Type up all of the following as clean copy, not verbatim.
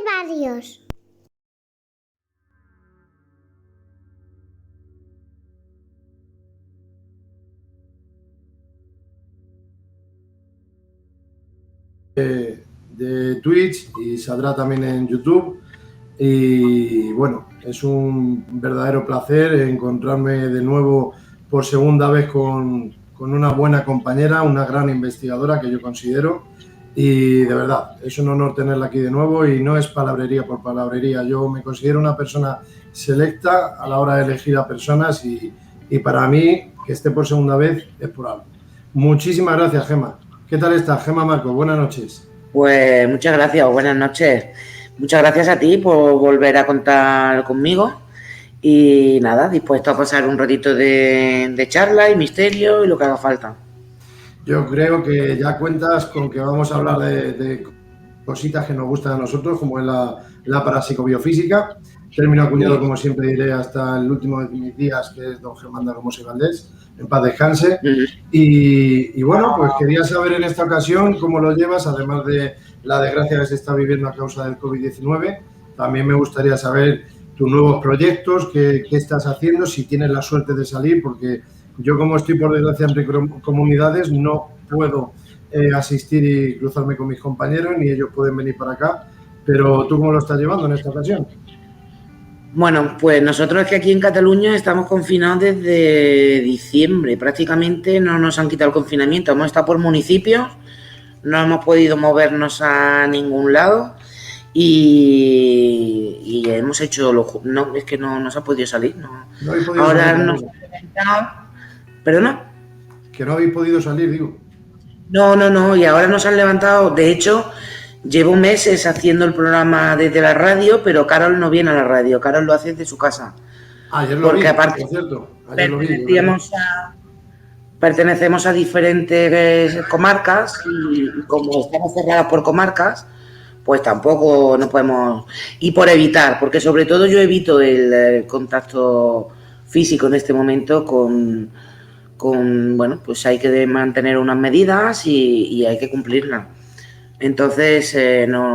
varios. De Twitch y saldrá también en YouTube. Y bueno, es un verdadero placer encontrarme de nuevo por segunda vez con una buena compañera, una gran investigadora que yo considero. Y de verdad, es un honor tenerla aquí de nuevo y no es palabrería por palabrería. Yo me considero una persona selecta a la hora de elegir a personas y para mí, que esté por segunda vez, es por algo. Muchísimas gracias, Gemma. ¿Qué tal estás, Gemma Marcos? Buenas noches. Pues muchas gracias, buenas noches. Muchas gracias a ti por volver a contar conmigo y nada, dispuesto a pasar un ratito de charla y misterio y lo que haga falta. Yo creo que ya cuentas con que vamos a hablar de cositas que nos gustan a nosotros, como es la parapsicobiofísica. Término acuñado, como siempre diré, hasta el último de mis días, que es don Germán de Ramos y Valdés. En paz descanse. Y bueno, pues quería saber en esta ocasión cómo lo llevas, además de la desgracia que se está viviendo a causa del COVID-19. También me gustaría saber tus nuevos proyectos, qué estás haciendo, si tienes la suerte de salir, porque yo, como estoy por desgracia entre comunidades, no puedo asistir y cruzarme con mis compañeros, ni ellos pueden venir para acá. Pero ¿tú cómo lo estás llevando en esta ocasión? Bueno, pues nosotros es que aquí en Cataluña estamos confinados desde diciembre. Prácticamente no nos han quitado el confinamiento. Hemos estado por municipios, no hemos podido movernos a ningún lado y hemos hecho no, es que no se ha podido salir. No habéis podido ahora salir, nos han levantado. ¿Perdona? Que no habéis podido salir, digo. No, y ahora nos han levantado. De hecho, llevo meses haciendo el programa desde la radio, pero Carol no viene a la radio. Carol lo hace desde su casa. Ayer lo vi, aparte, por cierto. Ayer pertenecemos a diferentes comarcas y como estamos cerradas por comarcas, pues tampoco nos podemos... Y por evitar, porque sobre todo yo evito el contacto físico en este momento con bueno, pues hay que mantener unas medidas y hay que cumplirlas. Entonces,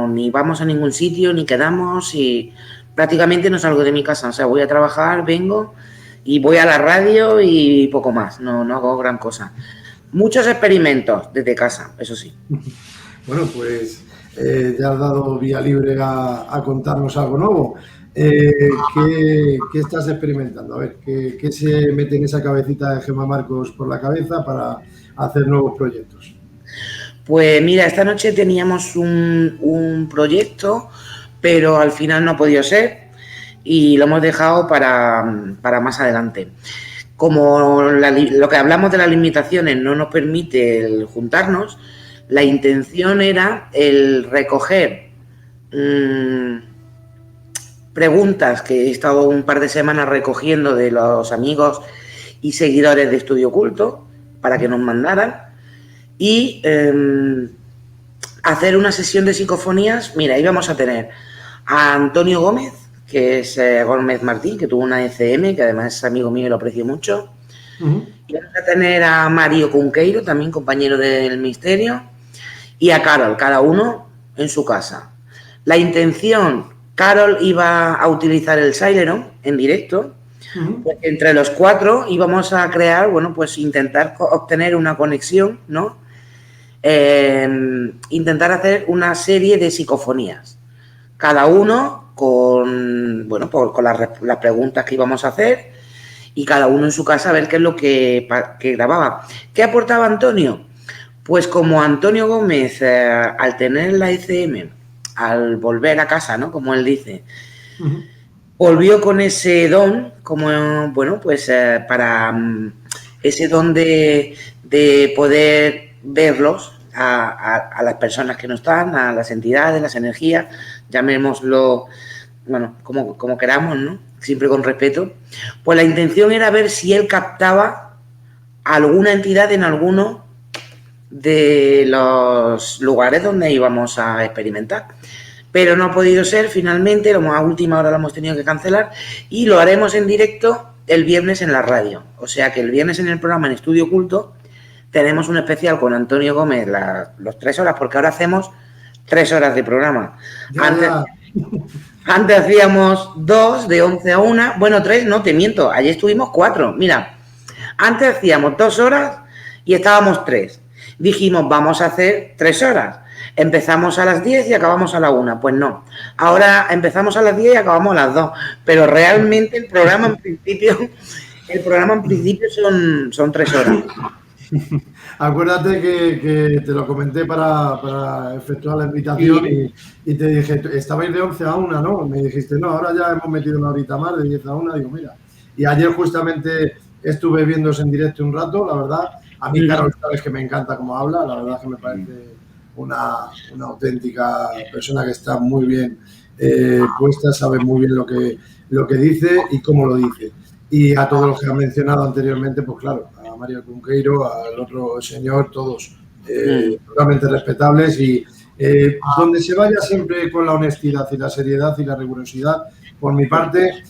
ni vamos a ningún sitio, ni quedamos y prácticamente no salgo de mi casa. O sea, voy a trabajar, vengo y voy a la radio y poco más. No hago gran cosa. Muchos experimentos desde casa, eso sí. Bueno, pues ya has dado vía libre a contarnos algo nuevo. ¿Qué estás experimentando? A ver, ¿qué se mete en esa cabecita de Gemma Marcos por la cabeza para hacer nuevos proyectos? Pues mira, esta noche teníamos un proyecto, pero al final no ha podido ser y lo hemos dejado para más adelante. Como lo que hablamos de las limitaciones no nos permite el juntarnos, la intención era el recoger preguntas que he estado un par de semanas recogiendo de los amigos y seguidores de Estudio Oculto para que nos mandaran y hacer una sesión de psicofonías. Mira, ahí vamos a tener a Antonio Gómez, que es Gómez Martín, que tuvo una ECM, que además es amigo mío y lo aprecio mucho. Y vamos a tener a Mario Cunqueiro, también compañero del Misterio, y a Carol, cada uno en su casa. La intención, Carol iba a utilizar el Celeron en directo, pues entre los cuatro íbamos a crear, bueno, pues intentar obtener una conexión, ¿no? Intentar hacer una serie de psicofonías, cada uno con, bueno, con las preguntas que íbamos a hacer y cada uno en su casa a ver qué es lo que grababa. ¿Qué aportaba Antonio? Pues como Antonio Gómez, al tener la ECM, al volver a casa, ¿no? Como él dice, volvió con ese don, como, bueno, pues para ese don de poder verlos a las personas que no están, a las entidades, las energías, llamémoslo, bueno, como queramos, ¿no? Siempre con respeto. Pues la intención era ver si él captaba alguna entidad en alguno de los lugares donde íbamos a experimentar. Pero no ha podido ser, finalmente, a última hora lo hemos tenido que cancelar y lo haremos en directo el viernes en la radio. O sea que el viernes en el programa en Estudio Oculto tenemos un especial con Antonio Gómez, los 3 horas, porque ahora hacemos 3 horas de programa. Antes hacíamos 2 de 11 a 1. Bueno, 3, no, te miento. Ayer estuvimos 4. Mira, antes hacíamos 2 horas y estábamos 3. Dijimos, vamos a hacer 3 horas. Empezamos a las 10 y acabamos a la 1. Pues no. Ahora empezamos a las 10 y acabamos a las 2. Pero realmente el programa en principio son 3 horas. Acuérdate que te lo comenté para efectuar la invitación y te dije, estabais de 11 a 1, ¿no? Me dijiste, no, ahora ya hemos metido una horita más, de 10 a 1. Digo, mira. Y ayer justamente estuve viéndose en directo un rato, la verdad. A mí, Carol, sabes que me encanta cómo habla, la verdad que me parece una auténtica persona que está muy bien puesta, sabe muy bien lo que dice y cómo lo dice. Y a todos los que han mencionado anteriormente, pues claro, a Mario Cunqueiro, al otro señor, todos totalmente respetables y donde se vaya siempre con la honestidad y la seriedad y la rigurosidad, por mi parte,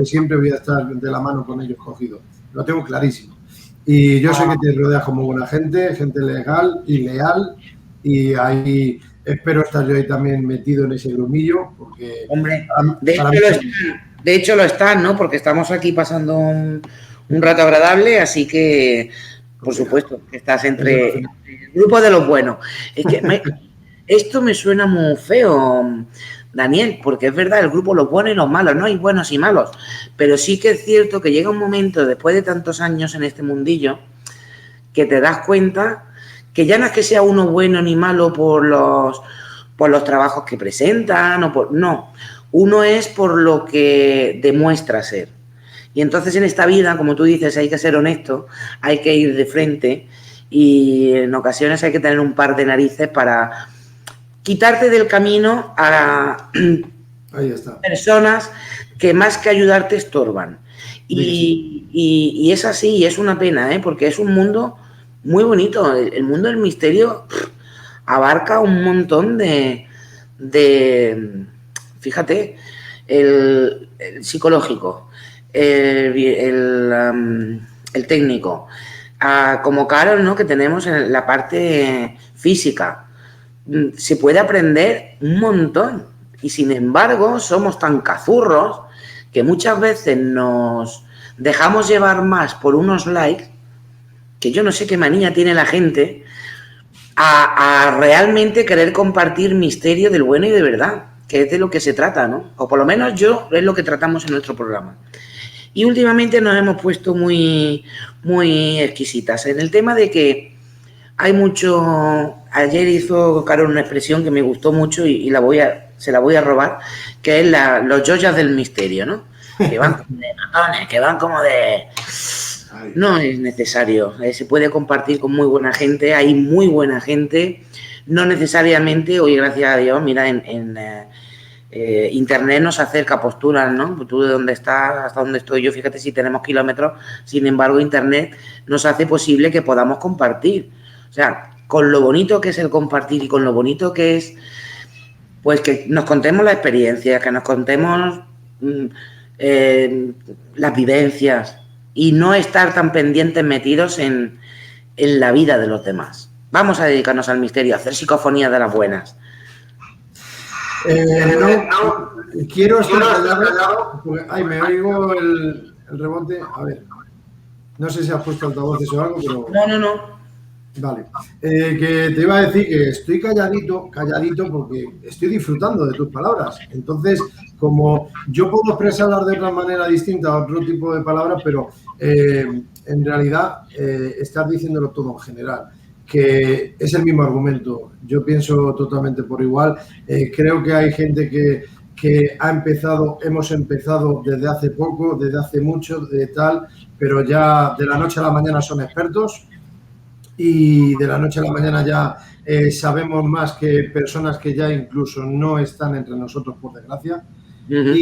siempre voy a estar de la mano con ellos cogidos. Lo tengo clarísimo. Y yo sé que te rodeas como buena gente legal y leal, y ahí espero estar yo ahí también metido en ese grumillo, porque... Hombre, de hecho lo están, ¿no? Porque estamos aquí pasando un rato agradable, así que, por supuesto, que estás entre el grupo de los buenos. Es que esto me suena muy feo, Daniel, porque es verdad, el grupo los buenos y los malos, no hay buenos y malos, pero sí que es cierto que llega un momento, después de tantos años en este mundillo, que te das cuenta que ya no es que sea uno bueno ni malo por los trabajos que presentan, no, uno es por lo que demuestra ser. Y entonces en esta vida, como tú dices, hay que ser honesto, hay que ir de frente y en ocasiones hay que tener un par de narices para quitarte del camino a personas que más que ayudarte estorban. Y es así, es una pena, porque es un mundo muy bonito. El mundo del misterio abarca un montón de fíjate, el psicológico, el técnico, como Carol, ¿no? Que tenemos en la parte física. Se puede aprender un montón y sin embargo somos tan cazurros que muchas veces nos dejamos llevar más por unos likes, que yo no sé qué manía tiene la gente a realmente querer compartir misterio del bueno y de verdad, que es de lo que se trata, ¿no? O por lo menos es lo que tratamos en nuestro programa. Y últimamente nos hemos puesto muy, muy exquisitas en el tema de que hay mucho... Ayer hizo Carol una expresión que me gustó mucho y se la voy a robar, que es los joyas del misterio, ¿no? Que van como de matones, que van como de... No es necesario, se puede compartir con muy buena gente, hay muy buena gente, no necesariamente, hoy gracias a Dios, mira, en Internet nos acerca posturas, ¿no? Tú de dónde estás, hasta dónde estoy yo, fíjate si tenemos kilómetros, sin embargo Internet nos hace posible que podamos compartir, o sea, con lo bonito que es el compartir y con lo bonito que es, pues que nos contemos la experiencia, que nos contemos las vivencias y no estar tan pendientes metidos en la vida de los demás. Vamos a dedicarnos al misterio, a hacer psicofonías de las buenas. No, quiero estar callado. Ay, me oigo el rebote. A ver, no sé si has puesto altavoces o algo, pero... No. Vale. Que te iba a decir que estoy calladito porque estoy disfrutando de tus palabras. Entonces, como yo puedo expresarlas de otra manera distinta a otro tipo de palabras, pero en realidad estás diciéndolo todo en general, que es el mismo argumento. Yo pienso totalmente por igual. Creo que hay gente que hemos empezado desde hace poco, desde hace mucho, de tal, pero ya de la noche a la mañana son expertos. Y de la noche a la mañana ya sabemos más que personas que ya incluso no están entre nosotros, por desgracia. Uh-huh.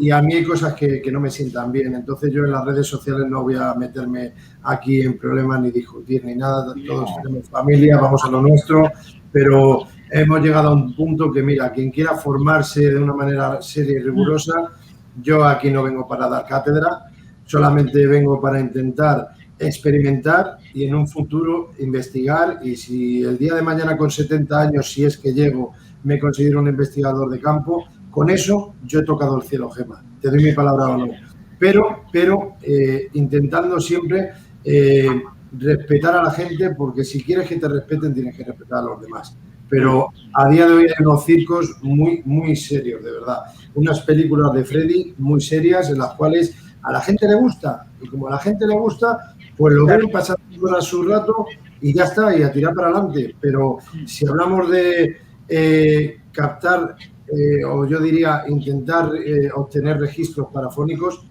Y a mí hay cosas que no me sientan bien. Entonces yo en las redes sociales no voy a meterme aquí en problemas ni discutir ni nada. Todos tenemos familia, vamos a lo nuestro. Pero hemos llegado a un punto que, mira, quien quiera formarse de una manera seria y rigurosa, yo aquí no vengo para dar cátedra, solamente vengo para intentar experimentar y en un futuro investigar, y si el día de mañana con 70 años, si es que llego me considero un investigador de campo. Con eso yo he tocado el cielo, Gemma. Te doy mi palabra o no. Pero intentando siempre respetar a la gente, porque si quieres que te respeten, tienes que respetar a los demás. Pero a día de hoy hay unos circos muy, muy serios, de verdad. Unas películas de Freddy muy serias en las cuales a la gente le gusta. Y como a la gente le gusta, pues lo ven pasar a su rato y ya está, y a tirar para adelante. Pero si hablamos de captar, o yo diría intentar obtener registros parafónicos,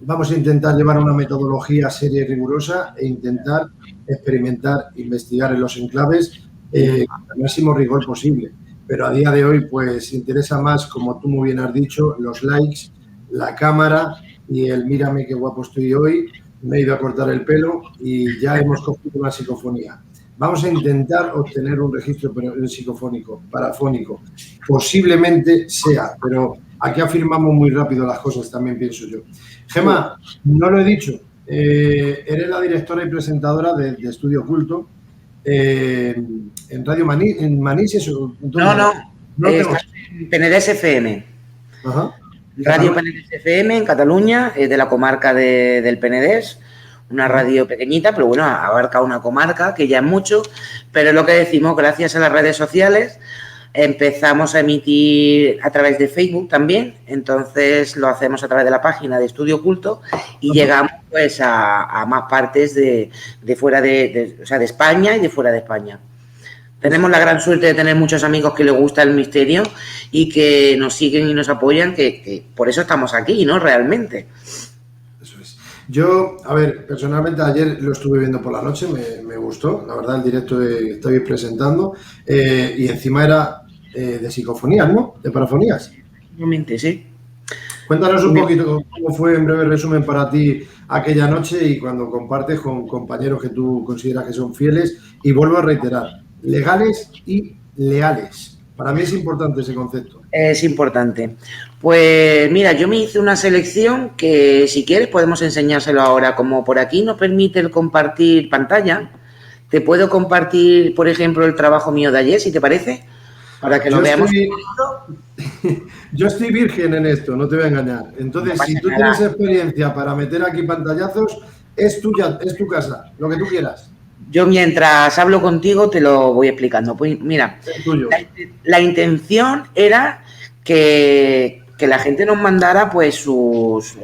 vamos a intentar llevar una metodología seria y rigurosa e intentar experimentar, investigar en los enclaves con el máximo rigor posible. Pero a día de hoy, pues interesa más, como tú muy bien has dicho, los likes, la cámara y el mírame qué guapo estoy hoy, me he ido a cortar el pelo y ya hemos cogido una psicofonía. Vamos a intentar obtener un registro psicofónico, parafónico. Posiblemente sea, pero aquí afirmamos muy rápido las cosas, también pienso yo. Gemma, no lo he dicho, eres la directora y presentadora de Estudio Oculto en Radio Manises. No, está en Penedès FM. Ajá. Radio Penedès FM en Cataluña, de la comarca del Penedès. Una radio pequeñita, pero bueno, abarca una comarca que ya es mucho, pero es lo que decimos, gracias a las redes sociales empezamos a emitir a través de Facebook también, entonces lo hacemos a través de la página de Estudio Oculto y llegamos pues a más partes de fuera de España y de fuera de España. Tenemos la gran suerte de tener muchos amigos que les gusta el misterio y que nos siguen y nos apoyan, que por eso estamos aquí, ¿no? Realmente. Yo, a ver, personalmente ayer lo estuve viendo por la noche, me gustó, la verdad, el directo que estabais presentando, y encima era de psicofonías, ¿no? De parafonías. Obviamente, sí. Cuéntanos un poquito cómo fue, en breve resumen, para ti aquella noche y cuando compartes con compañeros que tú consideras que son fieles, y vuelvo a reiterar, legales y leales. Para mí es importante ese concepto. Es importante. Pues mira, yo me hice una selección que si quieres podemos enseñárselo ahora. Como por aquí nos permite el compartir pantalla, te puedo compartir, por ejemplo, el trabajo mío de ayer, si te parece, para que lo veamos. Yo estoy virgen en esto, no te voy a engañar. Entonces, no si tú nada. Tienes experiencia para meter aquí pantallazos, es tuya, es tu casa, lo que tú quieras. Yo mientras hablo contigo te lo voy explicando. Pues mira, la intención era que la gente nos mandara pues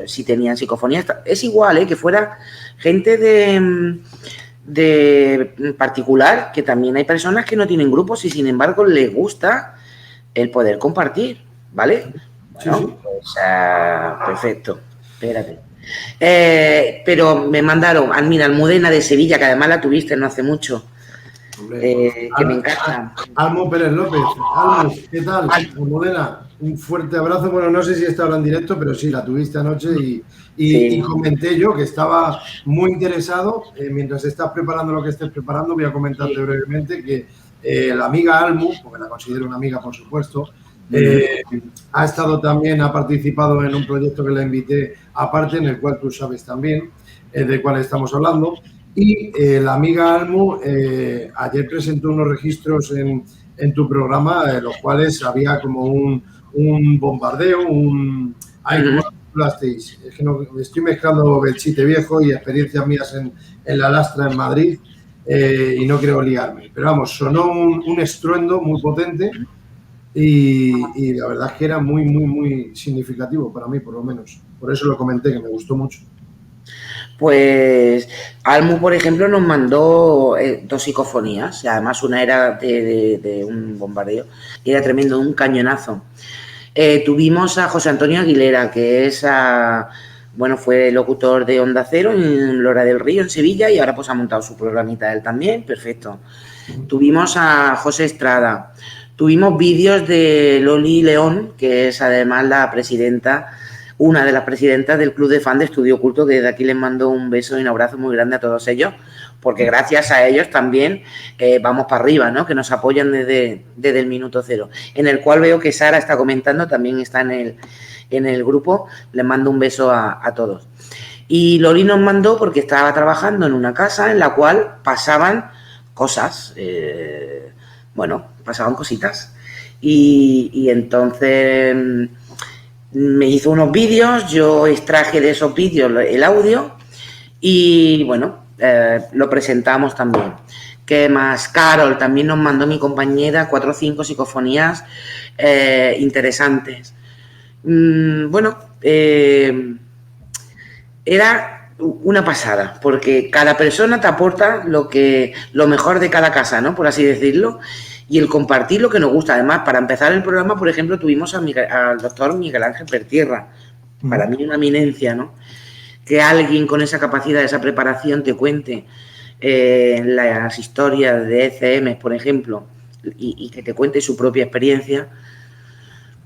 si tenían psicofonías. Es igual, que fuera gente de particular, que también hay personas que no tienen grupos y sin embargo les gusta el poder compartir, ¿vale? Bueno, sí. Pues, perfecto. Espérate. Pero me mandaron a mira, Almudena de Sevilla, que además la tuviste no hace mucho, que me encanta. Almo Pérez López. Almo, ¿qué tal? Almudena, un fuerte abrazo. Bueno, no sé si está ahora en directo, pero sí, la tuviste anoche y comenté yo que estaba muy interesado. Mientras estás preparando lo que estés preparando, voy a comentarte brevemente que la amiga Almu, porque la considero una amiga, por supuesto, ha estado también, ha participado en un proyecto que la invité aparte, en el cual tú sabes también del cual estamos hablando, y la amiga Almu ayer presentó unos registros en tu programa, los cuales había como un bombardeo, ay, ¿cómo lo hablasteis? Es que no, estoy mezclando Belchite viejo y experiencias mías en la lastra en Madrid, y no quiero liarme, pero vamos, sonó un estruendo muy potente. Y la verdad es que era muy, muy, muy significativo para mí, por lo menos. Por eso lo comenté, que me gustó mucho. Pues Almu, por ejemplo, nos mandó 2 psicofonías. Y además una era de un bombardeo y era tremendo, un cañonazo. Tuvimos a José Antonio Aguilera, que es fue locutor de Onda Cero en Lora del Río, en Sevilla, y ahora pues ha montado su programita él también, perfecto. Tuvimos a José Estrada. Tuvimos vídeos de Loli León, que es además la presidenta, una de las presidentas del Club de Fan de Estudio Oculto, que desde aquí les mando un beso y un abrazo muy grande a todos ellos, porque gracias a ellos también vamos para arriba, ¿no? Que nos apoyan desde el minuto cero. En el cual veo que Sara está comentando, también está en el grupo, les mando un beso a todos. Y Loli nos mandó porque estaba trabajando en una casa en la cual pasaban cosas bueno, pasaban cositas. Y entonces me hizo unos vídeos, yo extraje de esos vídeos el audio y bueno, lo presentamos también. ¿Qué más? Carol también nos mandó, mi compañera, 4 o 5 psicofonías interesantes. Bueno, era una pasada, porque cada persona te aporta lo mejor de cada casa, ¿no? Por así decirlo, y el compartir lo que nos gusta. Además, para empezar el programa, por ejemplo, tuvimos al doctor Miguel Ángel Pertierra, para mí una eminencia, ¿no? Que alguien con esa capacidad, esa preparación te cuente las historias de ECM, por ejemplo, y que te cuente su propia experiencia,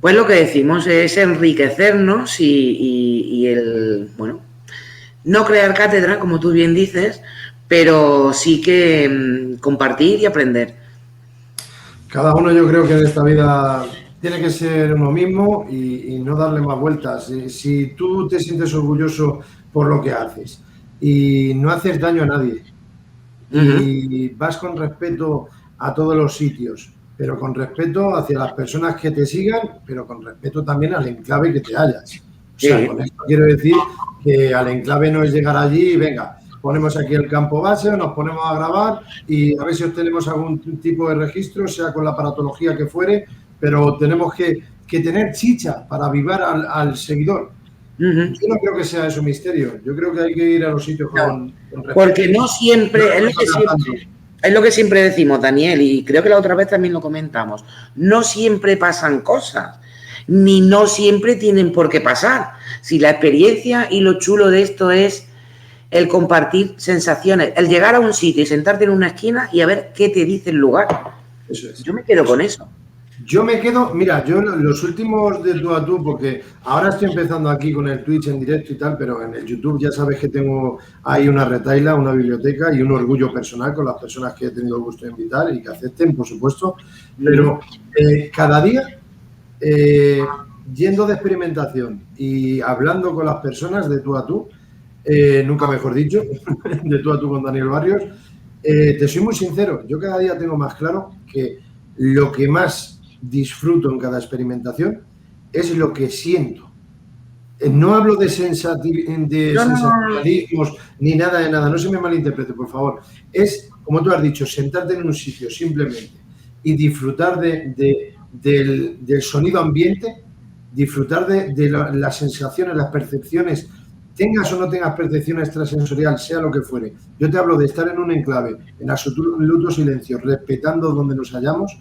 pues lo que decimos es enriquecernos y el, bueno, no crear cátedra, como tú bien dices, pero sí que compartir y aprender. Cada uno, yo creo que en esta vida tiene que ser uno mismo y no darle más vueltas. Si tú te sientes orgulloso por lo que haces y no haces daño a nadie y vas con respeto a todos los sitios, pero con respeto hacia las personas que te sigan, pero con respeto también al enclave que te hallas. O sea, con esto quiero decir que al enclave no es llegar allí y venga, ponemos aquí el campo base, nos ponemos a grabar y a ver si obtenemos algún tipo de registro, sea con la aparatología que fuere, pero tenemos que tener chicha para avivar al seguidor. Yo no creo que sea eso misterio. Yo creo que hay que ir a los sitios con respeto. Porque no siempre, es lo que siempre decimos, Daniel, y creo que la otra vez también lo comentamos, no siempre pasan cosas, ni no siempre tienen por qué pasar. Si la experiencia y lo chulo de esto es el compartir sensaciones, el llegar a un sitio y sentarte en una esquina y a ver qué te dice el lugar. Eso es. Yo me quedo con eso. Yo me quedo, mira, yo los últimos de tú a tú, porque ahora estoy empezando aquí con el Twitch en directo y tal, pero en el YouTube ya sabes que tengo ahí una retaila, una biblioteca y un orgullo personal con las personas que he tenido el gusto de invitar y que acepten, por supuesto. Pero cada día, yendo de experimentación y hablando con las personas de tú a tú, nunca mejor dicho, de tú a tú con Daniel Barrios, te soy muy sincero, yo cada día tengo más claro que lo que más disfruto en cada experimentación es lo que siento. No hablo de sensacionalismos ni nada de nada, no se me malinterprete, por favor. Es, como tú has dicho, sentarte en un sitio simplemente y disfrutar del sonido ambiente, disfrutar de las sensaciones, las percepciones, tengas o no tengas percepción extrasensorial, sea lo que fuere. Yo te hablo de estar en un enclave, en absoluto silencio, respetando donde nos hallamos,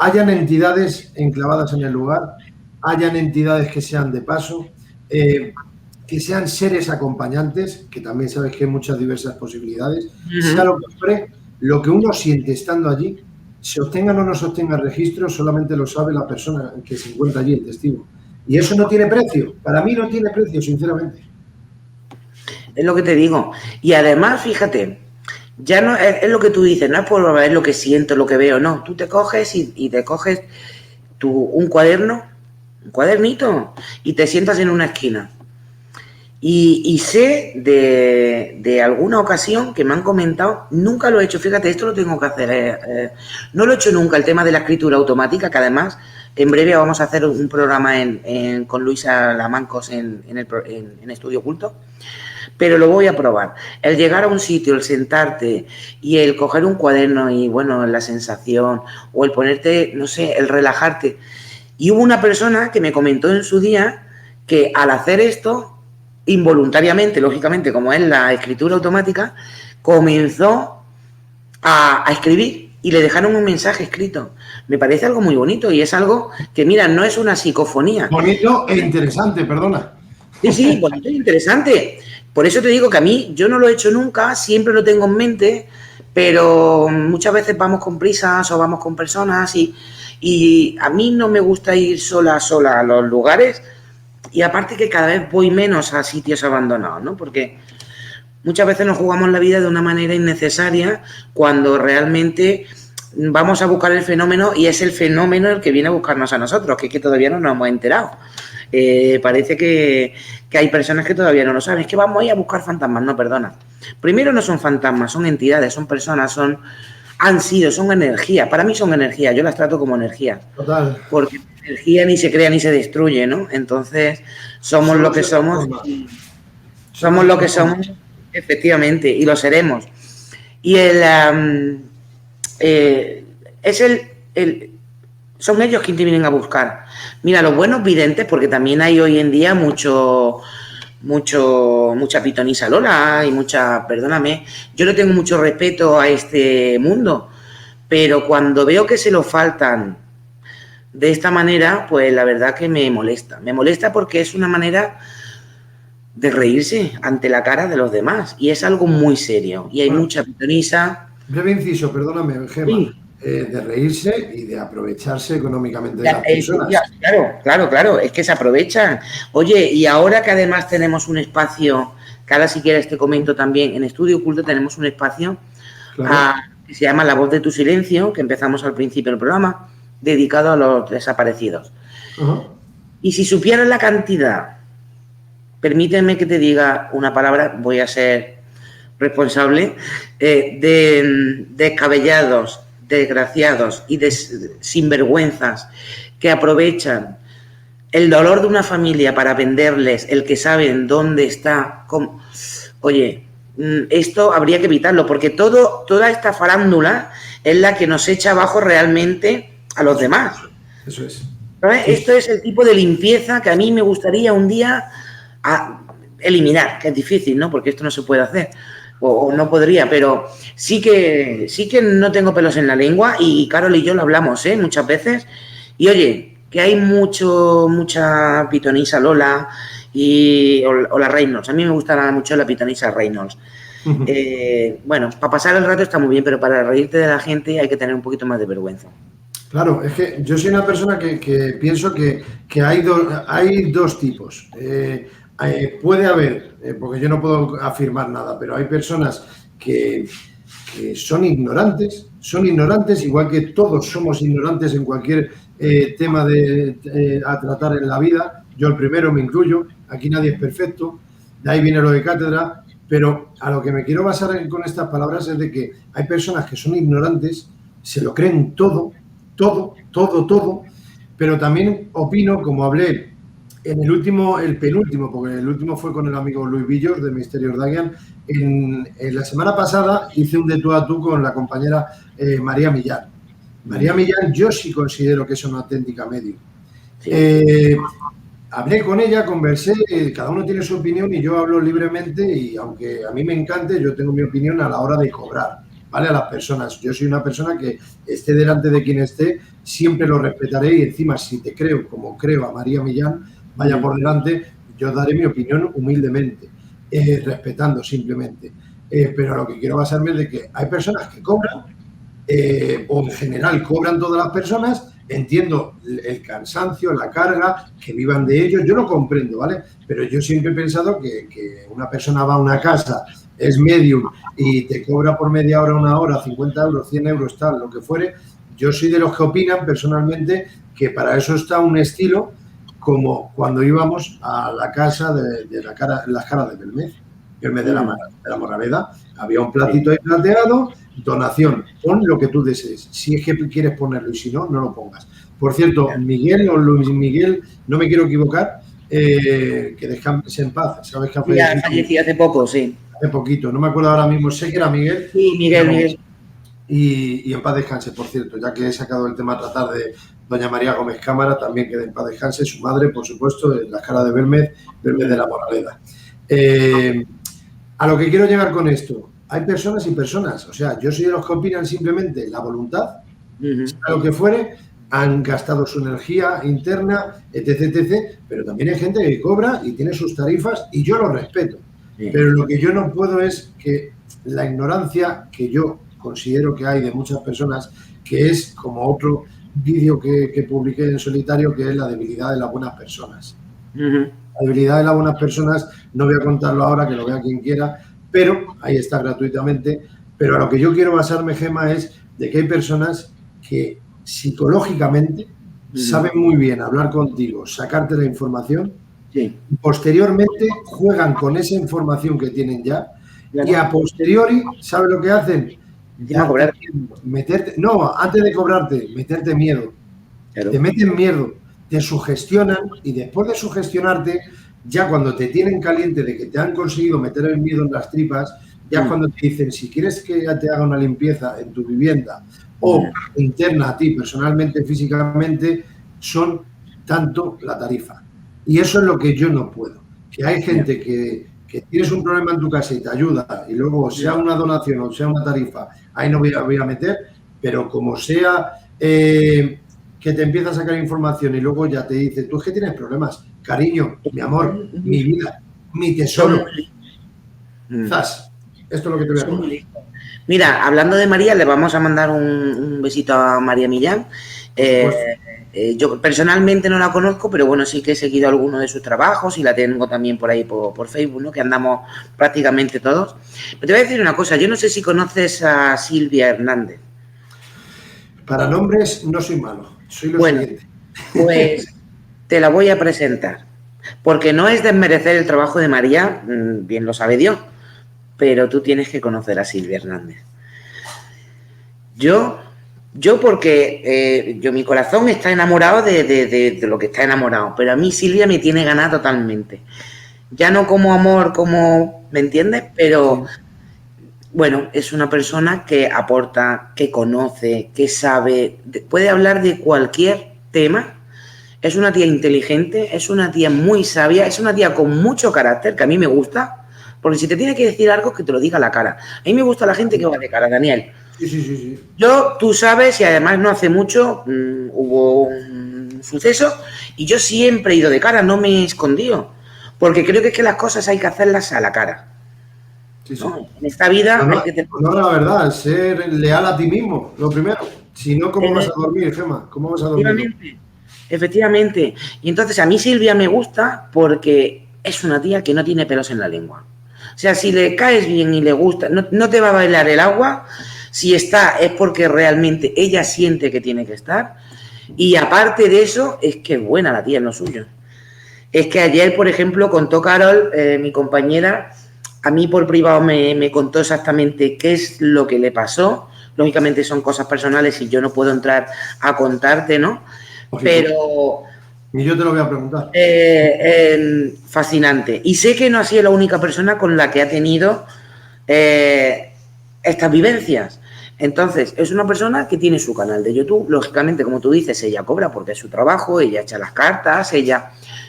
hayan entidades enclavadas en el lugar, hayan entidades que sean de paso, que sean seres acompañantes, que también sabes que hay muchas diversas posibilidades, sea lo que fuere, lo que uno siente estando allí, se obtengan o no se obtengan registros, solamente lo sabe la persona que se encuentra allí, el testigo. Y eso no tiene precio, para mí no tiene precio, sinceramente. Es lo que te digo. Y además, fíjate, ya no es lo que tú dices, no es por ver lo que siento, lo que veo, no. Tú te coges y te coges un cuaderno, un cuadernito, y te sientas en una esquina. Y sé de alguna ocasión que me han comentado, nunca lo he hecho, fíjate, esto lo tengo que hacer, no lo he hecho nunca, el tema de la escritura automática, que además en breve vamos a hacer un programa con Luisa Lamancos en Estudio Oculto, pero lo voy a probar. El llegar a un sitio, el sentarte y el coger un cuaderno y, bueno, la sensación, o el ponerte, no sé, el relajarte. Y hubo una persona que me comentó en su día que al hacer esto, involuntariamente, lógicamente, como es la escritura automática, comenzó a escribir y le dejaron un mensaje escrito. Me parece algo muy bonito y es algo que, mira, no es una psicofonía. Bonito e interesante, perdona. Sí, bonito e interesante. Por eso te digo que a mí, yo no lo he hecho nunca, siempre lo tengo en mente, pero muchas veces vamos con prisas o vamos con personas y a mí no me gusta ir sola a los lugares, y aparte que cada vez voy menos a sitios abandonados, ¿no? Porque muchas veces nos jugamos la vida de una manera innecesaria cuando realmente vamos a buscar el fenómeno y es el fenómeno el que viene a buscarnos a nosotros, que es que todavía no nos hemos enterado. Parece que hay personas que todavía no lo saben. Es que vamos a ir a buscar fantasmas. No, perdona. Primero, no son fantasmas, son entidades, son personas, son son energía. Para mí son energía, yo las trato como energía. Total. Porque energía ni se crea ni se destruye, ¿no? Entonces, somos lo que somos. Somos lo que somos, efectivamente, y lo seremos. Y son ellos quienes te vienen a buscar. Mira, los buenos videntes, porque también hay hoy en día mucha pitonisa Lola y perdóname, yo le tengo mucho respeto a este mundo, pero cuando veo que se lo faltan de esta manera, pues la verdad que me molesta. Me molesta porque es una manera de reírse ante la cara de los demás, y es algo muy serio, y hay mucha pitonisa. Breve inciso, perdóname, Gemma. Sí. De reírse y de aprovecharse económicamente de las personas. Claro, es que se aprovechan. Oye, y ahora que además tenemos un espacio, que ahora si quieres te comento también, en Estudio Oculto tenemos un espacio que se llama La Voz de tu Silencio, que empezamos al principio del programa, dedicado a los desaparecidos. Y si supieras la cantidad, permíteme que te diga una palabra, voy a ser responsable, de descabellados, desgraciados y sinvergüenzas que aprovechan el dolor de una familia para venderles el que saben dónde está. Oye, esto habría que evitarlo, porque toda esta farándula es la que nos echa abajo realmente a los demás. Eso es. ¿Sabes? Sí. Esto es el tipo de limpieza que a mí me gustaría un día eliminar, que es difícil, ¿no? Porque esto no se puede hacer. O no podría, pero sí que no tengo pelos en la lengua, y Carol y yo lo hablamos, muchas veces. Y oye, que hay mucha pitonisa Lola o la Reynolds. A mí me gusta mucho la pitonisa Reynolds. Bueno, para pasar el rato está muy bien, pero para reírte de la gente hay que tener un poquito más de vergüenza. Claro, es que yo soy una persona que pienso que hay dos tipos. Puede haber, porque yo no puedo afirmar nada, pero hay personas que son ignorantes, igual que todos somos ignorantes en cualquier tema a tratar en la vida. Yo el primero me incluyo, aquí nadie es perfecto, de ahí viene lo de cátedra, pero a lo que me quiero basar con estas palabras es de que hay personas que son ignorantes, se lo creen todo, pero también opino, como hablé en el penúltimo, porque el último fue con el amigo Luis Villos de Misterios Dagian. En la semana pasada hice un de tú a tú con la compañera María Millán. María Millán, yo sí considero que es una auténtica medium. Hablé con ella, conversé, cada uno tiene su opinión y yo hablo libremente, y aunque a mí me encante, yo tengo mi opinión a la hora de cobrar, ¿vale? A las personas. Yo soy una persona que esté delante de quien esté, siempre lo respetaré, y encima si te creo como creo a María Millán, vaya por delante, yo daré mi opinión humildemente, respetando simplemente. Pero a lo que quiero basarme es de que hay personas que cobran, o en general cobran todas las personas. Entiendo el cansancio, la carga, que vivan de ello, yo lo comprendo, ¿vale? Pero yo siempre he pensado que una persona va a una casa, es medium y te cobra por media hora, una hora, 50 euros, 100 euros, tal, lo que fuere. Yo soy de los que opinan personalmente que para eso está un estilo, como cuando íbamos a la casa de las caras de Belmez de la Moraleda. Había un platito ahí plateado, donación, pon lo que tú desees, si es que quieres ponerlo, y si no, no lo pongas. Por cierto, Miguel o Luis Miguel, no me quiero equivocar, que descanse en paz, ¿sabes que ha fallecido? Falleció hace poco, sí. Hace poquito, no me acuerdo ahora mismo, sé que era Miguel. Sí, Miguel. Y en paz descanse, por cierto, ya que he sacado el tema a tratar de doña María Gómez Cámara, también que en paz descanse, su madre, por supuesto, en las caras de Belmez de la Moraleda. A lo que quiero llegar con esto, hay personas y personas, o sea, yo soy de los que opinan simplemente la voluntad, a lo que fuere, han gastado su energía interna, etc., pero también hay gente que cobra y tiene sus tarifas, y yo lo respeto. Pero lo que yo no puedo es que la ignorancia que yo considero que hay de muchas personas, que es como otro vídeo que publiqué en solitario, que es la debilidad de las buenas personas. La debilidad de las buenas personas, no voy a contarlo ahora, que lo vea quien quiera, pero ahí está gratuitamente. Pero a lo que yo quiero basarme, Gemma, es de que hay personas que psicológicamente saben muy bien hablar contigo, sacarte la información, y posteriormente juegan con esa información que tienen ya, y a posteriori, ¿sabes lo que hacen? Encima cobrar. No, antes de cobrarte, meterte miedo. Claro. Te meten miedo, te sugestionan y después de sugestionarte, ya cuando te tienen caliente de que te han conseguido meter el miedo en las tripas, ya cuando te dicen, si quieres que te haga una limpieza en tu vivienda o interna a ti personalmente, físicamente, son tanto la tarifa. Y eso es lo que yo no puedo. Que hay gente que tienes un problema en tu casa y te ayuda y luego sea una donación o sea una tarifa, ahí no voy a meter, pero como sea que te empieza a sacar información y luego ya te dice, tú es que tienes problemas, cariño, mi amor, mi vida, mi tesoro. Zas, esto es lo que te voy a contar. Mira, hablando de María, le vamos a mandar un besito a María Millán. Yo personalmente no la conozco, pero bueno, sí que he seguido algunos de sus trabajos y la tengo también por ahí por Facebook, ¿no? Que andamos prácticamente todos. Pero te voy a decir una cosa, yo no sé si conoces a Silvia Hernández. Para nombres no soy malo, soy lo siguiente. Pues te la voy a presentar, porque no es desmerecer el trabajo de María, bien lo sabe Dios, pero tú tienes que conocer a Silvia Hernández. Yo porque mi corazón está enamorado de lo que está enamorado, pero a mí Silvia me tiene ganada totalmente. Ya no como amor, ¿me entiendes? Pero bueno, es una persona que aporta, que conoce, que sabe, puede hablar de cualquier tema. Es una tía inteligente, es una tía muy sabia, es una tía con mucho carácter, que a mí me gusta. Porque si te tiene que decir algo, que te lo diga a la cara. A mí me gusta la gente que va de cara, Daniel. Sí. Tú sabes, y además no hace mucho hubo un suceso, y yo siempre he ido de cara, no me he escondido. Porque creo que es que las cosas hay que hacerlas a la cara. Sí. ¿No? En esta vida hay que tener... No, la verdad, ser leal a ti mismo, lo primero. Si no, ¿cómo vas a dormir, Gemma? ¿Cómo vas a dormir? Efectivamente. Y entonces a mí Silvia me gusta porque es una tía que no tiene pelos en la lengua. O sea, si le caes bien y le gusta, no te va a bailar el agua. Si está, es porque realmente ella siente que tiene que estar. Y aparte de eso, es que es buena la tía en lo suyo. Es que ayer, por ejemplo, contó Carol, mi compañera, a mí por privado me contó exactamente qué es lo que le pasó. Lógicamente son cosas personales y yo no puedo entrar a contarte, ¿no? Pero... Y yo te lo voy a preguntar. Fascinante. Y sé que no ha sido la única persona con la que ha tenido estas vivencias. Entonces, es una persona que tiene su canal de YouTube. Lógicamente, como tú dices, ella cobra porque es su trabajo, ella echa las cartas,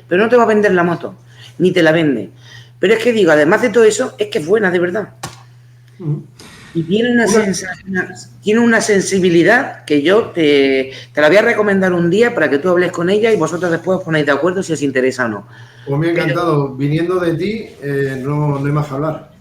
pero no te va a vender la moto, ni te la vende. Pero es que digo, además de todo eso, es que es buena, de verdad. Y tiene una sensibilidad que yo te la voy a recomendar un día para que tú hables con ella y vosotros después os ponéis de acuerdo si os interesa o no. Pues me ha encantado. Viniendo de ti, no hay más que hablar.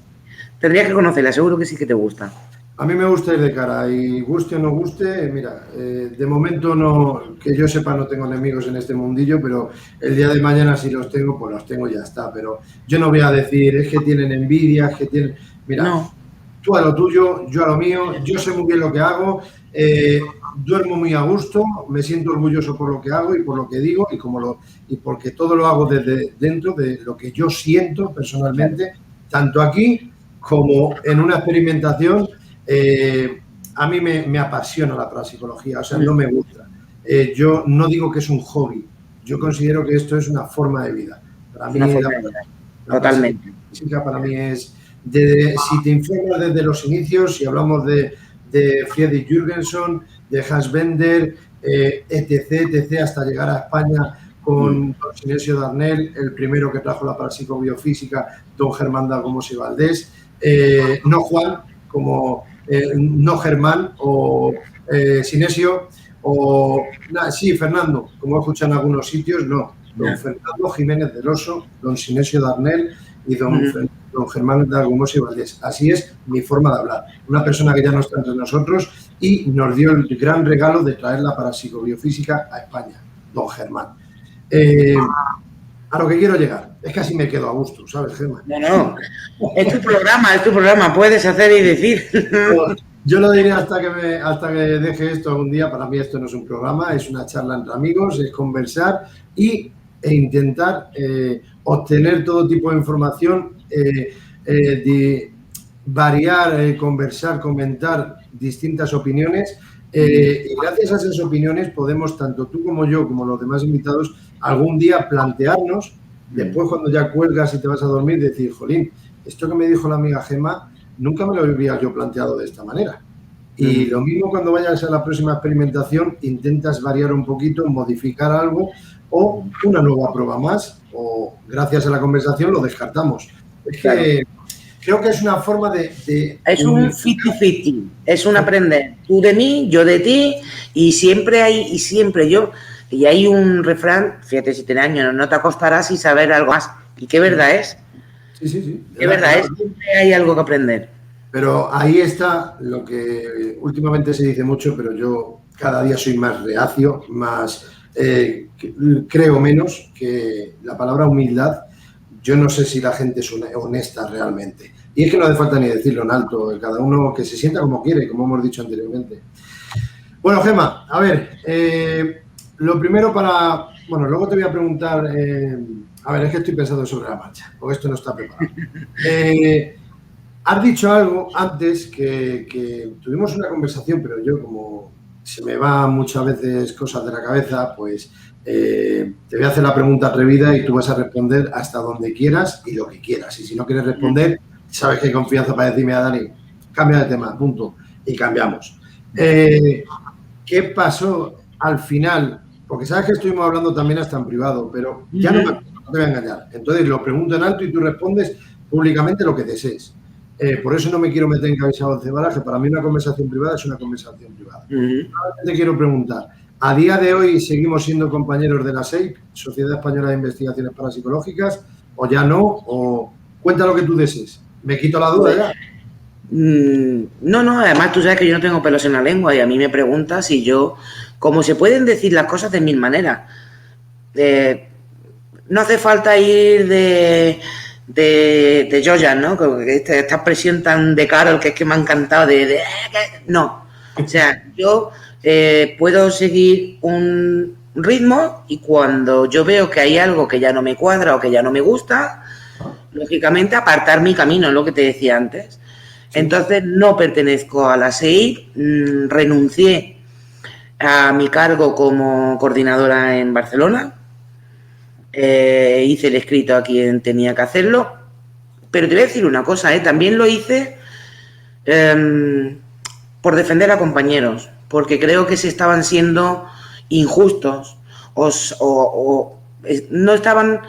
Tendrías que conocerla, seguro que sí que te gusta. A mí me gusta ir de cara y guste o no guste, mira, de momento no, que yo sepa no tengo enemigos en este mundillo, pero el día de mañana si los tengo, pues los tengo y ya está. Pero yo no voy a decir, es que tienen envidia, es que tienen... Mira, no. Tú a lo tuyo, yo a lo mío, yo sé muy bien lo que hago, duermo muy a gusto, me siento orgulloso por lo que hago y por lo que digo y porque todo lo hago desde dentro de lo que yo siento personalmente, tanto aquí como en una experimentación. A mí me apasiona la parapsicología, o sea, no me gusta. Yo no digo que es un hobby, yo considero que esto es una forma de vida. Para mí, totalmente. Para mí es... si te informas desde los inicios, si hablamos de Friedrich Jürgensen, de Hans Bender, etc., hasta llegar a España con Don Sinesio Darnell, el primero que trajo la parapsicobiofísica, don Germán Dalgomos y Valdés, no Juan, como no Germán o Sinesio, o sí, Fernando, como he escuchado en algunos sitios, no, don Fernando Jiménez del Oso, don Sinesio Darnell y don Germán Dalgomos y Valdés. Así es mi forma de hablar. Una persona que ya no está entre nosotros y nos dio el gran regalo de traer la parapsicobiofísica a España, don Germán. A lo que quiero llegar, es que así me quedo a gusto, ¿sabes, Gemma? No, es tu programa, puedes hacer y decir. Yo lo diré hasta que deje esto algún día. Para mí esto no es un programa, es una charla entre amigos, es conversar e intentar obtener todo tipo de información variar, conversar, comentar distintas opiniones. Y gracias a esas opiniones podemos, tanto tú como yo, como los demás invitados, algún día plantearnos, después cuando ya cuelgas y te vas a dormir, decir, jolín, esto que me dijo la amiga Gemma, nunca me lo había yo planteado de esta manera. Y lo mismo cuando vayas a la próxima experimentación, intentas variar un poquito, modificar algo o una nueva prueba más, o gracias a la conversación lo descartamos. Es que creo que es una forma de es un 50-50, es un aprender. Tú de mí, yo de ti, y siempre hay un refrán, fíjate, si tienes años, no te acostarás sin saber algo más. ¿Y qué verdad es? Sí. ¿Qué verdad es? Siempre hay algo que aprender. Pero ahí está lo que últimamente se dice mucho, pero yo cada día soy más reacio, más creo menos, que la palabra humildad. Yo no sé si la gente es honesta realmente. Y es que no hace falta ni decirlo en alto, cada uno que se sienta como quiere, como hemos dicho anteriormente. Bueno, Gemma, a ver, lo primero bueno, luego te voy a preguntar, a ver, es que estoy pensando sobre la marcha, porque esto no está preparado. Has dicho algo antes que tuvimos una conversación, pero yo como se me van muchas veces cosas de la cabeza, pues te voy a hacer la pregunta atrevida y tú vas a responder hasta donde quieras y lo que quieras. Y si no quieres responder, sabes que hay confianza para decirme a Dani, cambia de tema, punto. Y cambiamos. ¿Qué pasó al final? Porque sabes que estuvimos hablando también hasta en privado, pero ya no te voy a engañar. Entonces lo pregunto en alto y tú respondes públicamente lo que desees. Por eso no me quiero meter en cabeza de cebadas, que para mí una conversación privada es una conversación privada. Ahora te quiero preguntar, ¿a día de hoy seguimos siendo compañeros de la SEIP, Sociedad Española de Investigaciones Parapsicológicas, o ya no? O cuenta lo que tú desees. Me quito la duda ya. No, además tú sabes que yo no tengo pelos en la lengua y a mí me preguntas si yo, como se pueden decir las cosas de mil maneras, no hace falta ir de Joyan, ¿no? Esta expresión tan de Carol que es que me ha encantado no, o sea, yo puedo seguir un ritmo y cuando yo veo que hay algo que ya no me cuadra o que ya no me gusta, lógicamente apartar mi camino, es lo que te decía antes. Entonces no pertenezco a la SEIP, renuncié a mi cargo como coordinadora en Barcelona, hice el escrito a quien tenía que hacerlo, pero te voy a decir una cosa, también lo hice por defender a compañeros, porque creo que se estaban siendo injustos o no estaban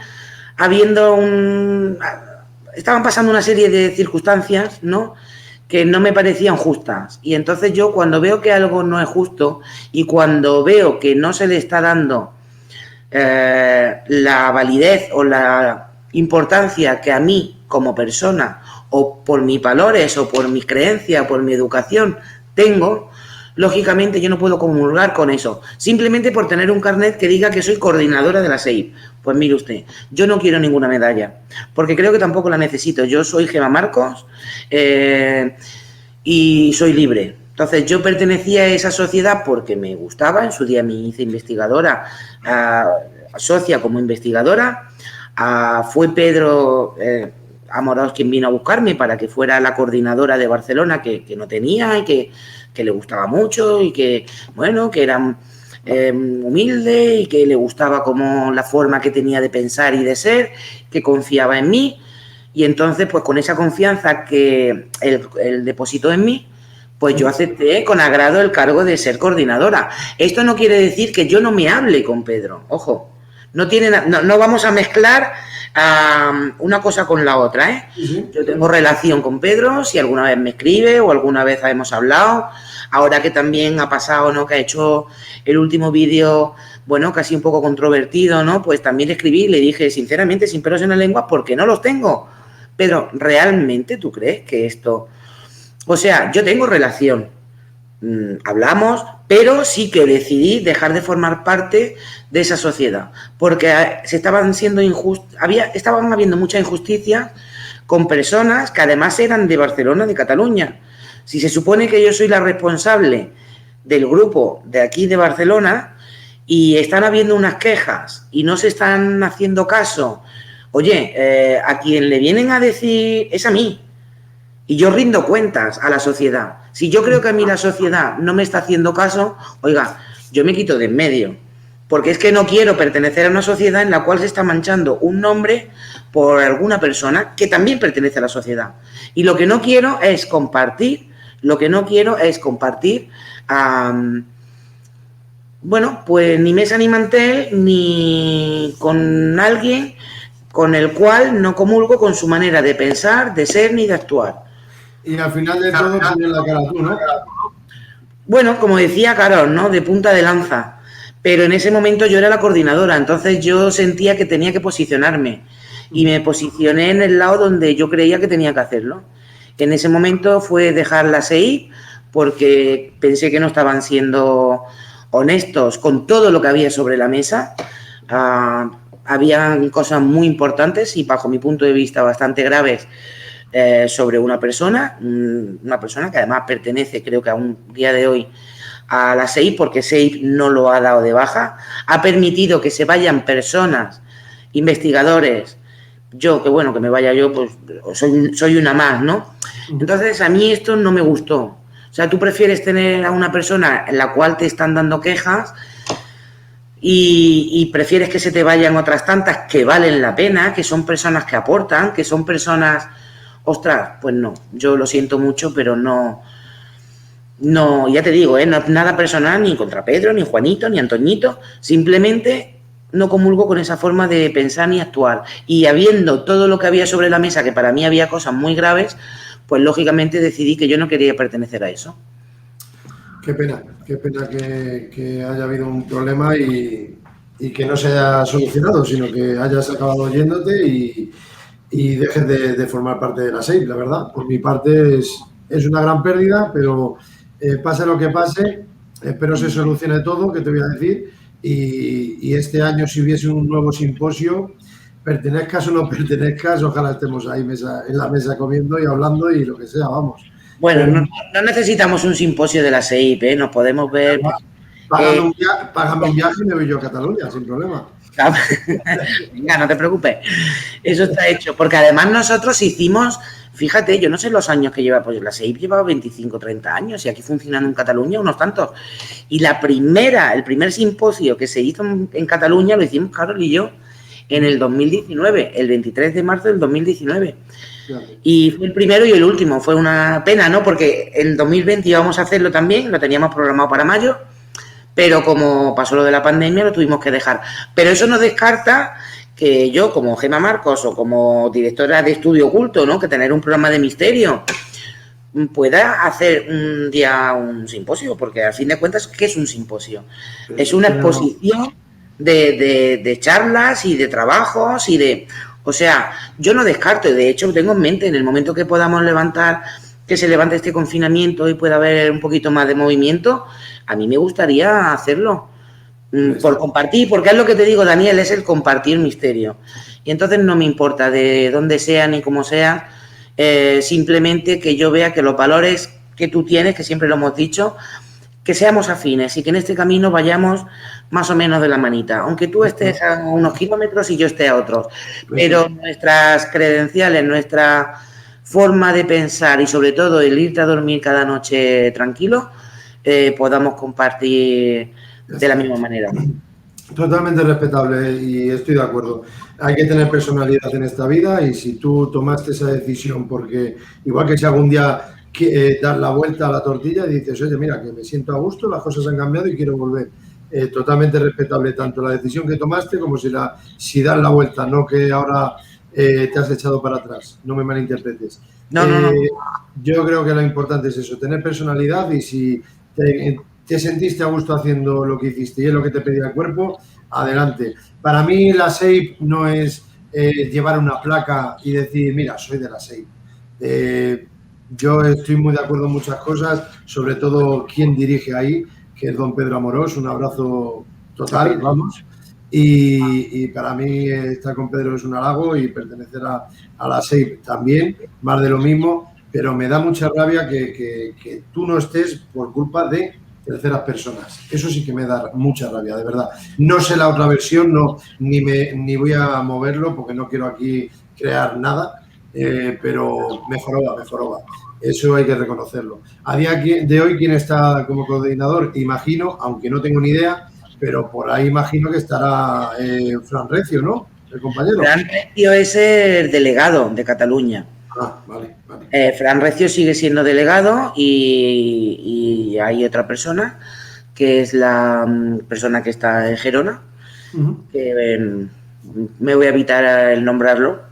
estaban pasando una serie de circunstancias, ¿no?, que no me parecían justas. Y entonces yo, cuando veo que algo no es justo y cuando veo que no se le está dando la validez o la importancia que a mí como persona o por mis valores o por mis creencias o por mi educación tengo, lógicamente yo no puedo comulgar con eso, simplemente por tener un carnet que diga que soy coordinadora de la SEIP. Pues mire usted, yo no quiero ninguna medalla, porque creo que tampoco la necesito. Yo soy Gemma Marcos y soy libre. Entonces yo pertenecía a esa sociedad porque me gustaba, en su día me hice investigadora, socia como investigadora, fue Pedro Amorós quien vino a buscarme para que fuera la coordinadora de Barcelona que no tenía y que le gustaba mucho y que, bueno, que era humilde y que le gustaba como la forma que tenía de pensar y de ser, que confiaba en mí. Y entonces, pues con esa confianza que él depositó en mí, pues yo acepté con agrado el cargo de ser coordinadora. Esto no quiere decir que yo no me hable con Pedro, ojo, no vamos a mezclar una cosa con la otra, ¿eh? Yo tengo relación con Pedro, si alguna vez me escribe o alguna vez hemos hablado, ahora que también ha pasado, ¿no?, que ha hecho el último vídeo, bueno, casi un poco controvertido, ¿no?, pues también le escribí y le dije, sinceramente, sin pelos en la lengua, porque no los tengo. Pedro, ¿realmente tú crees que esto...? O sea, yo tengo relación, hablamos, pero sí que decidí dejar de formar parte de esa sociedad, porque estaban habiendo mucha injusticia con personas que además eran de Barcelona, de Cataluña. Si se supone que yo soy la responsable del grupo de aquí de Barcelona y están habiendo unas quejas y no se están haciendo caso, oye, a quien le vienen a decir es a mí. Y yo rindo cuentas a la sociedad. Si yo creo que a mí la sociedad no me está haciendo caso, oiga, yo me quito de en medio. Porque es que no quiero pertenecer a una sociedad en la cual se está manchando un nombre por alguna persona que también pertenece a la sociedad. Y lo que no quiero es compartir, bueno, pues ni mesa ni mantel, ni con alguien con el cual no comulgo con su manera de pensar, de ser ni de actuar. Y al final de todo pones la cara tú, ¿no? Bueno, como decía Carol, ¿no? De punta de lanza. Pero en ese momento yo era la coordinadora, entonces yo sentía que tenía que posicionarme. Y me posicioné en el lado donde yo creía que tenía que hacerlo. En ese momento fue dejar la SEI porque pensé que no estaban siendo honestos con todo lo que había sobre la mesa. Habían cosas muy importantes y bajo mi punto de vista bastante graves sobre una persona que además pertenece, creo que a un día de hoy, a la SEIP, porque SEIP no lo ha dado de baja, ha permitido que se vayan personas, investigadores, yo, que bueno, que me vaya yo, pues soy una más, ¿no? Entonces a mí esto no me gustó. O sea, tú prefieres tener a una persona en la cual te están dando quejas y prefieres que se te vayan otras tantas que valen la pena, que son personas que aportan, que son personas... Ostras, pues no, yo lo siento mucho, pero no, ya te digo, no es nada personal ni contra Pedro, ni Juanito, ni Antoñito, simplemente no comulgo con esa forma de pensar ni actuar. Y habiendo todo lo que había sobre la mesa, que para mí había cosas muy graves, pues lógicamente decidí que yo no quería pertenecer a eso. Qué pena que haya habido un problema y que no se haya solucionado, sino que hayas acabado yéndote y dejes de formar parte de la SEIP, la verdad. Por mi parte es una gran pérdida, pero pase lo que pase, espero se solucione todo, que te voy a decir, y este año si hubiese un nuevo simposio, pertenezcas o no pertenezcas, ojalá estemos ahí en la mesa comiendo y hablando y lo que sea, vamos. Bueno, no necesitamos un simposio de la SEIP, ¿eh? Nos podemos ver... Págame un viaje y me voy yo a Cataluña, sin problema. Venga, no te preocupes, eso está hecho, porque además nosotros hicimos, fíjate, yo no sé los años que lleva, pues la SEIP lleva 25, 30 años y aquí funcionan en Cataluña unos tantos, y el primer simposio que se hizo en Cataluña lo hicimos Carol y yo en el 2019, el 23 de marzo del 2019, y fue el primero y el último. Fue una pena, ¿no? Porque en 2020 íbamos a hacerlo también, lo teníamos programado para mayo, pero como pasó lo de la pandemia lo tuvimos que dejar. Pero eso no descarta que yo, como Gemma Marcos o como directora de Estudio Oculto, ¿no? Que tener un programa de misterio, pueda hacer un día un simposio, porque al fin de cuentas, ¿qué es un simposio? Es una exposición de charlas y de trabajos y de... O sea, yo no descarto, de hecho tengo en mente, en el momento que podamos que se levante este confinamiento y pueda haber un poquito más de movimiento, a mí me gustaría hacerlo, por compartir, porque es lo que te digo, Daniel, es el compartir misterio. Y entonces no me importa de dónde sea ni cómo sea, simplemente que yo vea que los valores que tú tienes, que siempre lo hemos dicho, que seamos afines y que en este camino vayamos más o menos de la manita, aunque tú estés a unos kilómetros y yo esté a otros, pero nuestras credenciales, nuestra forma de pensar y sobre todo el irte a dormir cada noche tranquilo, podamos compartir de la misma manera. Totalmente respetable y estoy de acuerdo. Hay que tener personalidad en esta vida y si tú tomaste esa decisión porque igual que si algún día dar la vuelta a la tortilla y dices, oye, mira, que me siento a gusto, las cosas han cambiado y quiero volver. Totalmente respetable tanto la decisión que tomaste como si das la vuelta, no que ahora te has echado para atrás. No me malinterpretes. No. Yo creo que lo importante es eso, tener personalidad y si te sentiste a gusto haciendo lo que hiciste y es lo que te pedía el cuerpo, adelante. Para mí la SEIP no es llevar una placa y decir, mira, soy de la SEIP. Yo estoy muy de acuerdo en muchas cosas, sobre todo quien dirige ahí, que es don Pedro Amorós, un abrazo total, vamos. Y para mí estar con Pedro es un halago y pertenecer a la SEIP también, más de lo mismo, pero me da mucha rabia que tú no estés por culpa de terceras personas. Eso sí que me da mucha rabia, de verdad. No sé la otra versión, ni voy a moverlo porque no quiero aquí crear nada, pero mejoró. Eso hay que reconocerlo. A día de hoy, ¿quién está como coordinador? Imagino, aunque no tengo ni idea, pero por ahí imagino que estará Fran Recio, ¿no? El compañero. Fran Recio es el delegado de Cataluña. Vale. Fran Recio sigue siendo delegado y hay otra persona que es la persona que está en Gerona, que me voy a evitar el nombrarlo,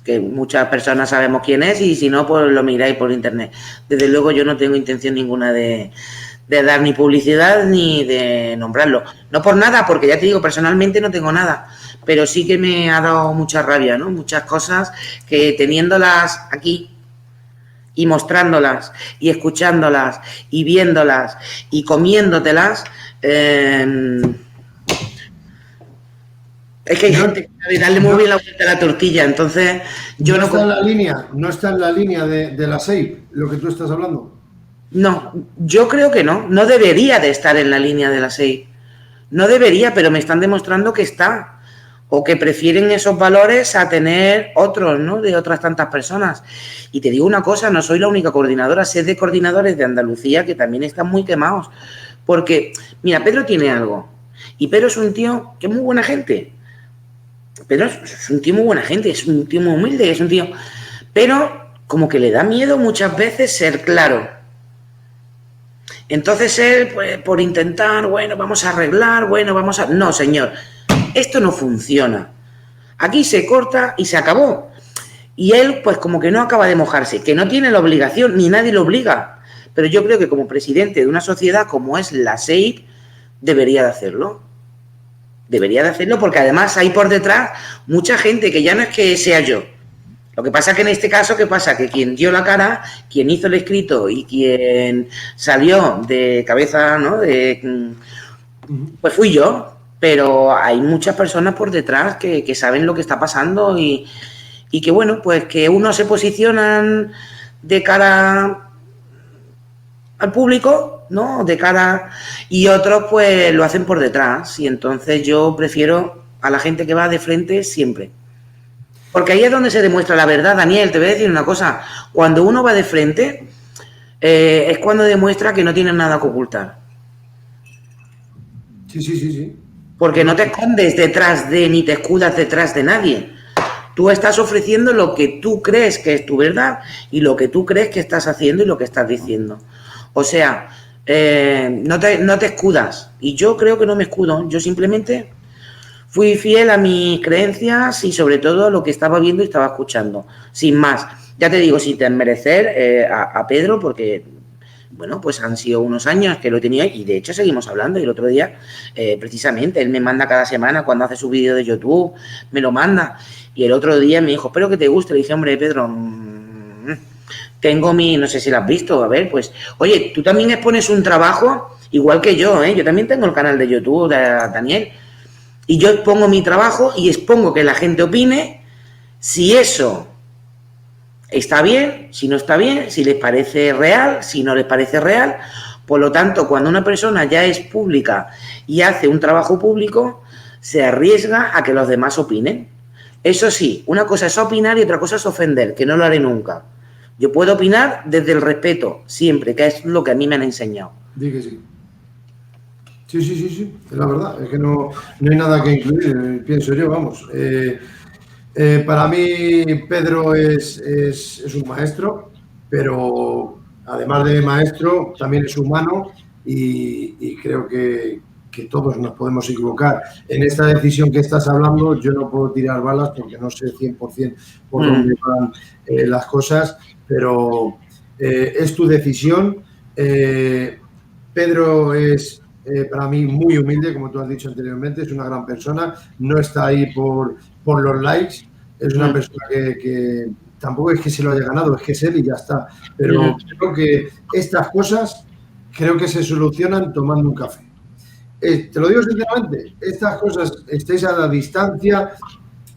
que muchas personas sabemos quién es y si no, pues lo miráis por internet. Desde luego yo no tengo intención ninguna de dar ni publicidad ni de nombrarlo. No por nada, porque ya te digo, personalmente no tengo nada, pero sí que me ha dado mucha rabia, ¿no? Muchas cosas que teniéndolas aquí y mostrándolas y escuchándolas y viéndolas y comiéndotelas, es que hay gente que sabe darle muy bien la vuelta a la tortilla, entonces yo no está en la línea de la SEIP, lo que tú estás hablando. No, yo creo que no debería de estar en la línea de la SEIP. No debería, pero me están demostrando que está. O que prefieren esos valores a tener otros, ¿no? De otras tantas personas. Y te digo una cosa, no soy la única coordinadora, sé de coordinadores de Andalucía que también están muy quemados. Porque, mira, Pedro tiene algo. Y Pedro es un tío que es muy buena gente. Pedro es un tío muy buena gente, es un tío muy humilde, es un tío... Pero como que le da miedo muchas veces ser claro. Entonces él, pues, por intentar, bueno, vamos a arreglar, bueno, vamos a... No, señor, esto no funciona. Aquí se corta y se acabó. Y él, pues, como que no acaba de mojarse, que no tiene la obligación, ni nadie lo obliga. Pero yo creo que como presidente de una sociedad como es la SEIP, debería de hacerlo. Debería de hacerlo porque además hay por detrás mucha gente que ya no es que sea yo. Lo que pasa que en este caso, ¿qué pasa? Que quien dio la cara, quien hizo el escrito y quien salió de cabeza, ¿no? Pues fui yo, pero hay muchas personas por detrás que saben lo que está pasando y que, bueno, pues que unos se posicionan de cara al público, ¿no? De cara y otros pues lo hacen por detrás y entonces yo prefiero a la gente que va de frente siempre. Porque ahí es donde se demuestra la verdad, Daniel. Te voy a decir una cosa. Cuando uno va de frente, es cuando demuestra que no tiene nada que ocultar. Sí. Porque no te escondes detrás de, ni te escudas detrás de nadie. Tú estás ofreciendo lo que tú crees que es tu verdad y lo que tú crees que estás haciendo y lo que estás diciendo. O sea, no te escudas. Y yo creo que no me escudo. Yo simplemente... fui fiel a mis creencias y sobre todo a lo que estaba viendo y estaba escuchando, sin más. Ya te digo, sin desmerecer a Pedro, porque, bueno, pues han sido unos años que lo he tenido y de hecho seguimos hablando. Y el otro día, precisamente, él me manda cada semana cuando hace su vídeo de YouTube, me lo manda. Y el otro día me dijo, espero que te guste. Le dije, hombre, Pedro, tengo no sé si lo has visto, a ver, pues, oye, tú también expones un trabajo igual que yo, ¿eh? Yo también tengo el canal de YouTube, Daniel. Y yo expongo mi trabajo y expongo que la gente opine si eso está bien, si no está bien, si les parece real, si no les parece real. Por lo tanto, cuando una persona ya es pública y hace un trabajo público, se arriesga a que los demás opinen. Eso sí, una cosa es opinar y otra cosa es ofender, que no lo haré nunca. Yo puedo opinar desde el respeto, siempre, que es lo que a mí me han enseñado. Di que sí. Sí, es la verdad, es que no hay nada que incluir, pienso yo, vamos. Para mí Pedro es un maestro, pero además de maestro también es humano y creo que todos nos podemos equivocar. En esta decisión que estás hablando yo no puedo tirar balas porque no sé 100% por dónde van las cosas, pero es tu decisión. Pedro es... para mí muy humilde, como tú has dicho anteriormente, es una gran persona, no está ahí por los likes, es una persona que tampoco es que se lo haya ganado, es que es él y ya está, pero creo que estas cosas creo que se solucionan tomando un café. Te lo digo sinceramente, estas cosas estéis a la distancia,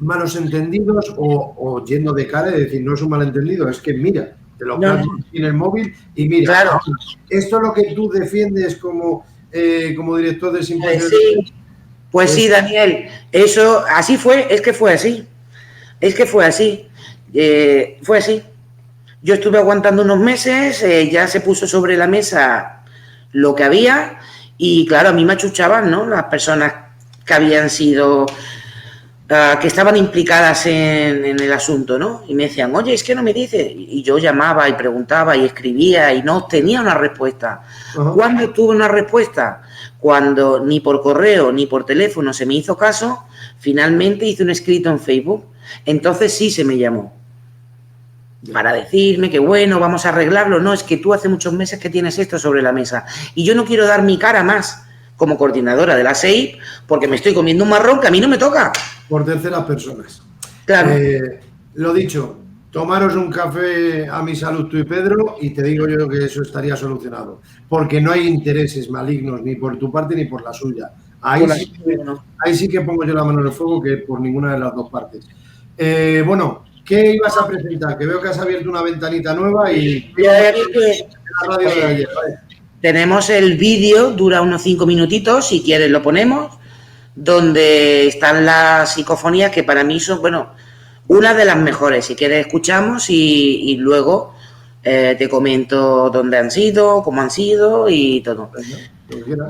malos entendidos o yendo de cara y decir, no es un malentendido, es que mira, te lo plasmas en el móvil y mira, claro. Esto es lo que tú defiendes como director de Simposio. Pues sí, Daniel, eso así fue, es que fue así. Fue así. Yo estuve aguantando unos meses, ya se puso sobre la mesa lo que había y claro, a mí me achuchaban, ¿no? Las personas que habían sido, que estaban implicadas en el asunto, ¿no? Y me decían, oye, es que no me dices. Y yo llamaba y preguntaba y escribía y no obtenía una respuesta. ¿Cuándo tuve una respuesta? Cuando ni por correo ni por teléfono se me hizo caso, finalmente hice un escrito en Facebook. Entonces sí se me llamó. Para decirme que bueno, vamos a arreglarlo. No, es que tú hace muchos meses que tienes esto sobre la mesa. Y yo no quiero dar mi cara más como coordinadora de la SEIP porque me estoy comiendo un marrón que a mí no me toca. Por terceras personas. Claro. Lo dicho, tomaros un café a mi salud tú y Pedro y te digo yo que eso estaría solucionado. Porque no hay intereses malignos ni por tu parte ni por la suya. Ahí sí que pongo yo la mano en el fuego que por ninguna de las dos partes. Bueno, ¿qué ibas a presentar? Que veo que has abierto una ventanita nueva y... la radio de ayer, ¿vale? Tenemos el vídeo, dura unos 5 minutitos, si quieres lo ponemos, donde están las psicofonías que para mí son, bueno, una de las mejores. Si quieres escuchamos y luego te comento dónde han sido, cómo han sido y todo.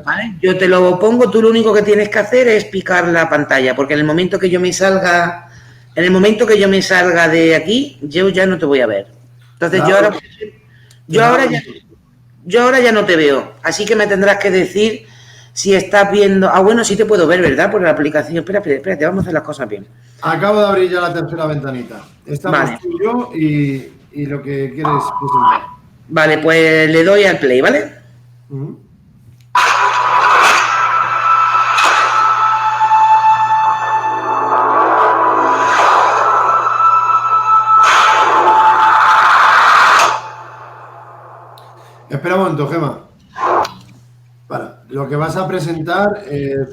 ¿Vale? Yo te lo pongo, tú lo único que tienes que hacer es picar la pantalla, porque en el momento que yo me salga... En el momento que yo me salga de aquí, yo ya no te voy a ver. Entonces yo ahora ya no te veo. Así que me tendrás que decir si estás viendo... Ah, bueno, sí te puedo ver, ¿verdad? Por la aplicación. Espérate, vamos a hacer las cosas bien. Acabo de abrir ya la tercera ventanita. Estamos tú y yo y lo que quieres presentar. Vale, pues le doy al play, ¿vale? Espera un momento, Gemma. Lo que vas a presentar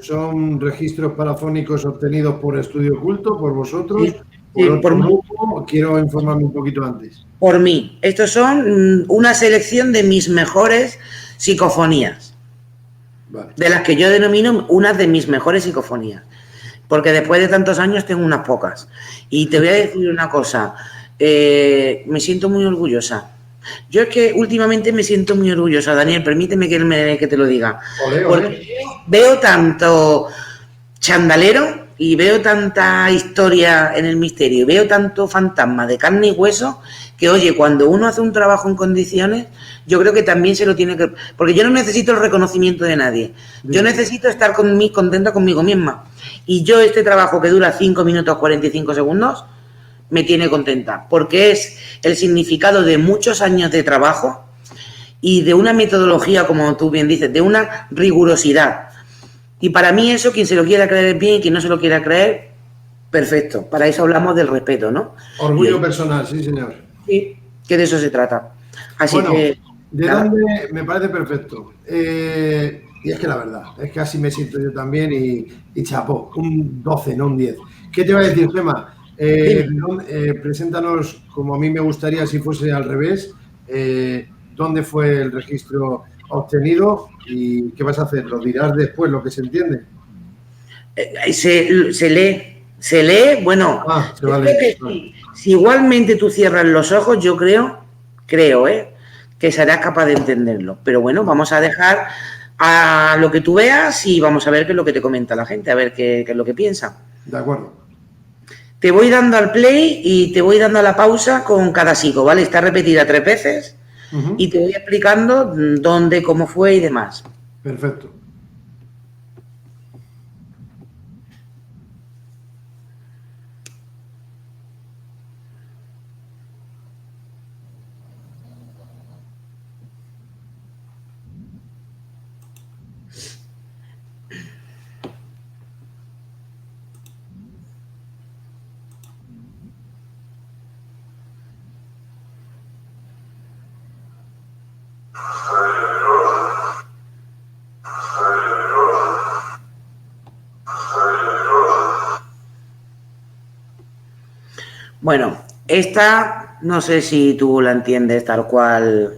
son registros parafónicos obtenidos por Estudio Oculto, por vosotros, por grupo. Quiero informarme un poquito antes. Por mí. Estos son una selección de mis mejores psicofonías. Vale. De las que yo denomino unas de mis mejores psicofonías. Porque después de tantos años tengo unas pocas. Y te voy a decir una cosa. Me siento muy orgullosa. Yo es que últimamente me siento muy orgullosa, Daniel, permíteme que te lo diga. Porque veo tanto chandalero y veo tanta historia en el misterio, veo tanto fantasma de carne y hueso, que oye, cuando uno hace un trabajo en condiciones, yo creo que también se lo tiene que... Porque yo no necesito el reconocimiento de nadie, yo necesito estar contenta conmigo misma. Y yo este trabajo que dura 5 minutos 45 segundos... me tiene contenta, porque es el significado de muchos años de trabajo y de una metodología, como tú bien dices, de una rigurosidad. Y para mí eso, quien se lo quiera creer bien y quien no se lo quiera creer, perfecto. Para eso hablamos del respeto, ¿no? Orgullo personal, sí, señor. Sí, que de eso se trata. Así bueno, que... ¿de dónde? Me parece perfecto. Y es que la verdad, es que así me siento yo también y chapó, un 12, no un 10. ¿Qué te voy a decir, Gemma? Preséntanos, como a mí me gustaría si fuese al revés, dónde fue el registro obtenido y qué vas a hacer. ¿Lo dirás después, lo que se entiende? Se lee, bueno, vale. Si igualmente tú cierras los ojos, yo creo que serás capaz de entenderlo. Pero bueno, vamos a dejar a lo que tú veas y vamos a ver qué es lo que te comenta la gente, a ver qué es lo que piensa. De acuerdo. Te voy dando al play y te voy dando a la pausa con cada psico, ¿vale? Está repetida 3 veces y te voy explicando dónde, cómo fue y demás. Perfecto. Bueno, esta no sé si tú la entiendes tal cual.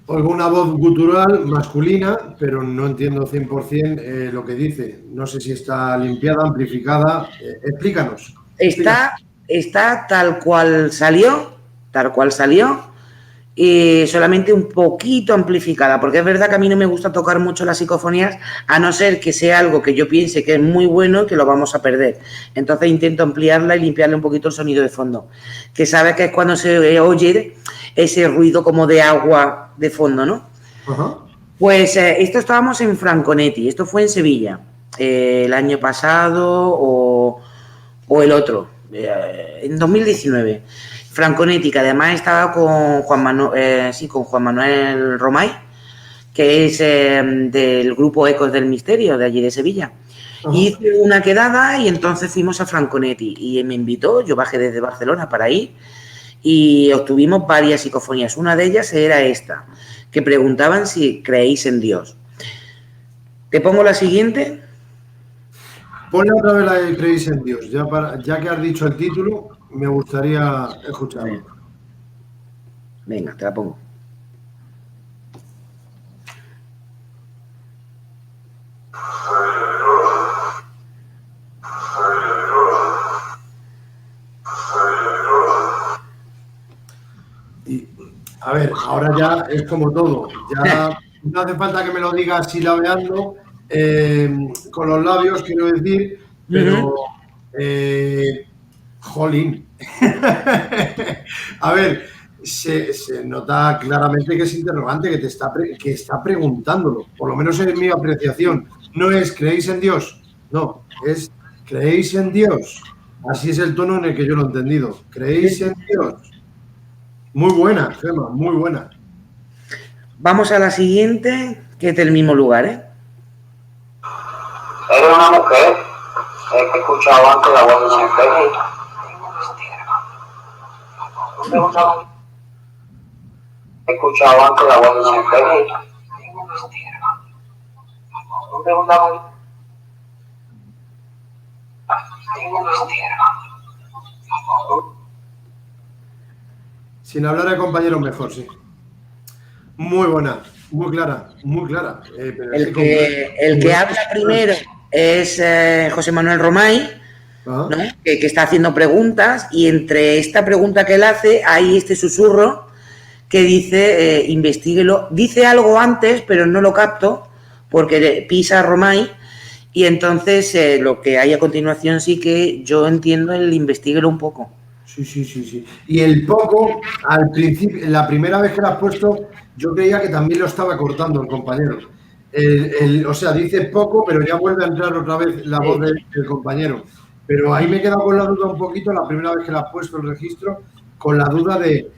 Oigo una voz gutural masculina, pero no entiendo 100% lo que dice. No sé si está limpiada, amplificada. Explícanos. Está está tal cual salió, y solamente un poquito amplificada, porque es verdad que a mí no me gusta tocar mucho las psicofonías, a no ser que sea algo que yo piense que es muy bueno y que lo vamos a perder. Entonces intento ampliarla y limpiarle un poquito el sonido de fondo, que sabes que es cuando se oye ese ruido como de agua de fondo, ¿no? Pues esto estábamos en Franconetti, esto fue en Sevilla, el año pasado o el otro, en 2019. Franconetti, que además estaba con Juan Manuel Romay, que es del grupo Ecos del Misterio, de allí de Sevilla. Hice una quedada y entonces fuimos a Franconetti y me invitó, yo bajé desde Barcelona para ir y obtuvimos varias psicofonías. Una de ellas era esta, que preguntaban si creéis en Dios. ¿Te pongo la siguiente? Ponle otra vez la de Creéis en Dios, ya que has dicho el título, me gustaría escucharlo. Venga, te la pongo. Y, a ver, ahora ya es como todo, ya no hace falta que me lo digas silabeando, con los labios, quiero decir, pero jolín. A ver, se nota claramente que es interrogante, que está preguntándolo, por lo menos en mi apreciación. No es ¿creéis en Dios? No, es ¿creéis en Dios? Así es el tono en el que yo lo he entendido. ¿Creéis en Dios? Muy buena, Gemma, muy buena. Vamos a la siguiente, que es del mismo lugar, ¿eh? Eres una mujer que he escuchado antes la voz de una mujer. He escuchado antes la voz de una mujer. Sin hablar de compañeros mejor, sí. Muy buena, muy clara, muy clara. El que habla primero es José Manuel Romay, ¿no? que está haciendo preguntas, y entre esta pregunta que él hace hay este susurro que dice, investíguelo. Dice algo antes, pero no lo capto, porque pisa Romay, y entonces lo que hay a continuación sí que yo entiendo el investíguelo un poco. Sí. Y el poco, al principio, la primera vez que lo has puesto, yo creía que también lo estaba cortando el compañero. O sea, dice poco, pero ya vuelve a entrar otra vez la voz del compañero. Pero ahí me he quedado con la duda un poquito, la primera vez que le has puesto el registro, con la duda de...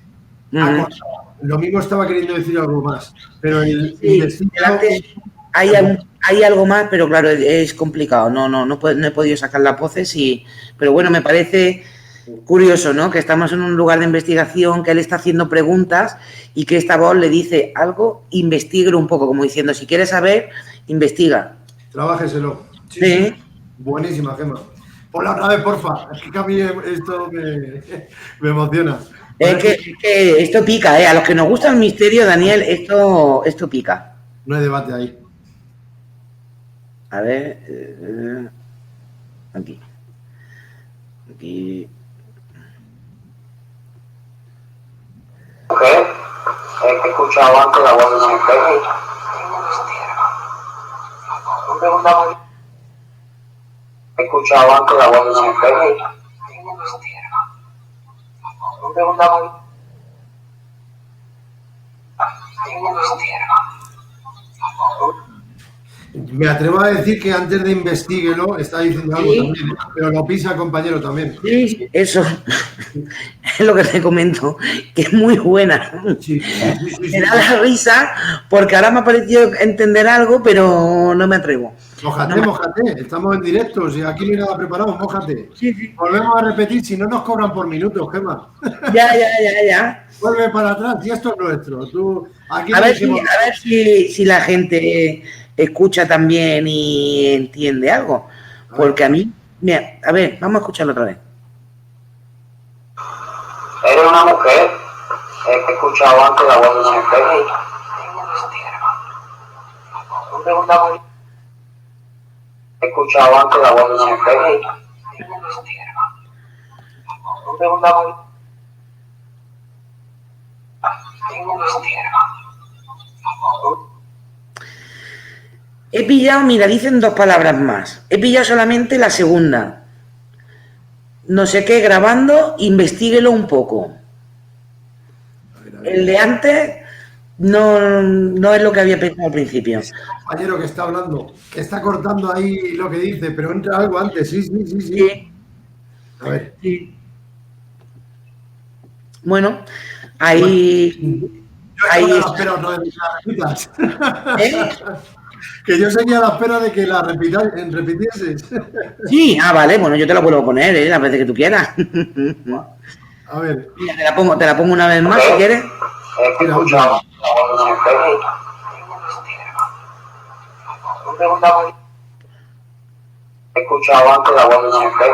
Lo mismo estaba queriendo decir algo más, pero hay algo más, pero claro, es complicado. No he podido sacar las voces, pero bueno, me parece curioso, ¿no? Que estamos en un lugar de investigación, que él está haciendo preguntas y que esta voz le dice algo, investíguelo un poco, como diciendo, si quieres saber, investiga. Trabájeselo. Sí. Buenísima, Gemma. Ponla otra vez, porfa. Es que a mí esto me emociona. Es que esto pica, ¿eh? A los que nos gusta el misterio, Daniel, esto pica. No hay debate ahí. A ver, aquí. He escuchado antes la voz de una mujer. He escuchado antes la voz de una mujer. Me atrevo a decir que antes de investiguelo está diciendo algo también, pero lo pisa el compañero también. Sí, eso es lo que te comento, que es muy buena. Sí. Me da la risa porque ahora me ha parecido entender algo, pero no me atrevo. Mójate, estamos en directo, si aquí no hay nada preparado, mójate. Sí. Volvemos a repetir, si no nos cobran por minutos, Gemma. Ya. Vuelve para atrás, y esto es nuestro. A ver si la gente escucha también y entiende algo. Porque a mí, mira, a ver, vamos a escucharlo otra vez. Eres una mujer. He escuchado antes la voz de una mujer. He escuchado antes la voz de una mujer. He pillado, mira, dicen dos palabras más. He pillado solamente la segunda. No sé qué, grabando, investíguelo un poco. A ver. El de antes no es lo que había pensado al principio. Ese compañero que está hablando, que está cortando ahí lo que dice, pero entra algo antes. Sí. Sí, A ver. sí. Bueno, ahí... Yo ahí estoy a la está. espera otra vez de que la repitas. ¿Eh? Que yo seguía a la espera de que la repitieses. Sí, vale, bueno, yo te la vuelvo a poner, las veces que tú quieras. A ver. Mira, te la pongo una vez más si quieres. He escuchado la voz de una mujer. He escuchado antes la voz de una mujer.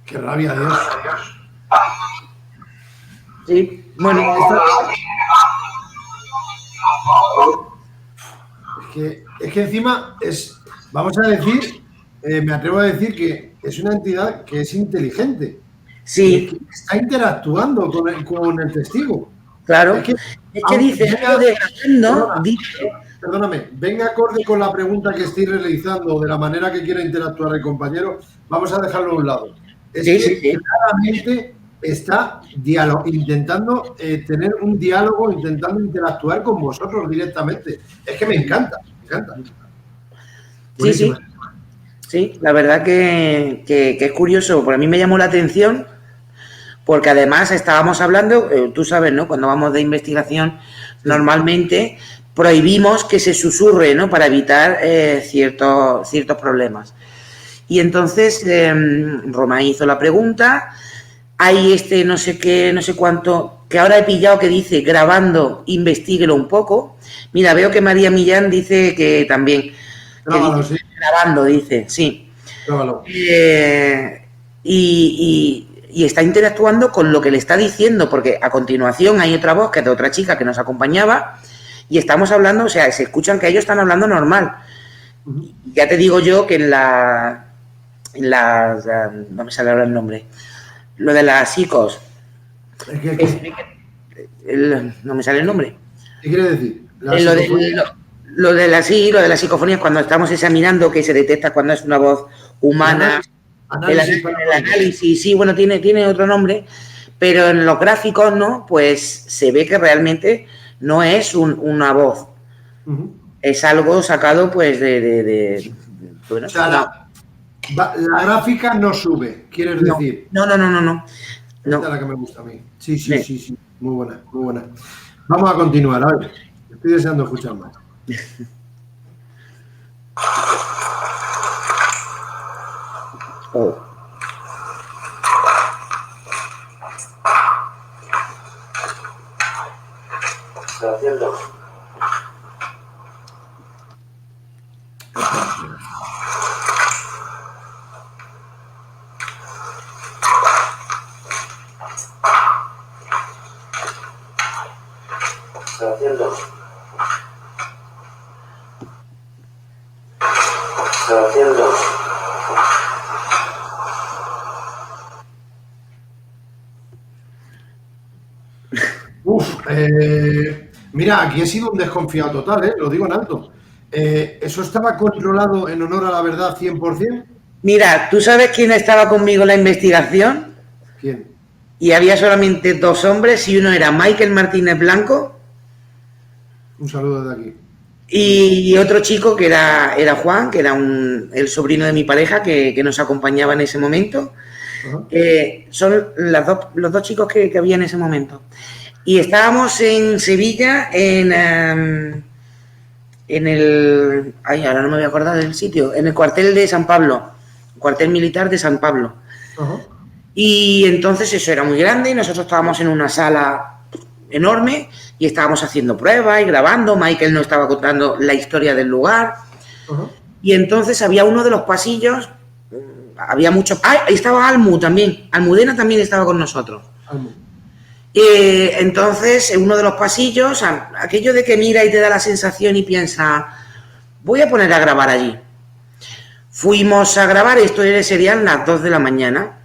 Qué rabia, Dios. Sí, bueno, Es que encima vamos a decir, me atrevo a decir que es una entidad que es inteligente. sí, Que está interactuando con el testigo. claro. Es que, Es que dice, venga, esto de grabando, dice, perdóname, venga acorde con la pregunta que estoy realizando, de la manera que quiera interactuar el compañero, vamos a dejarlo a un lado. Es Sí, que sí. claramente está intentando tener un diálogo, intentando interactuar con vosotros directamente. Es que me encanta, me encanta. Sí, Buenísima. sí, la verdad que es curioso, por a mí me llamó la atención, porque además estábamos hablando, tú sabes, ¿no? Cuando vamos de investigación, normalmente prohibimos que se susurre, ¿no? Para evitar ciertos problemas. Y entonces Roma hizo la pregunta, hay no sé qué, no sé cuánto, que ahora he pillado que dice grabando, investíguelo un poco. Mira, veo que María Millán dice que también, Grábalo, dice, sí. grabando, dice, sí. Grábalo. Y está interactuando con lo que le está diciendo, porque a continuación hay otra voz que es de otra chica que nos acompañaba y estamos hablando, o sea, se escuchan que ellos están hablando normal. Ya te digo yo que en la no me sale ahora el nombre, lo de las psicos, no me sale el nombre. ¿Qué quiere decir? Lo de las psicofonías, cuando estamos examinando, que se detecta cuando es una voz humana, el análisis, sí, bueno, tiene otro nombre, pero en los gráficos, ¿no? Pues se ve que realmente no es una voz, es algo sacado, pues, bueno, o sea, la gráfica no sube, quieres decir. No. Esta es la que me gusta a mí. Sí. Muy buena. Vamos a continuar, a ver. Estoy deseando escuchar más. Estoy haciendo. Mira, aquí he sido un desconfiado total, lo digo en alto. ¿Eso estaba controlado en honor a la verdad 100%? Mira, ¿tú sabes quién estaba conmigo en la investigación? ¿Quién? Y había solamente dos hombres y uno era Michael Martínez Blanco. Un saludo de aquí. Y otro chico que era Juan, que era el sobrino de mi pareja que nos acompañaba en ese momento. Son los dos chicos que había en ese momento. Y estábamos en Sevilla, en el... Ay, ahora no me voy a acordar del sitio. En el cuartel de San Pablo. Cuartel militar de San Pablo. Y entonces eso era muy grande y nosotros estábamos en una sala enorme y estábamos haciendo pruebas y grabando. Michael nos estaba contando la historia del lugar. Y entonces había uno de los pasillos, había muchos... ¡Ah! Ahí estaba Almu también. Almudena también estaba con nosotros. Entonces, en uno de los pasillos, aquello de que mira y te da la sensación y piensa, voy a poner a grabar allí. Fuimos a grabar, esto serían las 2 de la mañana.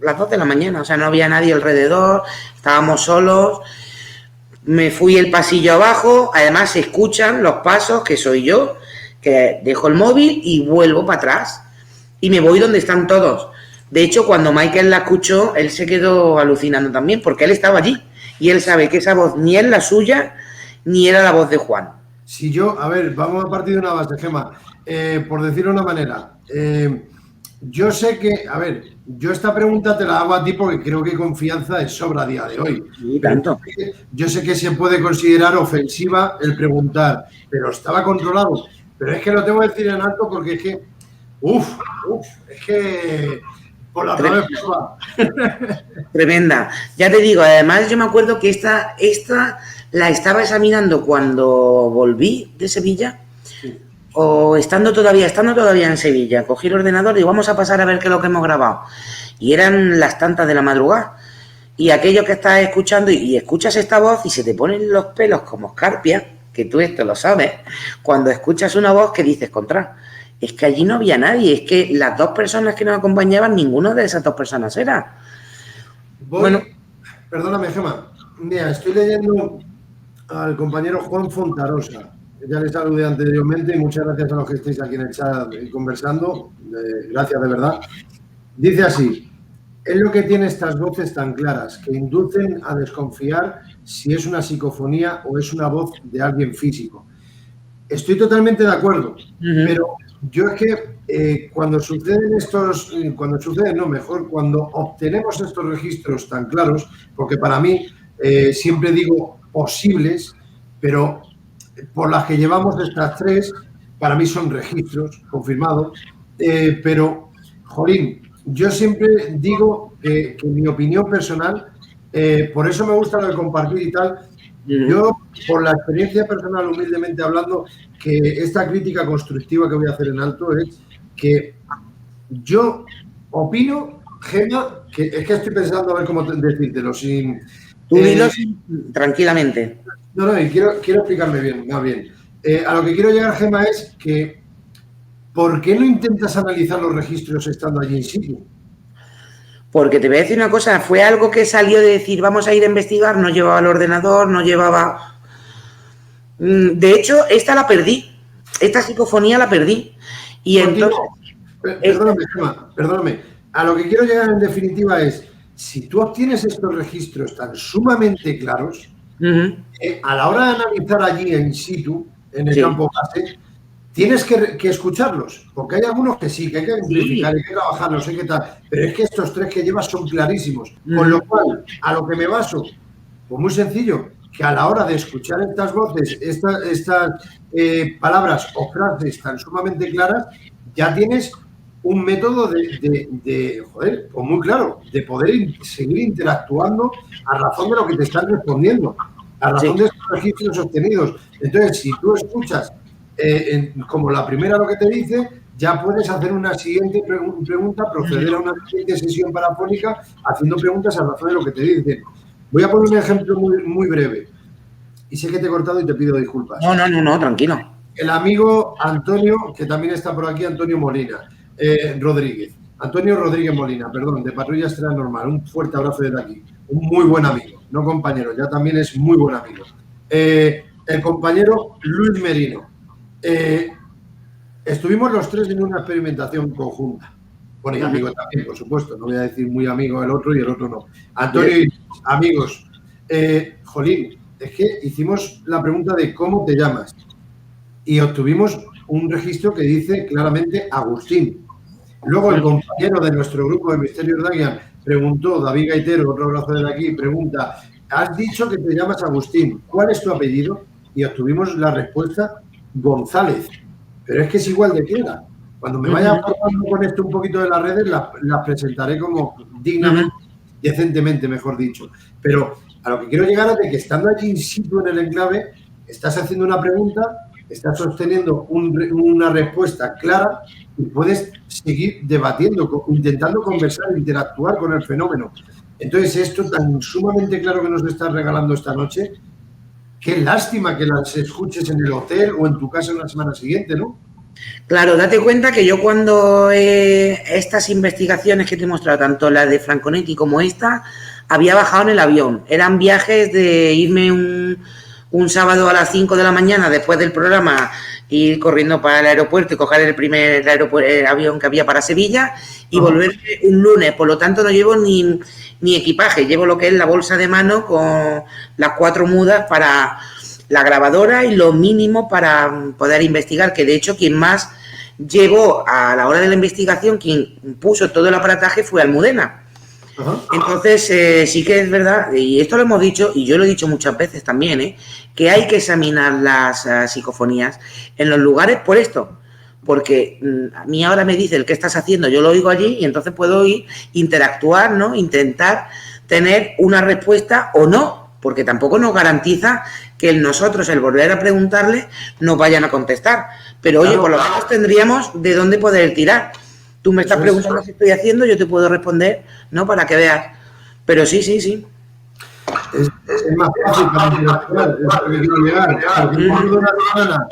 Las 2 de la mañana, o sea, no había nadie alrededor, estábamos solos. Me fui el pasillo abajo, además se escuchan los pasos, que soy yo, que dejo el móvil y vuelvo para atrás. Y me voy donde están todos. De hecho, cuando Michael la escuchó, él se quedó alucinando también, porque él estaba allí. Y él sabe que esa voz ni es la suya, ni era la voz de Juan. Si yo, a ver, vamos a partir de una base, Gemma. Por decirlo de una manera, yo sé que, a ver, yo esta pregunta te la hago a ti porque creo que confianza es sobra a día de hoy. Y tanto. Yo sé que se puede considerar ofensiva el preguntar, pero estaba controlado. Pero es que lo tengo que decir en alto porque es que, es que por la otra vez. Tremenda. Ya te digo, además yo me acuerdo que esta la estaba examinando cuando volví de Sevilla. Sí. O estando todavía en Sevilla, cogí el ordenador y vamos a pasar a ver qué es lo que hemos grabado. Y eran las tantas de la madrugada. Y aquello que estás escuchando y escuchas esta voz y se te ponen los pelos como escarpia, que tú esto lo sabes, cuando escuchas una voz que dices, contra, es que allí no había nadie, es que las 2 personas que nos acompañaban, ninguna de esas 2 personas era. Bueno, perdóname, Gemma. Mira, estoy leyendo al compañero Juan Fontarosa. Ya les saludé anteriormente y muchas gracias a los que estéis aquí en el chat conversando. Gracias de verdad. Dice así, es lo que tiene estas voces tan claras, que inducen a desconfiar si es una psicofonía o es una voz de alguien físico. Estoy totalmente de acuerdo, pero yo es que cuando obtenemos estos registros tan claros, porque para mí siempre digo posibles, pero por las que llevamos estas 3, para mí son registros confirmados, pero, jolín, yo siempre digo que mi opinión personal, por eso me gusta lo de compartir y tal, yo, por la experiencia personal, humildemente hablando, que esta crítica constructiva que voy a hacer en alto es que yo opino, Gemma, que es que estoy pensando a ver cómo decírtelo sin... Tú dilo tranquilamente. No, y quiero explicarme bien, más bien. A lo que quiero llegar, Gemma, es que ¿por qué no intentas analizar los registros estando allí in situ? Porque te voy a decir una cosa, fue algo que salió de decir, vamos a ir a investigar, no llevaba el ordenador, no llevaba... De hecho, esta la perdí, esta psicofonía la perdí. Y entonces... Perdóname, Gemma, perdóname. A lo que quiero llegar en definitiva es, si tú obtienes estos registros tan sumamente claros, a la hora de analizar allí in situ, en el campo base, tienes que escucharlos, porque hay algunos que sí, que hay que amplificar, hay que trabajarlos, hay que tal, pero es que estos 3 que llevas son clarísimos, con lo cual, a lo que me baso, pues muy sencillo, que a la hora de escuchar estas voces, estas palabras o frases tan sumamente claras, ya tienes un método joder, pues muy claro, de poder seguir interactuando a razón de lo que te están respondiendo, a razón de estos registros obtenidos. Entonces, si tú escuchas como la primera lo que te dice, ya puedes hacer una siguiente pregunta, proceder a una siguiente sesión parafónica haciendo preguntas a razón de lo que te dicen. Voy a poner un ejemplo muy breve. Y sé que te he cortado y te pido disculpas. No, tranquilo. El amigo Antonio, que también está por aquí, Antonio Molina. Antonio Rodríguez Molina, perdón, de Patrulla Estrella Normal. Un fuerte abrazo desde aquí. Un muy buen amigo, no compañero, ya también es muy buen amigo. El compañero Luis Merino. Estuvimos los 3 en una experimentación conjunta. Bueno, y amigo también, por supuesto. No voy a decir muy amigo el otro y el otro no. Antonio y amigos. Jolín, es que hicimos la pregunta de cómo te llamas. Y obtuvimos un registro que dice claramente Agustín. Luego el compañero de nuestro grupo de Misterios Dagian preguntó, David Gaitero, otro abrazo de aquí, pregunta, has dicho que te llamas Agustín, ¿cuál es tu apellido? Y obtuvimos la respuesta González. Pero es que es igual de clara. Cuando me vaya formando con esto un poquito de las redes, las presentaré como dignamente, decentemente, mejor dicho. Pero a lo que quiero llegar es de que estando allí in situ en el enclave, estás haciendo una pregunta, estás sosteniendo una respuesta clara y puedes seguir debatiendo, intentando conversar, interactuar con el fenómeno. Entonces, esto tan sumamente claro que nos estás regalando esta noche, qué lástima que las escuches en el hotel o en tu casa en la semana siguiente, ¿no? Claro, date cuenta que yo cuando estas investigaciones que te he mostrado, tanto la de Franconetti como esta, había bajado en el avión. Eran viajes de irme un sábado a las 5 de la mañana después del programa, ir corriendo para el aeropuerto y coger el primer avión que había para Sevilla y volver un lunes. Por lo tanto, no llevo ni equipaje, llevo lo que es la bolsa de mano con las 4 mudas para la grabadora y lo mínimo para poder investigar, que de hecho quien más llevó a la hora de la investigación, quien puso todo el aparataje fue Almudena. Entonces, sí que es verdad, y esto lo hemos dicho, y yo lo he dicho muchas veces también, que hay que examinar las psicofonías en los lugares por esto, porque a mí ahora me dice el qué estás haciendo, yo lo oigo allí y entonces puedo ir, interactuar, ¿no? Intentar tener una respuesta o no, porque tampoco nos garantiza que nosotros, el volver a preguntarle, nos vayan a contestar. Pero oye, por lo menos tendríamos de dónde poder tirar. Tú me estás preguntando qué estoy haciendo, yo te puedo responder, ¿no? Para que veas. Pero sí. Es más fácil para interactuar, es lo que quiero llegar. Porque cuando una semana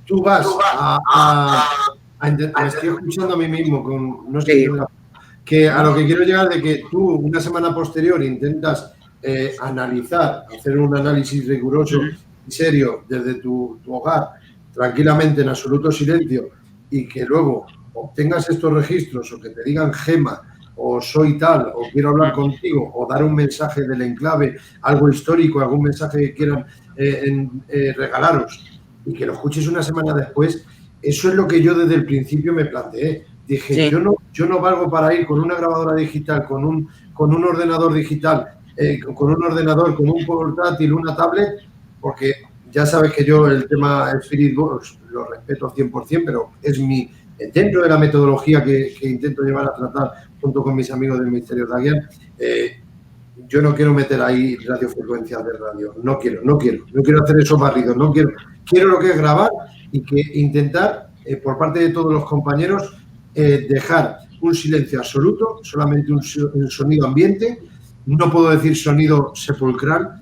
tú vas me estoy escuchando a mí mismo, con no sé que a lo que quiero llegar de que tú una semana posterior intentas analizar, hacer un análisis riguroso y serio desde tu hogar, tranquilamente, en absoluto silencio, y que luego obtengas estos registros o que te digan Gema o soy tal o quiero hablar contigo o dar un mensaje del enclave, algo histórico, algún mensaje que quieran regalaros y que lo escuches una semana después, eso es lo que yo desde el principio me planteé. Dije, yo no valgo para ir con una grabadora digital, con un ordenador digital, con un ordenador, con un portátil, una tablet, porque ya sabes que yo el tema Spirit Box lo respeto al 100%, pero es dentro de la metodología que intento llevar a tratar junto con mis amigos del Ministerio de Aguiar, yo no quiero meter ahí radiofrecuencias de radio, no quiero hacer esos barridos, quiero lo que es grabar y que intentar, por parte de todos los compañeros, dejar un silencio absoluto, solamente un sonido ambiente. No puedo decir sonido sepulcral,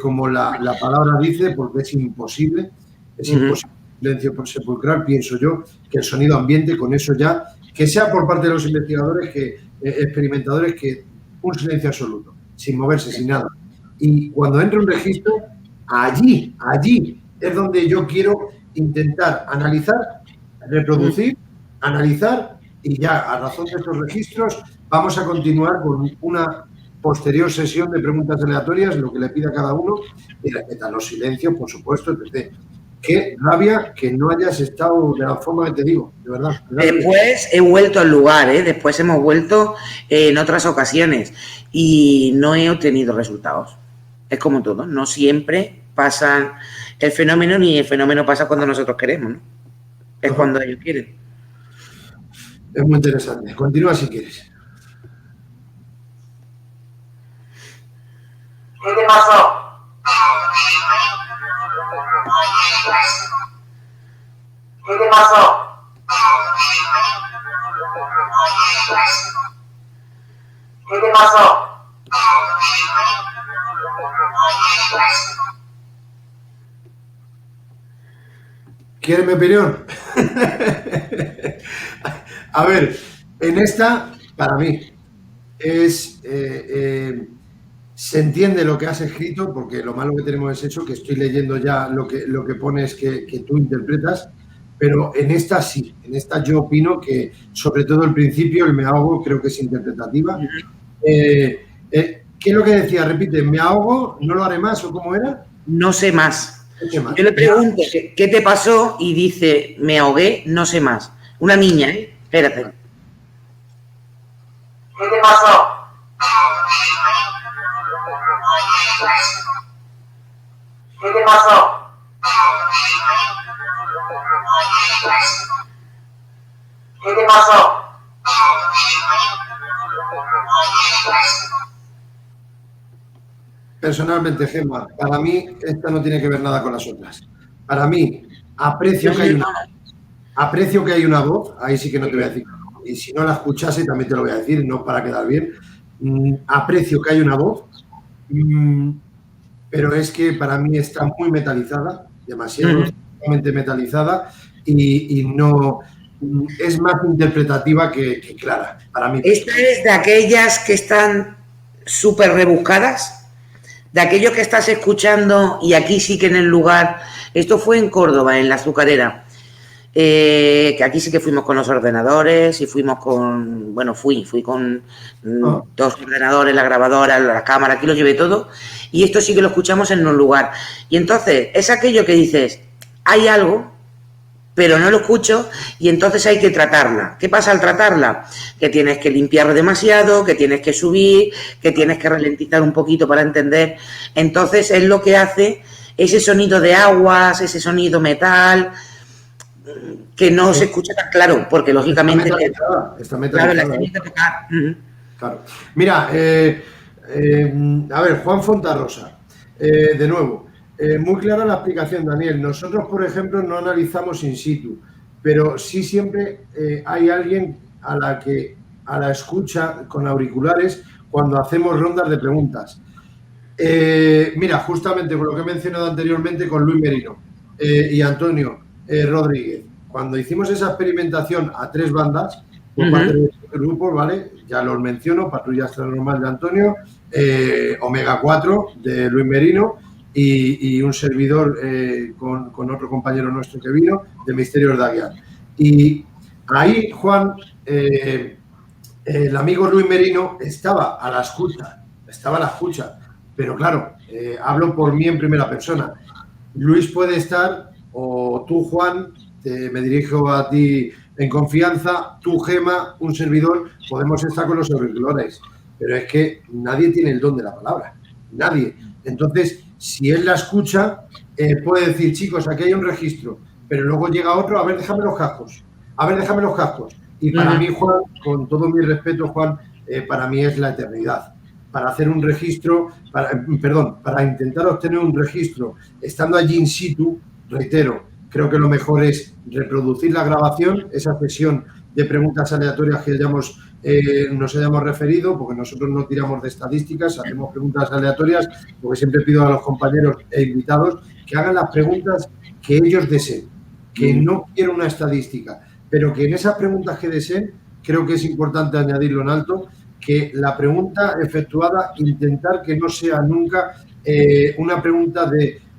como la palabra dice, porque es imposible. Es imposible. Silencio sepulcral, pienso yo, que el sonido ambiente, con eso ya, que sea por parte de los investigadores, experimentadores, que un silencio absoluto, sin moverse, sin nada. Y cuando entre un registro, allí es donde yo quiero intentar analizar, reproducir, analizar, y ya a razón de estos registros vamos a continuar con una posterior sesión de preguntas aleatorias, lo que le pida a cada uno, y respetar los silencios, por supuesto, etc. Qué rabia que no hayas estado de la forma que te digo, de verdad. Después he vuelto al lugar, después hemos vuelto en otras ocasiones y no he obtenido resultados. Es como todo, no siempre pasa el fenómeno, ni el fenómeno pasa cuando nosotros queremos, ¿no? Es cuando ellos quieren. Es muy interesante. Continúa si quieres. ¿Qué te pasó? ¿Qué te pasó? ¿Qué te pasó? ¿Quieres mi opinión? A ver, en esta, para mí, se entiende lo que has escrito, porque lo malo que tenemos es eso, que estoy leyendo ya lo que pones que tú interpretas, pero en esta sí, en esta yo opino que, sobre todo el principio, el me ahogo, creo que es interpretativa. ¿Qué es lo que decía? Repite, ¿me ahogo? ¿No lo haré más? ¿O cómo era? No sé más. Yo le pregunto, ¿qué te pasó? Y dice, me ahogué, no sé más. Una niña, Espérate. ¿Qué te pasó? ¿Qué te pasó? ¿Qué te pasó? Personalmente, Gemma, para mí esta no tiene que ver nada con las otras. Para mí, aprecio que hay una voz, ahí sí que no te voy a decir. Y si no la escuchase, también te lo voy a decir, no para quedar bien, aprecio que hay una voz, pero es que para mí está muy metalizada, demasiado metalizada, y no es más interpretativa que clara, para mí. Esta es de aquellas que están súper rebuscadas, de aquello que estás escuchando, y aquí sí que en el lugar, esto fue en Córdoba, en la Azucarera, que aquí sí que fuimos con los ordenadores y fuimos con, bueno, fui con 2 ordenadores, la grabadora, la cámara, aquí lo llevé todo, y esto sí que lo escuchamos en un lugar. Y entonces es aquello que dices, hay algo, pero no lo escucho, y entonces hay que tratarla. ¿Qué pasa al tratarla? Que tienes que limpiar demasiado, que tienes que subir, que tienes que ralentizar un poquito para entender. Entonces es lo que hace ese sonido de aguas, ese sonido metal, que no se escucha tan claro, porque lógicamente... Está metalizada. Claro, la tenéis que tocar. Claro. Mira, a ver, Juan Fontarrosa, de nuevo, muy clara la explicación, Daniel. Nosotros, por ejemplo, no analizamos in situ, pero sí siempre hay alguien a la escucha con auriculares cuando hacemos rondas de preguntas. Mira, justamente por lo que he mencionado anteriormente con Luis Merino y Antonio Rodríguez, cuando hicimos esa experimentación a 3 bandas por parte de grupos, ¿vale? Ya los menciono: Patrulla Extranormal de Antonio, Omega 4 de Luis Merino y un servidor con otro compañero nuestro que vino, de Misterios de Aguiar. Y ahí, Juan, el amigo Luis Merino estaba a la escucha, pero claro, hablo por mí en primera persona. Luis puede estar, o tú, Juan, me dirijo a ti en confianza, tú, Gema, un servidor, podemos estar con los auriculares, pero es que nadie tiene el don de la palabra, nadie. Entonces, si él la escucha, puede decir, chicos, aquí hay un registro, pero luego llega otro, a ver, déjame los cascos. Y para mí, Juan, con todo mi respeto, Juan, para mí es la eternidad. Para hacer un registro, para intentar obtener un registro estando allí in situ, reitero, creo que lo mejor es reproducir la grabación, esa sesión de preguntas aleatorias que nos hayamos referido, porque nosotros no tiramos de estadísticas, hacemos preguntas aleatorias, porque siempre pido a los compañeros e invitados que hagan las preguntas que ellos deseen, que no quiero una estadística, pero que en esas preguntas que deseen, creo que es importante añadirlo en alto, que la pregunta efectuada, intentar que no sea nunca una pregunta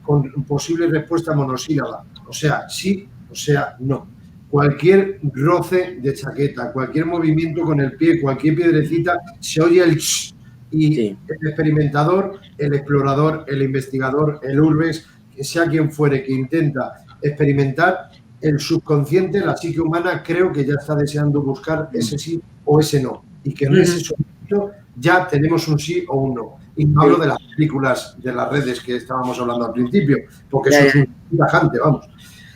con posible respuesta monosílaba, o sea, sí, o sea, no. Cualquier roce de chaqueta, cualquier movimiento con el pie, cualquier piedrecita, se oye el ch, y el experimentador, el explorador, el investigador, el urbes, que sea quien fuere que intenta experimentar, el subconsciente, la psique humana, creo que ya está deseando buscar ese sí o ese no. Y que en ese sonido ya tenemos un sí o un no. Y no hablo de las películas de las redes que estábamos hablando al principio, porque eso es un tajante, vamos.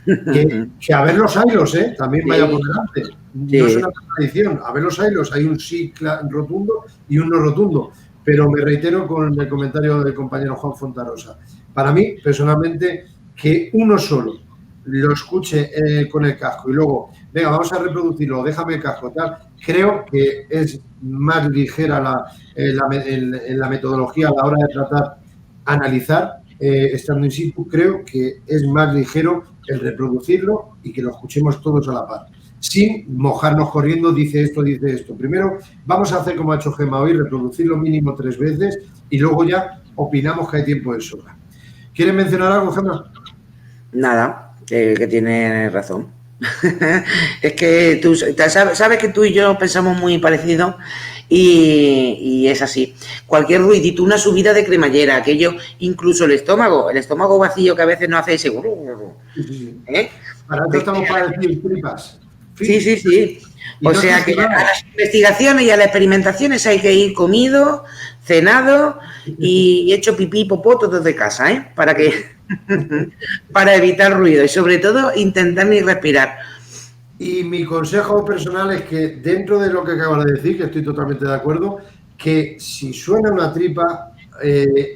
Que a ver los hilos, también vaya por delante. No es una tradición. A ver los hilos, hay un sí rotundo y un no rotundo. Pero me reitero con el comentario del compañero Juan Fontarrosa. Para mí, personalmente, que uno solo lo escuche con el casco y luego, venga, vamos a reproducirlo, déjame el casco, tal, creo que es más ligera la metodología a la hora de tratar, analizar, estando in situ, creo que es más ligero el reproducirlo y que lo escuchemos todos a la par, sin mojarnos corriendo, dice esto. Primero vamos a hacer como ha hecho Gema hoy, reproducirlo mínimo 3 veces y luego ya opinamos que hay tiempo de sobra. ¿Quieres mencionar algo, Gema? Nada, que tiene razón. Es que tú sabes que tú y yo pensamos muy parecido y es así. Cualquier ruidito, una subida de cremallera, aquello, incluso el estómago vacío que a veces no hace ese... Para eso estamos para decir tripas. Sí. O sea que a las investigaciones y a las experimentaciones hay que ir comido, cenado y hecho pipí y popó todo de casa, para evitar ruido y sobre todo intentar ni respirar. Y mi consejo personal es que dentro de lo que acabas de decir, que estoy totalmente de acuerdo, que si suena una tripa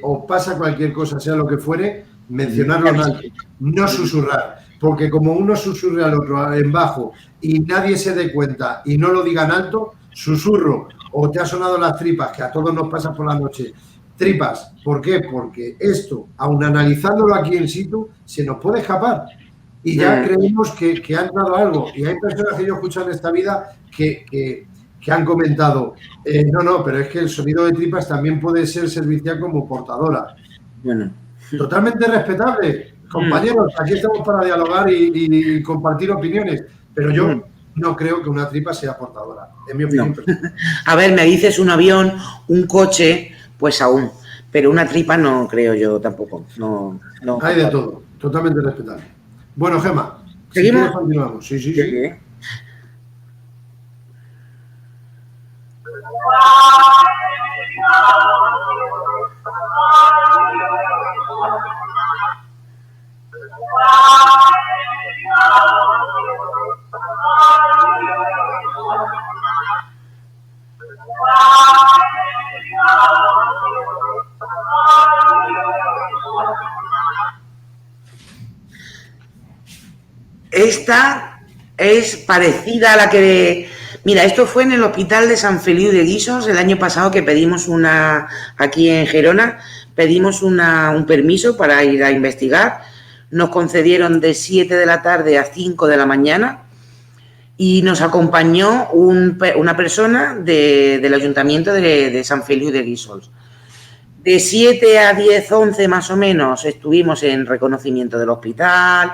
o pasa cualquier cosa, sea lo que fuere, mencionarlo en alto, no susurrar, porque como uno susurre al otro en bajo y nadie se dé cuenta y no lo diga en alto, susurro o te ha sonado las tripas, que a todos nos pasa por la noche. Tripas, ¿por qué? Porque esto, aun analizándolo aquí in situ, se nos puede escapar. Y ya creemos que ha entrado algo. Y hay personas que yo he escuchado en esta vida que han comentado, no, pero es que el sonido de tripas también puede ser servicial como portadora. Bueno. Totalmente respetable. Compañeros, aquí estamos para dialogar y compartir opiniones, pero yo no creo que una tripa sea portadora, en mi opinión. No. A ver, me dices un avión, un coche, pues aún, pero una tripa no creo yo tampoco. No. Hay de todo, totalmente respetable. Bueno, Gemma, ¿seguimos? Si continuamos. Sí. Esta es parecida a la que... Mira, esto fue en el hospital de Sant Feliu de Guíxols el año pasado que pedimos aquí en Gerona, pedimos un permiso para ir a investigar. Nos concedieron de 7 de la tarde a 5 de la mañana y nos acompañó una persona del ayuntamiento de Sant Feliu de Guíxols. De 7 a 10, 11 más o menos estuvimos en reconocimiento del hospital.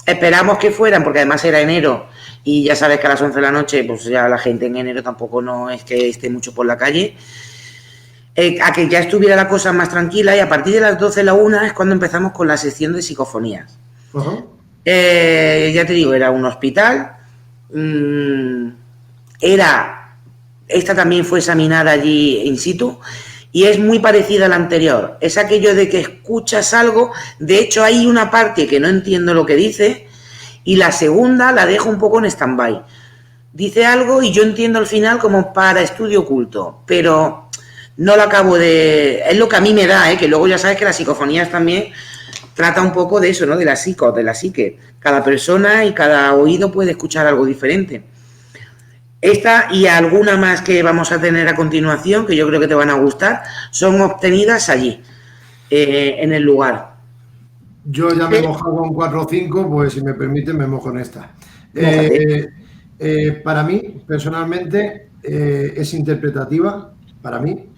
Esperamos que fueran, porque además era enero y ya sabes que a las 11 de la noche, pues ya la gente en enero tampoco no es que esté mucho por la calle. A que ya estuviera la cosa más tranquila y a partir de las 12, la 1 es cuando empezamos con la sección de psicofonías. Ya te digo, era un hospital. Esta también fue examinada allí in situ y es muy parecida a la anterior. Es aquello de que escuchas algo, de hecho hay una parte que no entiendo lo que dice y la segunda la dejo un poco en stand-by. Dice algo y yo entiendo al final como para estudio oculto, pero no lo acabo de... Es lo que a mí me da, que luego ya sabes que las psicofonías también trata un poco de eso, ¿no? De la psique. Cada persona y cada oído puede escuchar algo diferente. Esta y alguna más que vamos a tener a continuación, que yo creo que te van a gustar, son obtenidas allí, en el lugar. Yo ya me he mojado con 4 o 5, pues si me permiten me mojo en esta. Para mí, personalmente, es interpretativa, para mí,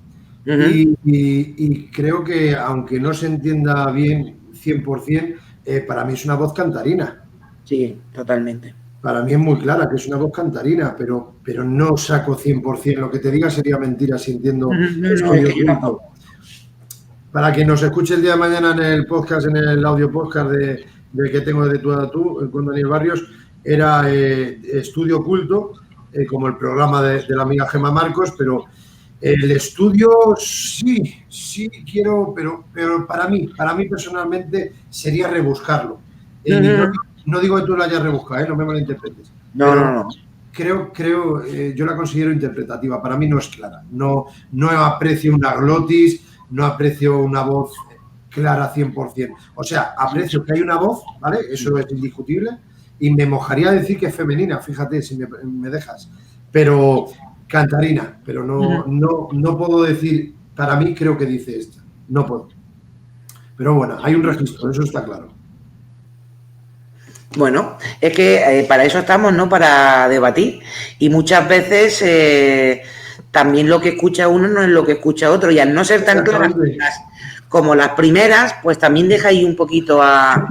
y creo que aunque no se entienda bien 100%, para mí es una voz cantarina. Sí, totalmente. Para mí es muy clara que es una voz cantarina, pero no saco 100%. Lo que te diga sería mentira si entiendo estudio. Para quien nos escuche el día de mañana en el podcast, en el audio podcast de que tengo de Tú a Tú con Daniel Barrios, era estudio oculto, como el programa de la amiga Gemma Marcos, pero el estudio sí quiero, pero para mí personalmente sería rebuscarlo. No digo que tú lo hayas rebuscado, no me malinterpretes. No. Creo, yo la considero interpretativa. Para mí no es clara. No aprecio una glotis, no aprecio una voz clara 100%. O sea, aprecio que hay una voz, ¿vale? Eso es indiscutible. Y me mojaría a decir que es femenina, fíjate, si me dejas. Pero cantarina, pero no puedo decir, para mí creo que dice esta. No puedo. Pero bueno, hay un registro, eso está claro. Bueno, es que para eso estamos, ¿no? Para debatir. Y muchas veces también lo que escucha uno no es lo que escucha otro. Y al no ser tan claras como las primeras, pues también deja ahí un poquito a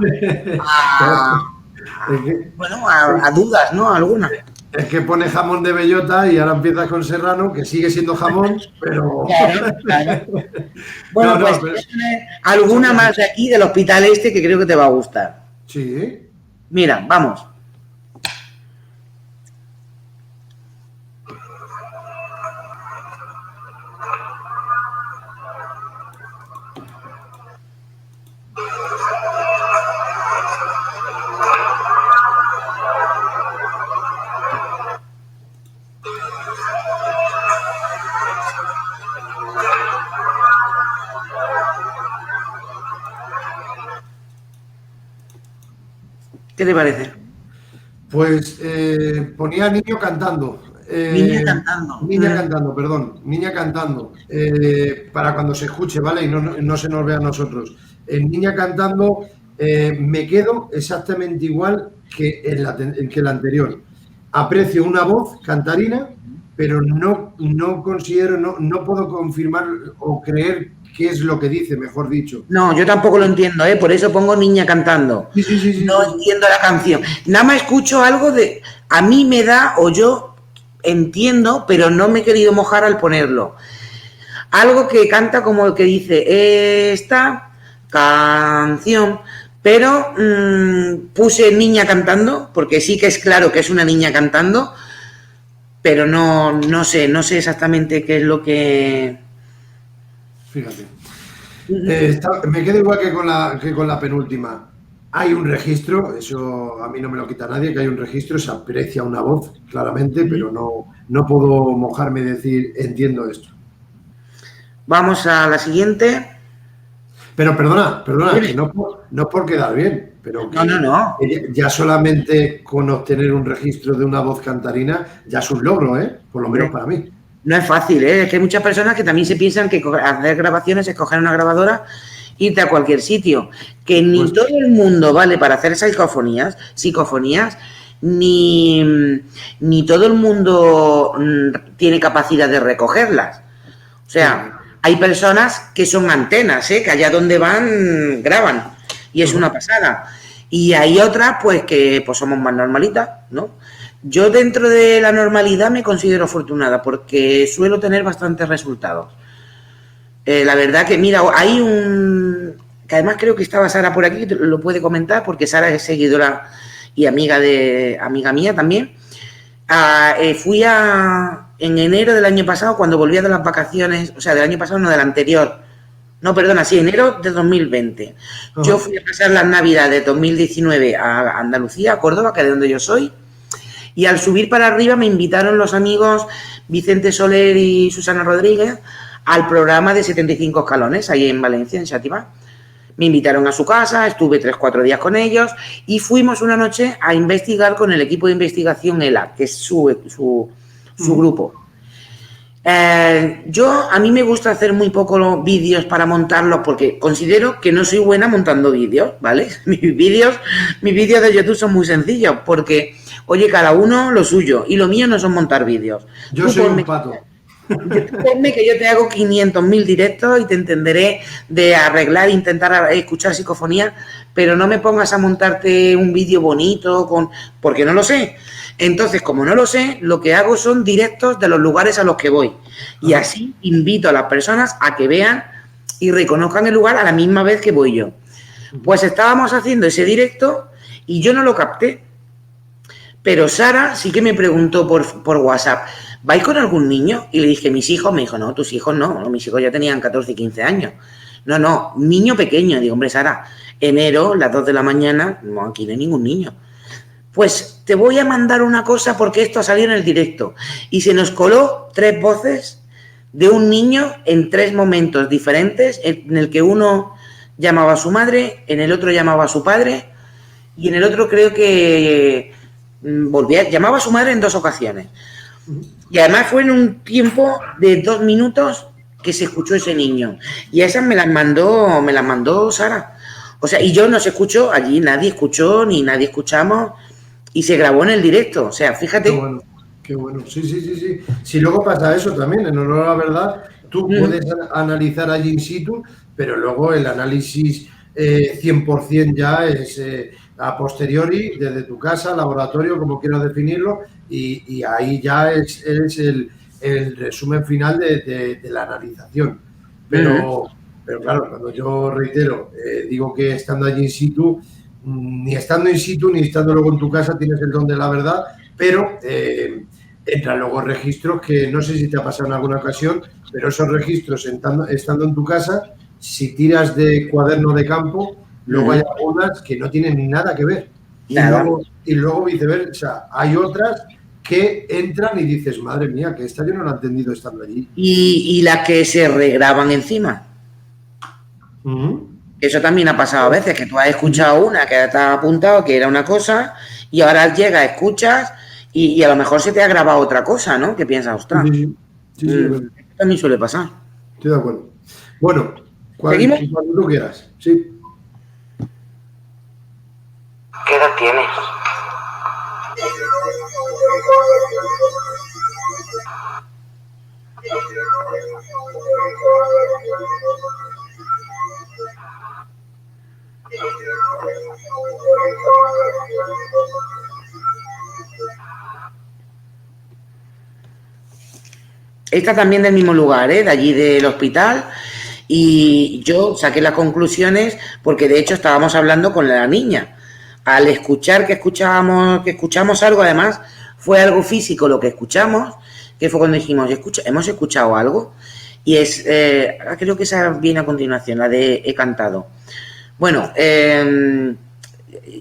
dudas, ¿no? Algunas. Es que pone jamón de bellota y ahora empieza con serrano, que sigue siendo jamón, pero... Claro. Bueno, pues alguna más de aquí, del hospital este, que creo que te va a gustar. Sí. Mira, vamos. ¿Qué te parece? Pues ponía niño cantando. Niña cantando. Niña cantando, perdón. Niña cantando. Para cuando se escuche, ¿vale? Y no se nos vea a nosotros. En Niña cantando me quedo exactamente igual que la anterior. Aprecio una voz cantarina, pero no considero, no puedo confirmar o creer qué es lo que dice, mejor dicho. No, yo tampoco lo entiendo, por eso pongo Niña cantando. Sí. No entiendo la canción. Nada más escucho algo de... A mí me da, o yo entiendo, pero no me he querido mojar al ponerlo. Algo que canta como el que dice, esta canción, pero puse Niña cantando, porque sí que es claro que es una niña cantando, pero no sé exactamente qué es lo que... Fíjate. Me quedo igual que con la penúltima. Hay un registro, eso a mí no me lo quita nadie, que hay un registro, se aprecia una voz, claramente, pero no puedo mojarme y decir, entiendo esto. Vamos a la siguiente. Pero perdona, que no por quedar bien, pero que no. Ya solamente con obtener un registro de una voz cantarina ya es un logro, por lo menos para mí. No es fácil, es que hay muchas personas que también se piensan que hacer grabaciones es coger una grabadora, irte a cualquier sitio, que ni todo el mundo vale para hacer psicofonías, ni todo el mundo tiene capacidad de recogerlas. O sea, hay personas que son antenas, que allá donde van graban, y es una pasada. Y hay otras pues que pues somos más normalitas, ¿no? Yo dentro de la normalidad me considero afortunada porque suelo tener bastantes resultados. La verdad que, mira, hay que además creo que estaba Sara por aquí, que lo puede comentar porque Sara es seguidora y amiga mía también. Fui en enero del año pasado, cuando volvía de las vacaciones, o sea, del año pasado, no, del anterior. No, perdona, sí, enero de 2020. Yo fui a pasar las Navidades de 2019 a Andalucía, a Córdoba, que es de donde yo soy. Y al subir para arriba me invitaron los amigos Vicente Soler y Susana Rodríguez al programa de 75 escalones, ahí en Valencia, en Xàtiva. Me invitaron a su casa, estuve 3-4 días con ellos y fuimos una noche a investigar con el equipo de investigación ELA, que es su grupo. A mí me gusta hacer muy poco los vídeos para montarlos porque considero que no soy buena montando vídeos, ¿vale? Mis vídeos de YouTube son muy sencillos porque... Oye, cada uno lo suyo. Y lo mío no son montar vídeos. Yo soy un pato. Ponme que yo te hago 500.000 directos y te entenderé de arreglar, intentar escuchar psicofonía, pero no me pongas a montarte un vídeo bonito porque no lo sé. Entonces, como no lo sé, lo que hago son directos de los lugares a los que voy. Y así invito a las personas a que vean y reconozcan el lugar a la misma vez que voy yo. Pues estábamos haciendo ese directo y yo no lo capté. Pero Sara sí que me preguntó por WhatsApp, ¿vais con algún niño? Y le dije, mis hijos. Me dijo, no, tus hijos no, mis hijos ya tenían 14 y 15 años. No, niño pequeño. Digo, hombre, Sara, enero, las 2 de la mañana, no, aquí no hay ningún niño. Pues te voy a mandar una cosa porque esto ha salido en el directo. Y se nos coló 3 voces de un niño en 3 momentos diferentes, en el que uno llamaba a su madre, en el otro llamaba a su padre y en el otro creo que... llamaba a su madre en 2 ocasiones. Y además fue en un tiempo de 2 minutos que se escuchó ese niño. Y esas me las mandó Sara. O sea, y yo no se escuchó, allí nadie escuchó, ni nadie escuchamos, y se grabó en el directo. O sea, fíjate. Qué bueno. Sí. Si luego pasa eso también, en honor a la verdad, tú puedes analizar allí in situ, pero luego el análisis 100% ya es... a posteriori, desde tu casa, laboratorio, como quieras definirlo, y ahí ya es el resumen final de la analización. Pero claro, cuando yo reitero, digo que estando allí in situ, ni estando in situ, ni estando luego en tu casa tienes el don de la verdad, pero entran luego registros que no sé si te ha pasado en alguna ocasión, pero esos registros estando en tu casa, si tiras de cuaderno de campo, luego hay algunas que no tienen nada que ver. Y luego viceversa. Hay otras que entran y dices, madre mía, que esta yo no la he entendido estando allí. Y las que se regraban encima. Eso también ha pasado a veces, que tú has escuchado una que te ha apuntado que era una cosa y ahora llegas, escuchas Y a lo mejor se te ha grabado otra cosa, ¿no? Que piensas, ostras, Sí, esto también suele pasar. estoy de acuerdo. Bueno, ¿Seguimos? cuando tú quieras. Sí. ¿Qué edad tienes? Esta también del mismo lugar, ¿eh? De allí del hospital. Y yo saqué las conclusiones porque de hecho estábamos hablando con la niña. Al escuchar que escuchamos algo, además, fue algo físico lo que escuchamos, que fue cuando dijimos, hemos escuchado algo. Y es, creo que esa viene a continuación, la de he cantado. Bueno,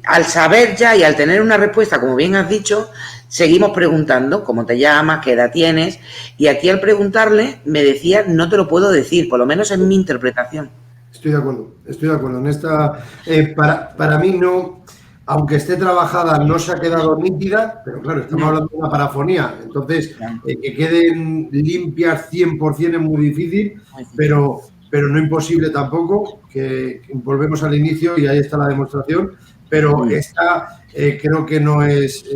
al saber ya y al tener una respuesta, como bien has dicho, seguimos preguntando cómo te llamas, qué edad tienes, y aquí al preguntarle me decía no te lo puedo decir, por lo menos en mi interpretación. Estoy de acuerdo. En esta, para mí no, aunque esté trabajada, no se ha quedado nítida, pero claro, estamos hablando de una parafonía, entonces que queden limpias 100% es muy difícil, pero no imposible tampoco, que volvemos al inicio y ahí está la demostración, pero esta creo que no es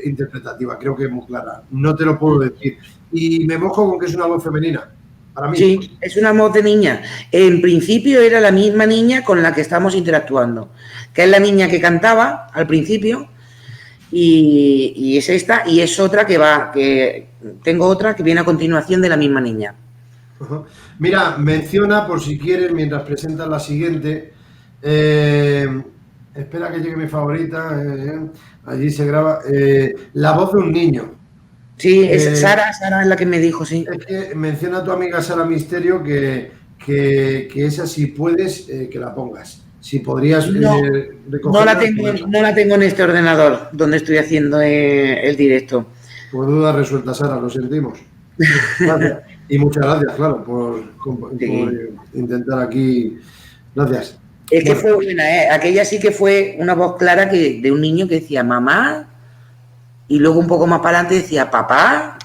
interpretativa, creo que es muy clara, no te lo puedo decir. Y me mojo con que es una voz femenina. Para mí. Sí, es una voz de niña. En principio era la misma niña con la que estamos interactuando, que es la niña que cantaba al principio, y es esta, y es otra que tengo otra que viene a continuación de la misma niña. Uh-huh. Mira, menciona, por si quieres, mientras presentas la siguiente, espera que llegue mi favorita, allí se graba, la voz de un niño. Sí, es Sara es la que me dijo, sí. Es que menciona a tu amiga Sara Misterio que esa, si puedes, que la pongas. Si podrías recogerla. No la tengo en este ordenador donde estoy haciendo el directo. Por duda resuelta, Sara, lo sentimos. Gracias. Y muchas gracias, claro, por intentar aquí. Gracias. Es que fue buena, ¿eh? Aquella sí que fue una voz clara de un niño que decía mamá, y luego un poco más para adelante decía papá,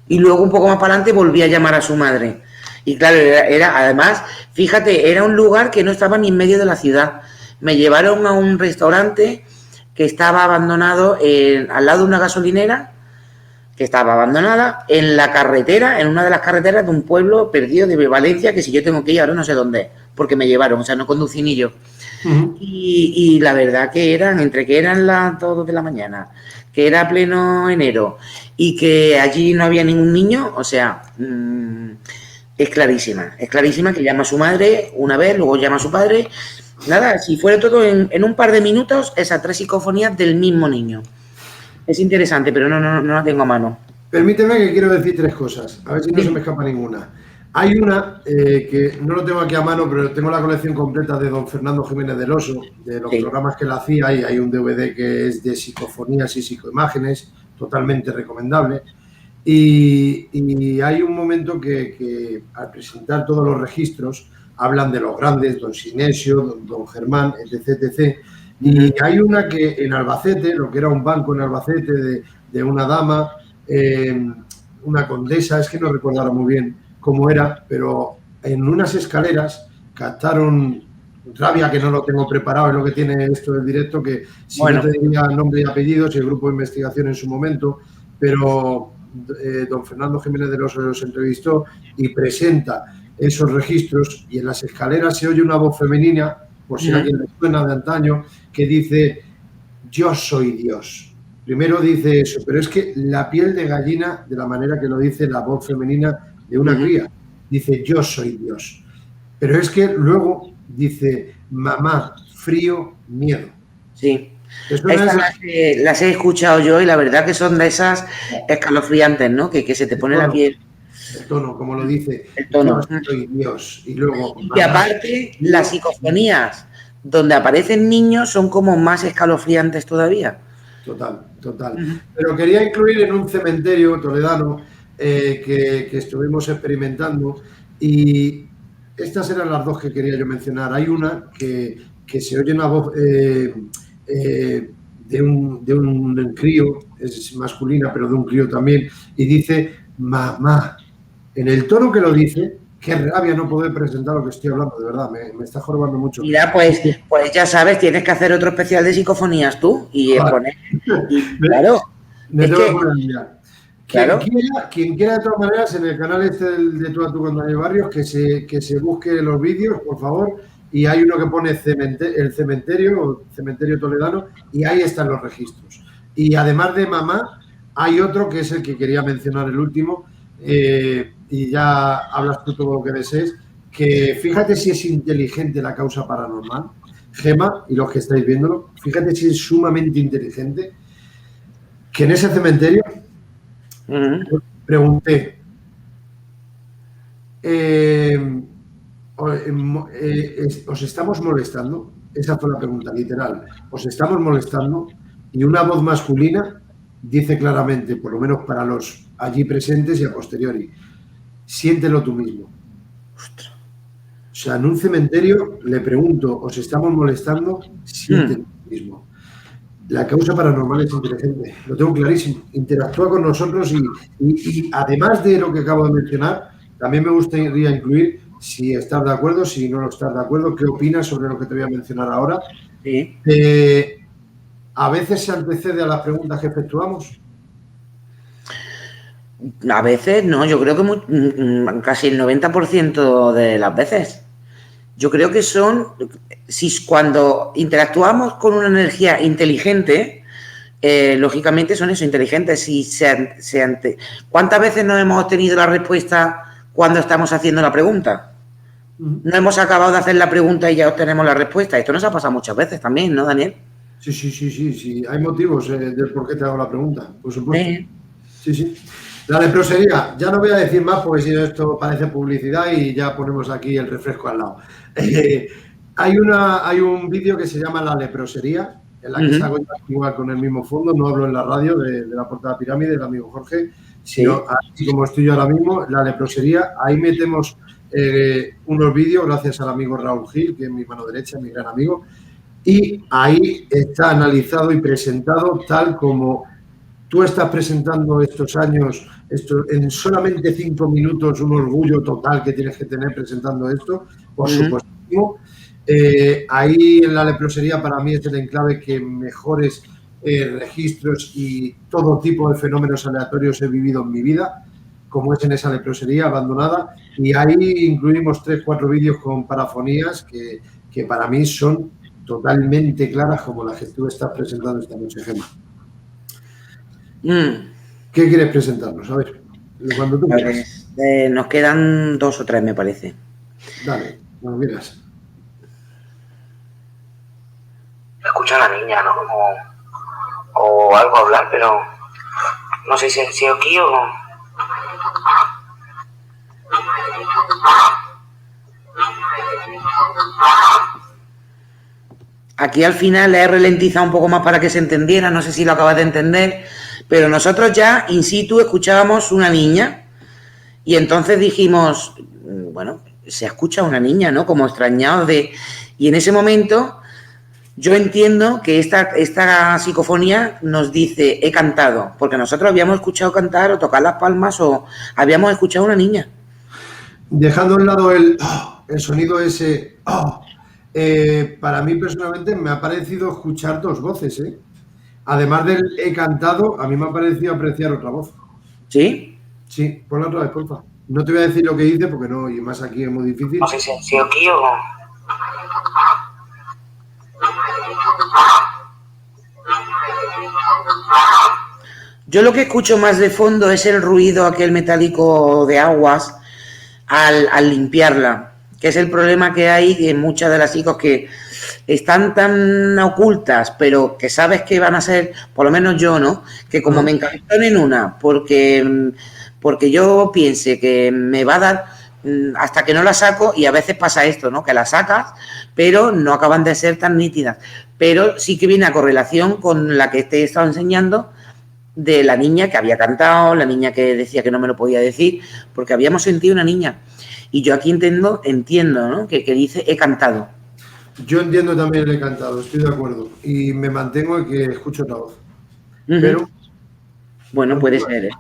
y luego un poco más para adelante volvía a llamar a su madre. Y claro, era además, fíjate, era un lugar que no estaba ni en medio de la ciudad. Me llevaron a un restaurante que estaba abandonado al lado de una gasolinera, que estaba abandonada, en la carretera, en una de las carreteras de un pueblo perdido de Valencia, que si yo tengo que ir ahora no sé dónde es, porque me llevaron, o sea, no conducí ni yo. Uh-huh. Y la verdad que entre que eran las 2 de la mañana, que era pleno enero y que allí no había ningún niño, o sea, es clarísima que llama a su madre una vez, luego llama a su padre. Nada, si fuera todo en un par de minutos, esas 3 psicofonías del mismo niño. Es interesante, pero no la tengo a mano. Permíteme que quiero decir 3 cosas, a ver si no se me escapa ninguna. Hay una que no lo tengo aquí a mano, pero tengo la colección completa de don Fernando Jiménez del Oso, de los programas que él hacía, y hay un DVD que es de psicofonías y psicoimágenes, totalmente recomendable. Y hay un momento que al presentar todos los registros hablan de los grandes, don Sinesio, don Germán, etc. Y hay una que en Albacete, lo que era un banco en Albacete de una dama, una condesa, es que no recuerdo ahora muy bien cómo era, pero en unas escaleras captaron rabia, que no lo tengo preparado, es lo que tiene esto del directo, que si no te diría nombre y apellidos, el grupo de investigación en su momento, pero don Fernando Jiménez del Oso los entrevistó y presenta esos registros, y en las escaleras se oye una voz femenina, por si a alguien le suena de antaño, que dice, yo soy Dios. Primero dice eso, pero es que la piel de gallina, de la manera que lo dice la voz femenina de una cría, dice, yo soy Dios. Pero es que luego dice, mamá, frío, miedo. Sí. Estas las he escuchado yo y la verdad que son de esas escalofriantes, ¿no? Que se te pone la piel. El tono, como lo dice. El tono. Yo soy Dios. Y luego. Y aparte, las psicofonías donde aparecen niños son como más escalofriantes todavía. Total. Pero quería incluir en un cementerio toledano que estuvimos experimentando, y estas eran las 2 que quería yo mencionar. Hay una que se oye una voz de un crío es masculina, pero de un crío también, y dice mamá. En el tono que lo dice, qué rabia no poder presentar lo que estoy hablando, de verdad, me está jorobando mucho. Mira, pues ya sabes, tienes que hacer otro especial de psicofonías tú y poner. Y, claro. Me tengo que poner al día. Claro. Quien quiera, de todas maneras, en el canal este de Tú a Tú con Daniel Barrios, que se busque los vídeos, por favor. Y hay uno que pone el cementerio toledano, y ahí están los registros. Y además de mamá, hay otro que es el que quería mencionar, el último, y ya hablas tú todo lo que desees, que fíjate si es inteligente la causa paranormal, Gema, y los que estáis viéndolo, fíjate si es sumamente inteligente, que en ese cementerio pregunté, ¿os estamos molestando? Esa fue la pregunta, literal. ¿Os estamos molestando? Y una voz masculina dice claramente, por lo menos para los allí presentes y a posteriori, siéntelo tú mismo. Ostras. O sea, en un cementerio le pregunto, ¿os estamos molestando? Siéntelo tú mismo. La causa paranormal es inteligente, lo tengo clarísimo. Interactúa con nosotros y además de lo que acabo de mencionar, también me gustaría incluir, si estás de acuerdo, si no estás de acuerdo, ¿qué opinas sobre lo que te voy a mencionar ahora? Sí. ¿A veces se antecede a las preguntas que efectuamos? A veces no, yo creo que casi el 90% de las veces. Yo creo que si cuando interactuamos con una energía inteligente, lógicamente son eso, inteligentes. ¿Cuántas veces no hemos obtenido la respuesta cuando estamos haciendo la pregunta? No hemos acabado de hacer la pregunta y ya obtenemos la respuesta. Esto nos ha pasado muchas veces también, ¿no, Daniel? Sí. Hay motivos del por qué te hago la pregunta, por supuesto. Sí. La leprosería, ya no voy a decir más porque si no esto parece publicidad y ya ponemos aquí el refresco al lado. Hay un vídeo que se llama La leprosería, en la que salgo igual con el mismo fondo, no hablo en la radio de la Portada Pirámide del amigo Jorge, sino así como estoy yo ahora mismo, La leprosería. Ahí metemos unos vídeos gracias al amigo Raúl Gil, que es mi mano derecha, mi gran amigo, y ahí está analizado y presentado tal como tú estás presentando estos años, en solamente 5 minutos, un orgullo total que tienes que tener presentando esto, por supuesto. Ahí en La leprosería para mí es el enclave que mejores registros y todo tipo de fenómenos aleatorios he vivido en mi vida, como es en esa leprosería abandonada, y ahí incluimos 3-4 vídeos con parafonías que para mí son totalmente claras como las que tú estás presentando esta noche, Gemma. ¿Qué quieres presentarnos? A ver, cuando tú quieras. Nos quedan 2 o 3, me parece. Dale, cuando quieras. Escucho a una niña, ¿no? O algo hablar, pero no sé si es aquí o... Aquí al final le he ralentizado un poco más para que se entendiera, no sé si lo acabas de entender, pero nosotros ya in situ escuchábamos una niña y entonces dijimos, bueno, se escucha una niña, ¿no? Como extrañados de... Y en ese momento yo entiendo que esta psicofonía nos dice, he cantado, porque nosotros habíamos escuchado cantar o tocar las palmas o habíamos escuchado a una niña. Dejando a un lado el sonido ese... para mí personalmente me ha parecido escuchar 2 voces, ¿eh? Además del he cantado, a mí me ha parecido apreciar otra voz. ¿Sí? Sí, ponla otra vez, porfa. No te voy a decir lo que dice porque no, y más aquí es muy difícil. No sé si es aquí o... Yo lo que escucho más de fondo es el ruido aquel metálico de aguas al limpiarla, que es el problema que hay en muchas de las psicos que están tan ocultas, pero que sabes que van a ser, por lo menos yo, ¿no? Que como me encabezonen en una, porque yo piense que me va a dar hasta que no la saco, y a veces pasa esto, ¿no? Que la sacas, pero no acaban de ser tan nítidas. Pero sí que viene a correlación con la que te he estado enseñando, de la niña que había cantado, la niña que decía que no me lo podía decir, porque habíamos sentido una niña. Y yo aquí entiendo, ¿no? Que dice, he cantado. Yo entiendo también el he cantado, estoy de acuerdo. Y me mantengo en que escucho otra voz. Pero Bueno, puede ser, ¿eh?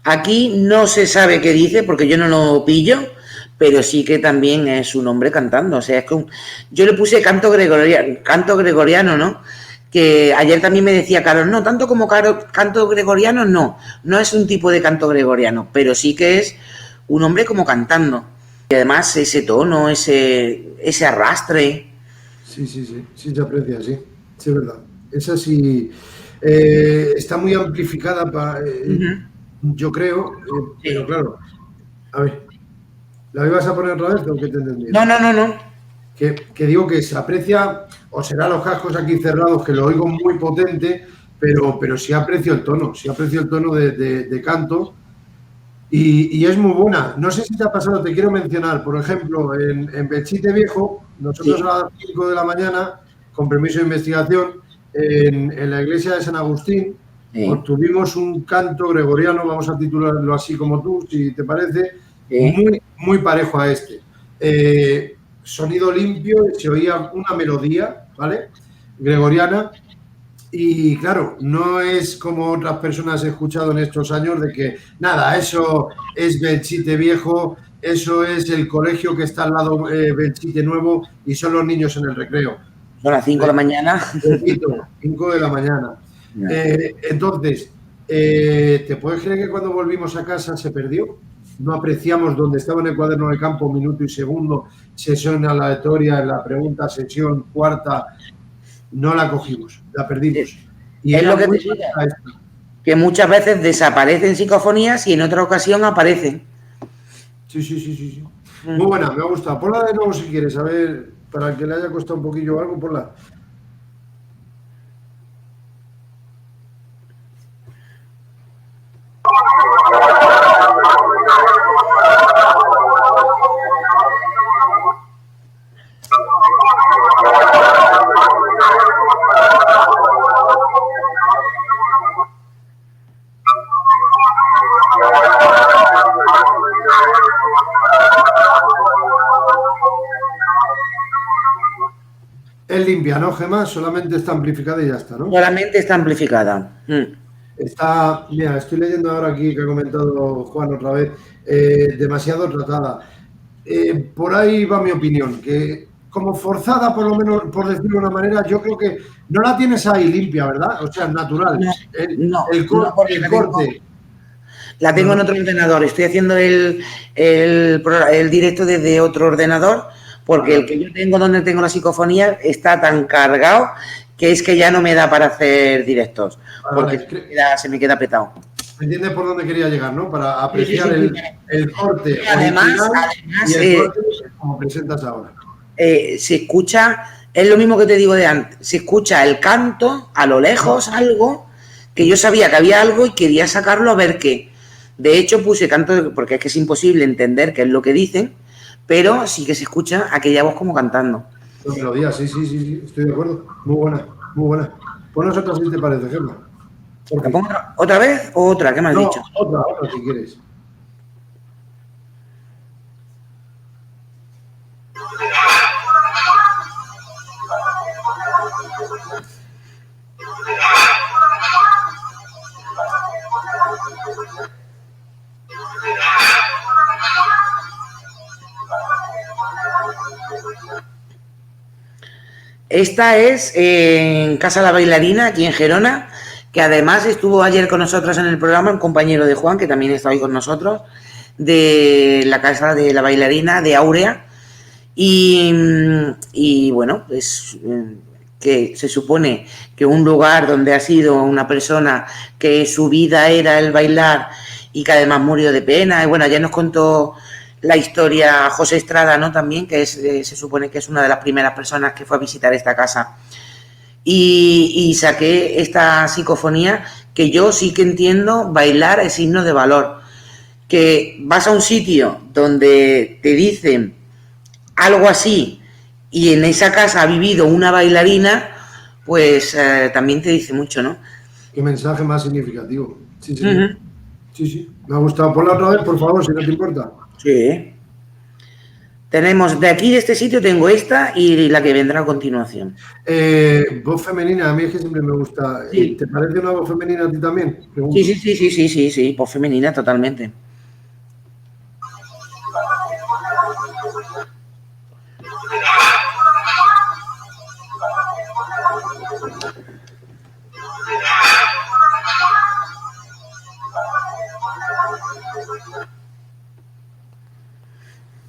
Aquí no se sabe qué dice porque yo no lo pillo, pero sí que también es un hombre cantando. O sea, es que yo le puse canto gregoriano, ¿no? Que ayer también me decía Carol, no, tanto como canto gregoriano, no es un tipo de canto gregoriano, pero sí que es un hombre como cantando. Y además ese tono, ese arrastre. Sí se aprecia, sí, es verdad. Esa sí está muy amplificada, yo creo, pero claro, a ver, ¿la ibas a poner otra vez o qué te entendí? No. Que digo que se aprecia, o será los cascos aquí cerrados, que lo oigo muy potente, pero sí aprecio el tono, de canto y es muy buena. No sé si te ha pasado, te quiero mencionar, por ejemplo, en Belchite Viejo, nosotros a las 5 de la mañana, con permiso de investigación, en la iglesia de San Agustín, obtuvimos un canto gregoriano, vamos a titularlo así como tú, si te parece, muy parejo a este. Sonido limpio, se oía una melodía, ¿vale? Gregoriana. Y claro, no es como otras personas he escuchado en estos años de que, nada, eso es Belchite Viejo, eso es el colegio que está al lado Belchite Nuevo y son los niños en el recreo. Son las 5 de la mañana. 5 de la mañana. Entonces, ¿te puedes creer que cuando volvimos a casa se perdió? No apreciamos dónde estaba en el cuaderno de campo, minuto y segundo, sesión aleatoria, la pregunta, sesión cuarta, no la cogimos, la perdimos. Y es lo que te digo, que muchas veces desaparecen psicofonías y en otra ocasión aparecen. Sí. Muy buena, me ha gustado. Ponla de nuevo si quieres, a ver, para el que le haya costado un poquillo algo, ponla. Es limpia, ¿no, Gemma? Solamente está amplificada y ya está, ¿no? Solamente está amplificada. Está, mira, estoy leyendo ahora aquí que ha comentado Juan otra vez, demasiado tratada. Por ahí va mi opinión, que como forzada, por lo menos, por decirlo de una manera, yo creo que no la tienes ahí limpia, ¿verdad? O sea, natural. El corte. La tengo en otro ordenador. Estoy haciendo el directo desde otro ordenador porque el que yo tengo donde tengo la psicofonía está tan cargado que es que ya no me da para hacer directos. Porque se me queda petado. ¿Me entiendes por dónde quería llegar, no? Para apreciar el corte. Y además y el corte como presentas ahora. Se escucha, es lo mismo que te digo de antes, se escucha el canto a lo lejos, algo que yo sabía que había algo y quería sacarlo a ver qué. De hecho puse canto porque es que es imposible entender qué es lo que dicen, pero sí que se escucha aquella voz como cantando. La melodía, sí, estoy de acuerdo. Muy buena. Ponos otra si te parece, Gemma. ¿La pongo otra vez o otra? ¿Qué me has dicho? Otra si quieres. Esta es en Casa La Bailarina, aquí en Gerona, que además estuvo ayer con nosotros en el programa un compañero de Juan, que también está hoy con nosotros, de la Casa de la Bailarina de Áurea. Y bueno, pues que se supone que un lugar donde ha sido una persona que su vida era el bailar y que además murió de pena. Y bueno, ya nos contó la historia José Estrada, ¿no? También, que es, se supone que es una de las primeras personas que fue a visitar esta casa. Y saqué esta psicofonía que yo sí que entiendo bailar es signo de valor. Que vas a un sitio donde te dicen algo así y en esa casa ha vivido una bailarina, pues también te dice mucho, ¿no? Qué mensaje más significativo. Sí, sí. Sí, sí. Me ha gustado. Ponla otra vez, por favor, si no te importa. Sí. Tenemos, de aquí, de este sitio, tengo esta y la que vendrá a continuación. Voz femenina, a mí es que siempre me gusta. Sí. ¿Te parece una voz femenina a ti también? Pregunto. Sí, voz femenina totalmente.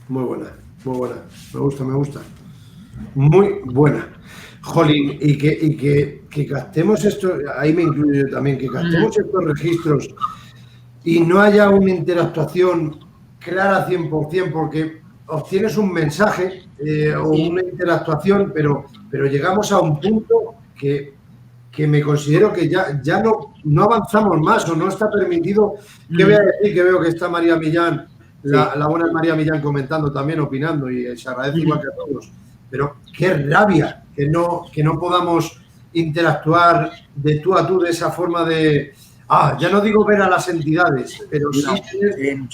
Muy buena, muy buena. Me gusta, me gusta. Muy buena. Jolín, y que captemos esto, ahí me incluyo yo también, que captemos estos registros y no haya una interactuación clara 100%, porque obtienes un mensaje o una interactuación, pero llegamos a un punto que me considero que ya no avanzamos más o no está permitido. ¿Qué voy a decir? Que veo que está María Millán, la buena María Millán comentando también, opinando, y se agradece igual que a todos. Pero qué rabia que no podamos interactuar de tú a tú de esa forma de... ya no digo ver a las entidades, pero sí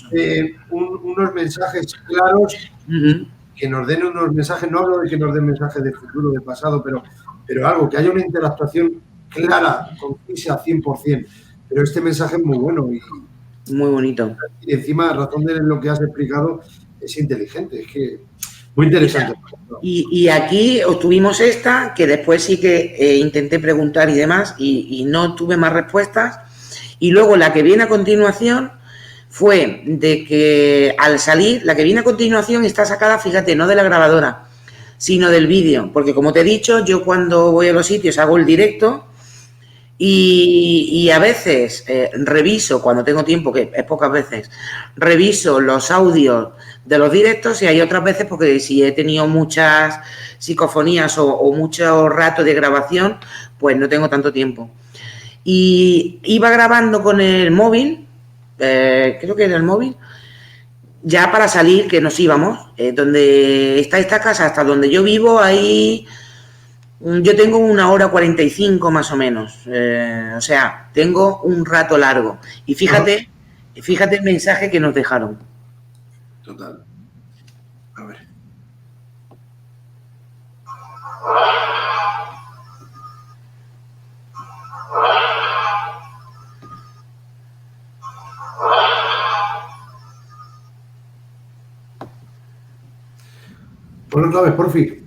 tener unos mensajes claros que nos den unos mensajes, no hablo de que nos den mensajes de futuro, de pasado, pero algo, que haya una interactuación clara, concisa, 100%. Pero este mensaje es muy bueno y muy bonito. Y encima, a razón de lo que has explicado, es inteligente, es que muy interesante. Y aquí obtuvimos esta, que después sí que intenté preguntar y demás, y no tuve más respuestas. Y luego la que viene a continuación fue de que al salir, la que viene a continuación está sacada, fíjate, no de la grabadora, sino del vídeo. Porque como te he dicho, yo cuando voy a los sitios hago el directo y a veces reviso, cuando tengo tiempo, que es pocas veces, reviso los audios de los directos, y hay otras veces porque si he tenido muchas psicofonías o mucho rato de grabación, pues no tengo tanto tiempo. Y iba grabando con el móvil, creo que era el móvil, ya para salir, que nos íbamos, donde está esta casa, hasta donde yo vivo, ahí yo tengo 1:45 más o menos, o sea, tengo un rato largo. Y fíjate el mensaje que nos dejaron. Total. A ver. Ponlo otra vez, por fin.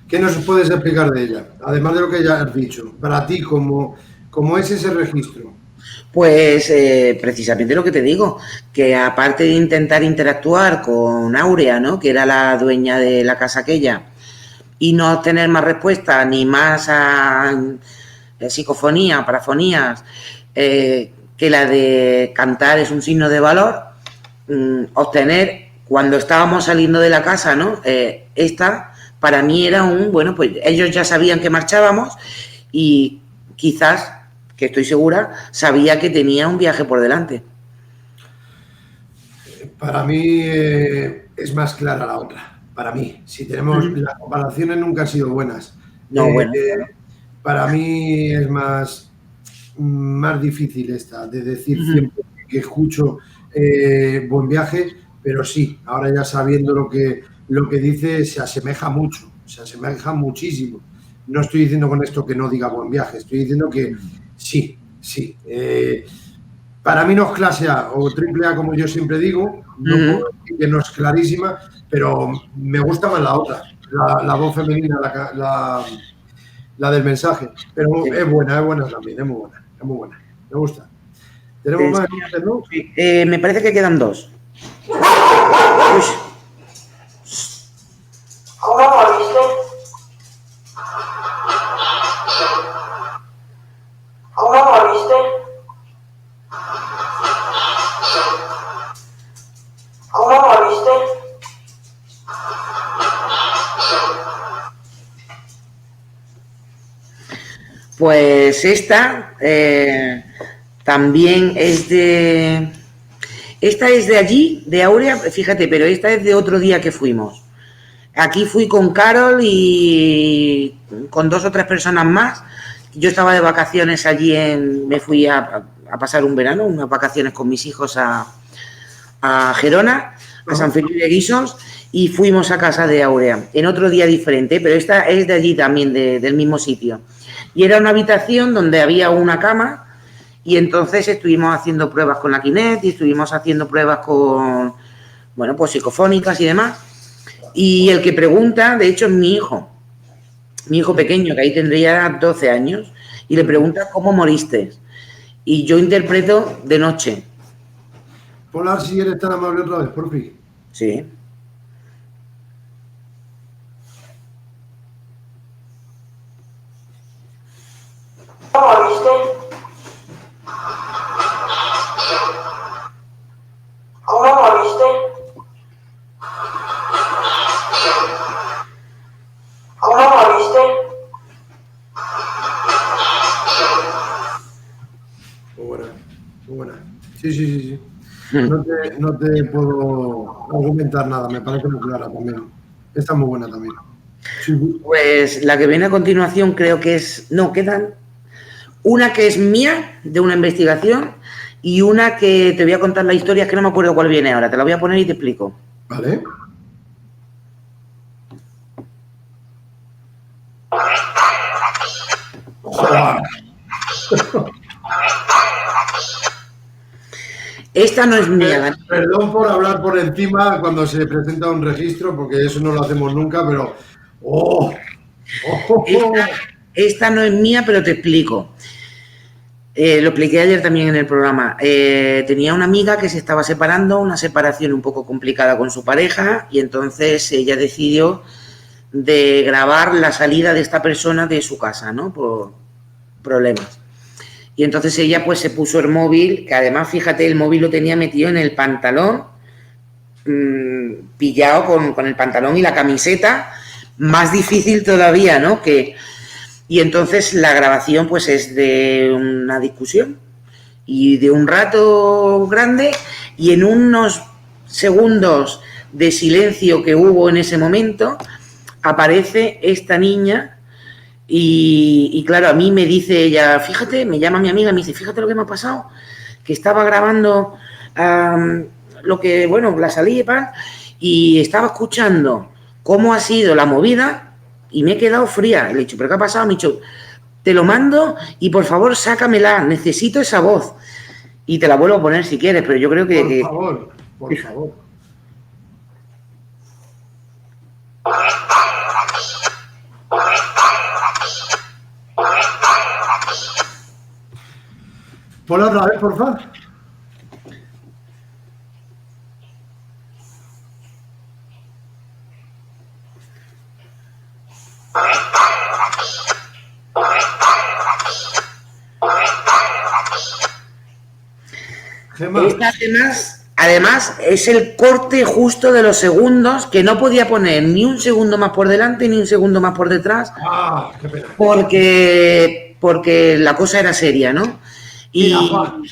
¿Qué nos puedes explicar de ella? Además de lo que ya has dicho, para ti, ¿cómo es ese registro? Pues precisamente lo que te digo, que aparte de intentar interactuar con Áurea, ¿no?, que era la dueña de la casa aquella, y no tener más respuesta ni más psicofonía, parafonías, que la de cantar es un signo de valor, obtener, cuando estábamos saliendo de la casa, ¿no?, esta para mí era bueno, pues ellos ya sabían que marchábamos y quizás, que estoy segura, sabía que tenía un viaje por delante. Para mí es más clara la otra. Para mí, si tenemos... Las comparaciones nunca han sido buenas. No, bueno. Para mí es más difícil esta, de decir siempre que escucho buen viaje, pero sí, ahora ya sabiendo lo que dice, se asemeja mucho, se asemeja muchísimo. No estoy diciendo con esto que no diga buen viaje, estoy diciendo que sí. Para mí no es clase A o triple A, como yo siempre digo, no puedo decir que no es clarísima, pero me gusta más la otra, la voz femenina, la del mensaje. Pero es buena también, es muy buena, me gusta. ¿Tenemos más, no? Me parece que quedan dos. ¿Cómo volviste? Pues esta también es de... Esta es de allí, de Aurea, fíjate, pero esta es de otro día que fuimos. Aquí fui con Carol y con 2 o 3 personas más. Yo estaba de vacaciones allí, me fui a pasar un verano, unas vacaciones con mis hijos a Gerona, a San Felipe de Guíxols, y fuimos a casa de Aurea, en otro día diferente, pero esta es de allí también, del mismo sitio. Y era una habitación donde había una cama, y entonces estuvimos haciendo pruebas con la Kinect y estuvimos haciendo pruebas con, bueno, pues psicofónicas y demás. Y el que pregunta, de hecho, es mi hijo pequeño, que ahí tendría 12 años, y le pregunta cómo moriste. Y yo interpreto de noche. Ponla si eres tan amable otra vez, por fin. Sí. ¿Cómo moriste? ¿Cómo moriste? ¿Cómo moriste? Muy buena, muy buena. Sí. No te puedo argumentar nada, me parece muy clara también. Esta es muy buena también. Sí. Pues la que viene a continuación creo que es... No, quedan una que es mía, de una investigación, y una que te voy a contar la historia, que no me acuerdo cuál viene ahora. Te la voy a poner y te explico. Vale. Esta no es mía, Dani. Perdón por hablar por encima cuando se presenta un registro, porque eso no lo hacemos nunca, pero... Esta no es mía, pero te explico. Lo expliqué ayer también en el programa. Tenía una amiga que se estaba separando, una separación un poco complicada con su pareja, y entonces ella decidió de grabar la salida de esta persona de su casa, ¿no? Por problemas. Y entonces ella pues se puso el móvil, que además, fíjate, el móvil lo tenía metido en el pantalón, pillado con el pantalón y la camiseta, más difícil todavía, ¿no? Y entonces la grabación pues es de una discusión y de un rato grande, y en unos segundos de silencio que hubo en ese momento aparece esta niña. Y claro, a mí me dice ella, fíjate, me llama mi amiga y me dice, fíjate lo que me ha pasado, que estaba grabando lo que, bueno, la salida y estaba escuchando cómo ha sido la movida y me he quedado fría. Le he dicho, ¿pero qué ha pasado? Me ha dicho, te lo mando y por favor sácamela, necesito esa voz. Y te la vuelvo a poner si quieres, pero yo creo que... Por favor. Ponla otra vez, por favor. Esta además es el corte justo de los segundos, que no podía poner ni un segundo más por delante ni un segundo más por detrás. Qué pena. Porque la cosa era seria, ¿no? Mira, Juan,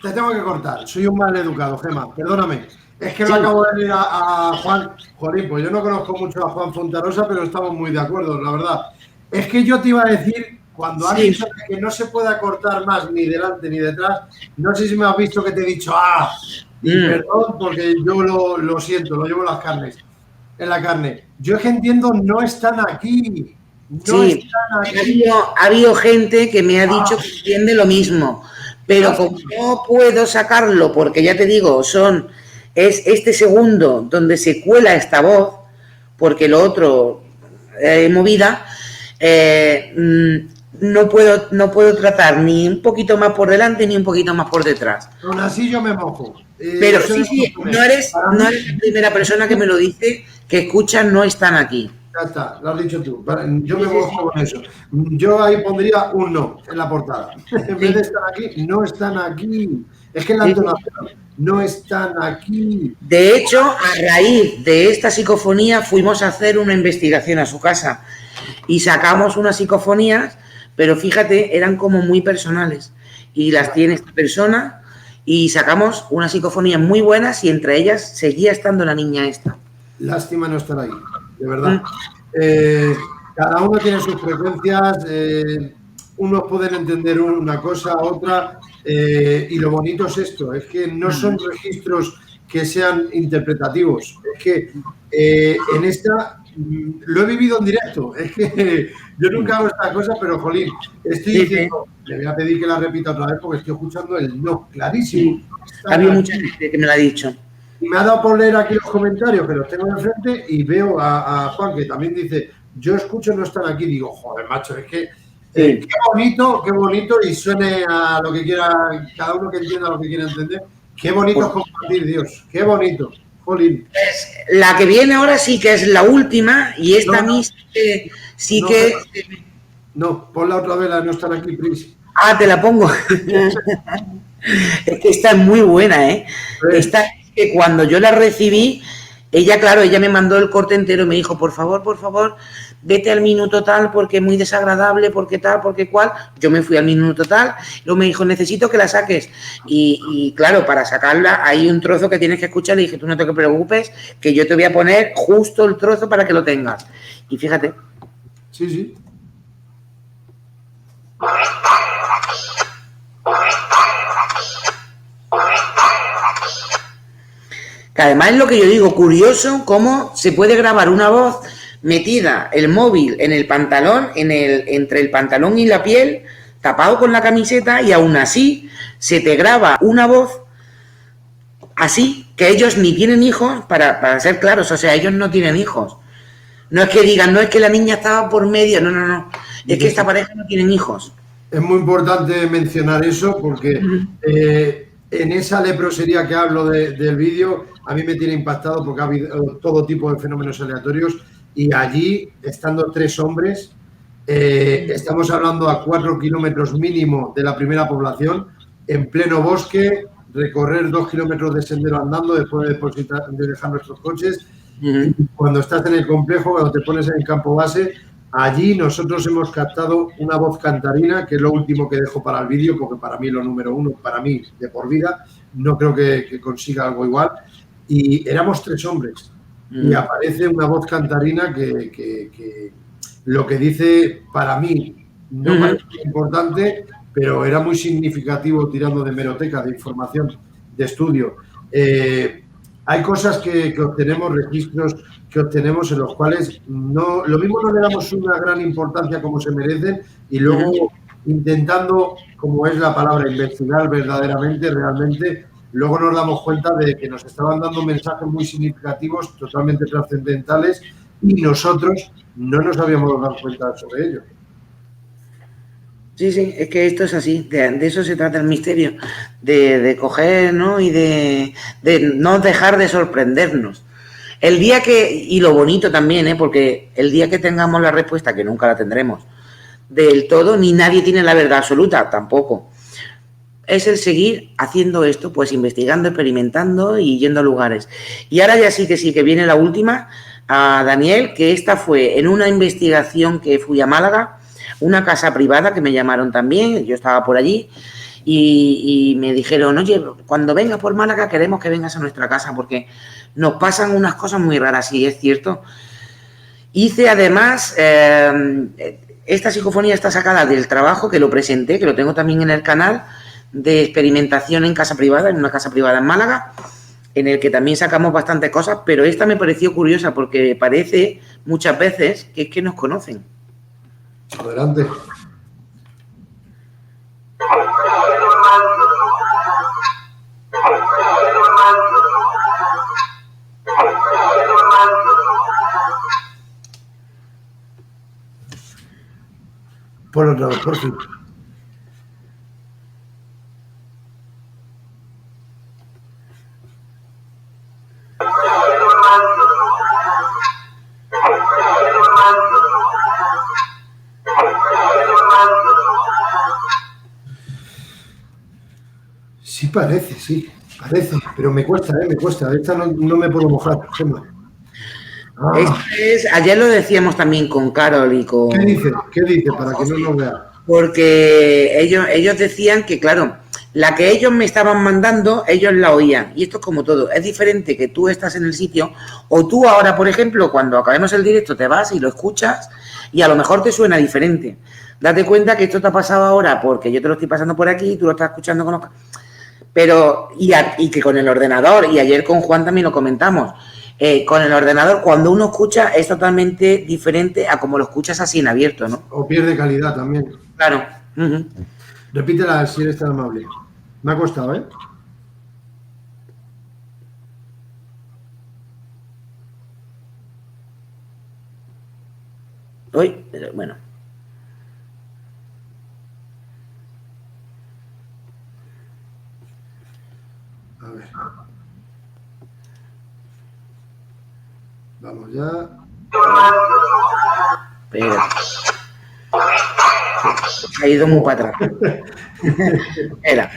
te tengo que cortar. Soy un mal educado, Gemma, perdóname. Es que lo acabo de leer a Juan. Jolín, pues yo no conozco mucho a Juan Fontarosa, pero estamos muy de acuerdo, la verdad. Es que yo te iba a decir, cuando has dicho que no se pueda cortar más ni delante ni detrás, no sé si me has visto que te he dicho, perdón, porque yo lo siento, lo llevo en la carne. Yo es que entiendo, no están aquí. Están aquí. Ha habido gente que me ha dicho que entiende lo mismo, pero como no puedo sacarlo, porque ya te digo, es este segundo donde se cuela esta voz, porque lo otro es movida, no puedo tratar ni un poquito más por delante ni un poquito más por detrás. Aún así yo me mojo. Pero sí, no eres la primera persona que me lo dice, que escuchan no están aquí. Ya está, lo has dicho tú. Yo me mojo con eso. Yo ahí pondría un no en la portada. En vez de estar aquí, no están aquí. Es que en la entonación, no están aquí. De hecho, a raíz de esta psicofonía fuimos a hacer una investigación a su casa y sacamos unas psicofonías pero fíjate, eran como muy personales y las tiene esta persona y sacamos unas psicofonías muy buenas y entre ellas seguía estando la niña esta. Lástima no estar ahí, de verdad. Cada uno tiene sus frecuencias, unos pueden entender una cosa, otra, y lo bonito es esto, es que no son registros que sean interpretativos, es que en esta lo he vivido en directo, es que yo nunca hago esta cosa, pero jolín, estoy diciendo, le voy a pedir que la repita otra vez porque estoy escuchando el no, clarísimo. Había mucha gente que me lo ha dicho. Y me ha dado por leer aquí los comentarios, que los tengo enfrente, y veo a Juan, que también dice, yo escucho, no están aquí. Digo, joder, macho, es que qué bonito, y suene a lo que quiera, cada uno que entienda lo que quiera entender. Qué bonito es compartir, Dios, qué bonito. Jolín. La que viene ahora sí que es la última, y esta a mí sí que... No, ponla otra vez, la de no estar aquí, please. Ah, te la pongo. Es que esta es muy buena, ¿eh? Esta es que cuando yo la recibí, ella, claro, ella me mandó el corte entero y me dijo, por favor, vete al minuto tal porque es muy desagradable, porque tal, porque cual. Yo me fui al minuto tal, luego me dijo, necesito que la saques. Y claro, para sacarla hay un trozo que tienes que escuchar. Le dije, tú no te preocupes, que yo te voy a poner justo el trozo para que lo tengas. Y fíjate. Sí, sí. Que además es lo que yo digo, curioso cómo se puede grabar una voz metida el móvil en el pantalón, entre el pantalón y la piel, tapado con la camiseta, y aún así se te graba una voz así, que ellos ni tienen hijos, para ser claros, o sea, ellos no tienen hijos. No es que digan, no es que la niña estaba por medio, no. Es que esta pareja no tienen hijos. Es muy importante mencionar eso porque en esa leprosería que hablo del vídeo, a mí me tiene impactado porque ha habido todo tipo de fenómenos aleatorios y allí, estando 3 hombres, estamos hablando a 4 kilómetros mínimo de la primera población, en pleno bosque, recorrer 2 kilómetros de sendero andando después de dejar nuestros coches. Y cuando estás en el complejo, cuando te pones en el campo base, allí nosotros hemos captado una voz cantarina, que es lo último que dejo para el vídeo, porque para mí es lo número 1, para mí de por vida, no creo que consiga algo igual. Y éramos 3 hombres y aparece una voz cantarina que lo que dice para mí no parece importante, pero era muy significativo tirando de hemeroteca, de información, de estudio. Hay cosas que obtenemos, registros que obtenemos en los cuales lo mismo no le damos una gran importancia como se merecen y luego intentando, como es la palabra, investigar verdaderamente, realmente, luego nos damos cuenta de que nos estaban dando mensajes muy significativos, totalmente trascendentales y nosotros no nos habíamos dado cuenta sobre ello. Sí, es que esto es así, de eso se trata el misterio, de coger, ¿no? Y de no dejar de sorprendernos. El día y lo bonito también, porque el día que tengamos la respuesta, que nunca la tendremos, del todo, ni nadie tiene la verdad absoluta, tampoco. Es el seguir haciendo esto, pues investigando, experimentando y yendo a lugares. Y ahora ya sí que viene la última, a Daniel, que esta fue en una investigación que fui a Málaga, una casa privada que me llamaron también, yo estaba por allí y me dijeron, oye, cuando vengas por Málaga queremos que vengas a nuestra casa porque nos pasan unas cosas muy raras, y es cierto. Hice además, esta psicofonía está sacada del trabajo que lo presenté, que lo tengo también en el canal, de experimentación en casa privada, en una casa privada en Málaga, en el que también sacamos bastantes cosas, pero esta me pareció curiosa porque parece muchas veces que es que nos conocen. Adelante. Por otra vez, por fin. Sí parece, pero me cuesta, me cuesta. Esta no me puedo mojar, Ayer lo decíamos también con Carol y con... ¿Qué dice? Para que no nos vea. porque ellos decían que, claro, la que ellos me estaban mandando, ellos la oían. Y esto es como todo. Es diferente que tú estás en el sitio o tú ahora, por ejemplo, cuando acabemos el directo te vas y lo escuchas y a lo mejor te suena diferente. Date cuenta que esto te ha pasado ahora porque yo te lo estoy pasando por aquí y tú lo estás escuchando con los... Pero, y que con el ordenador, y ayer con Juan también lo comentamos, con el ordenador, cuando uno escucha es totalmente diferente a como lo escuchas así en abierto, ¿no? O pierde calidad también. Claro. Uh-huh. Repítela si eres tan amable. Me ha costado, ¿eh? Uy, bueno. A ver. Vamos ya. Pero... ha ido muy para atrás. Espera.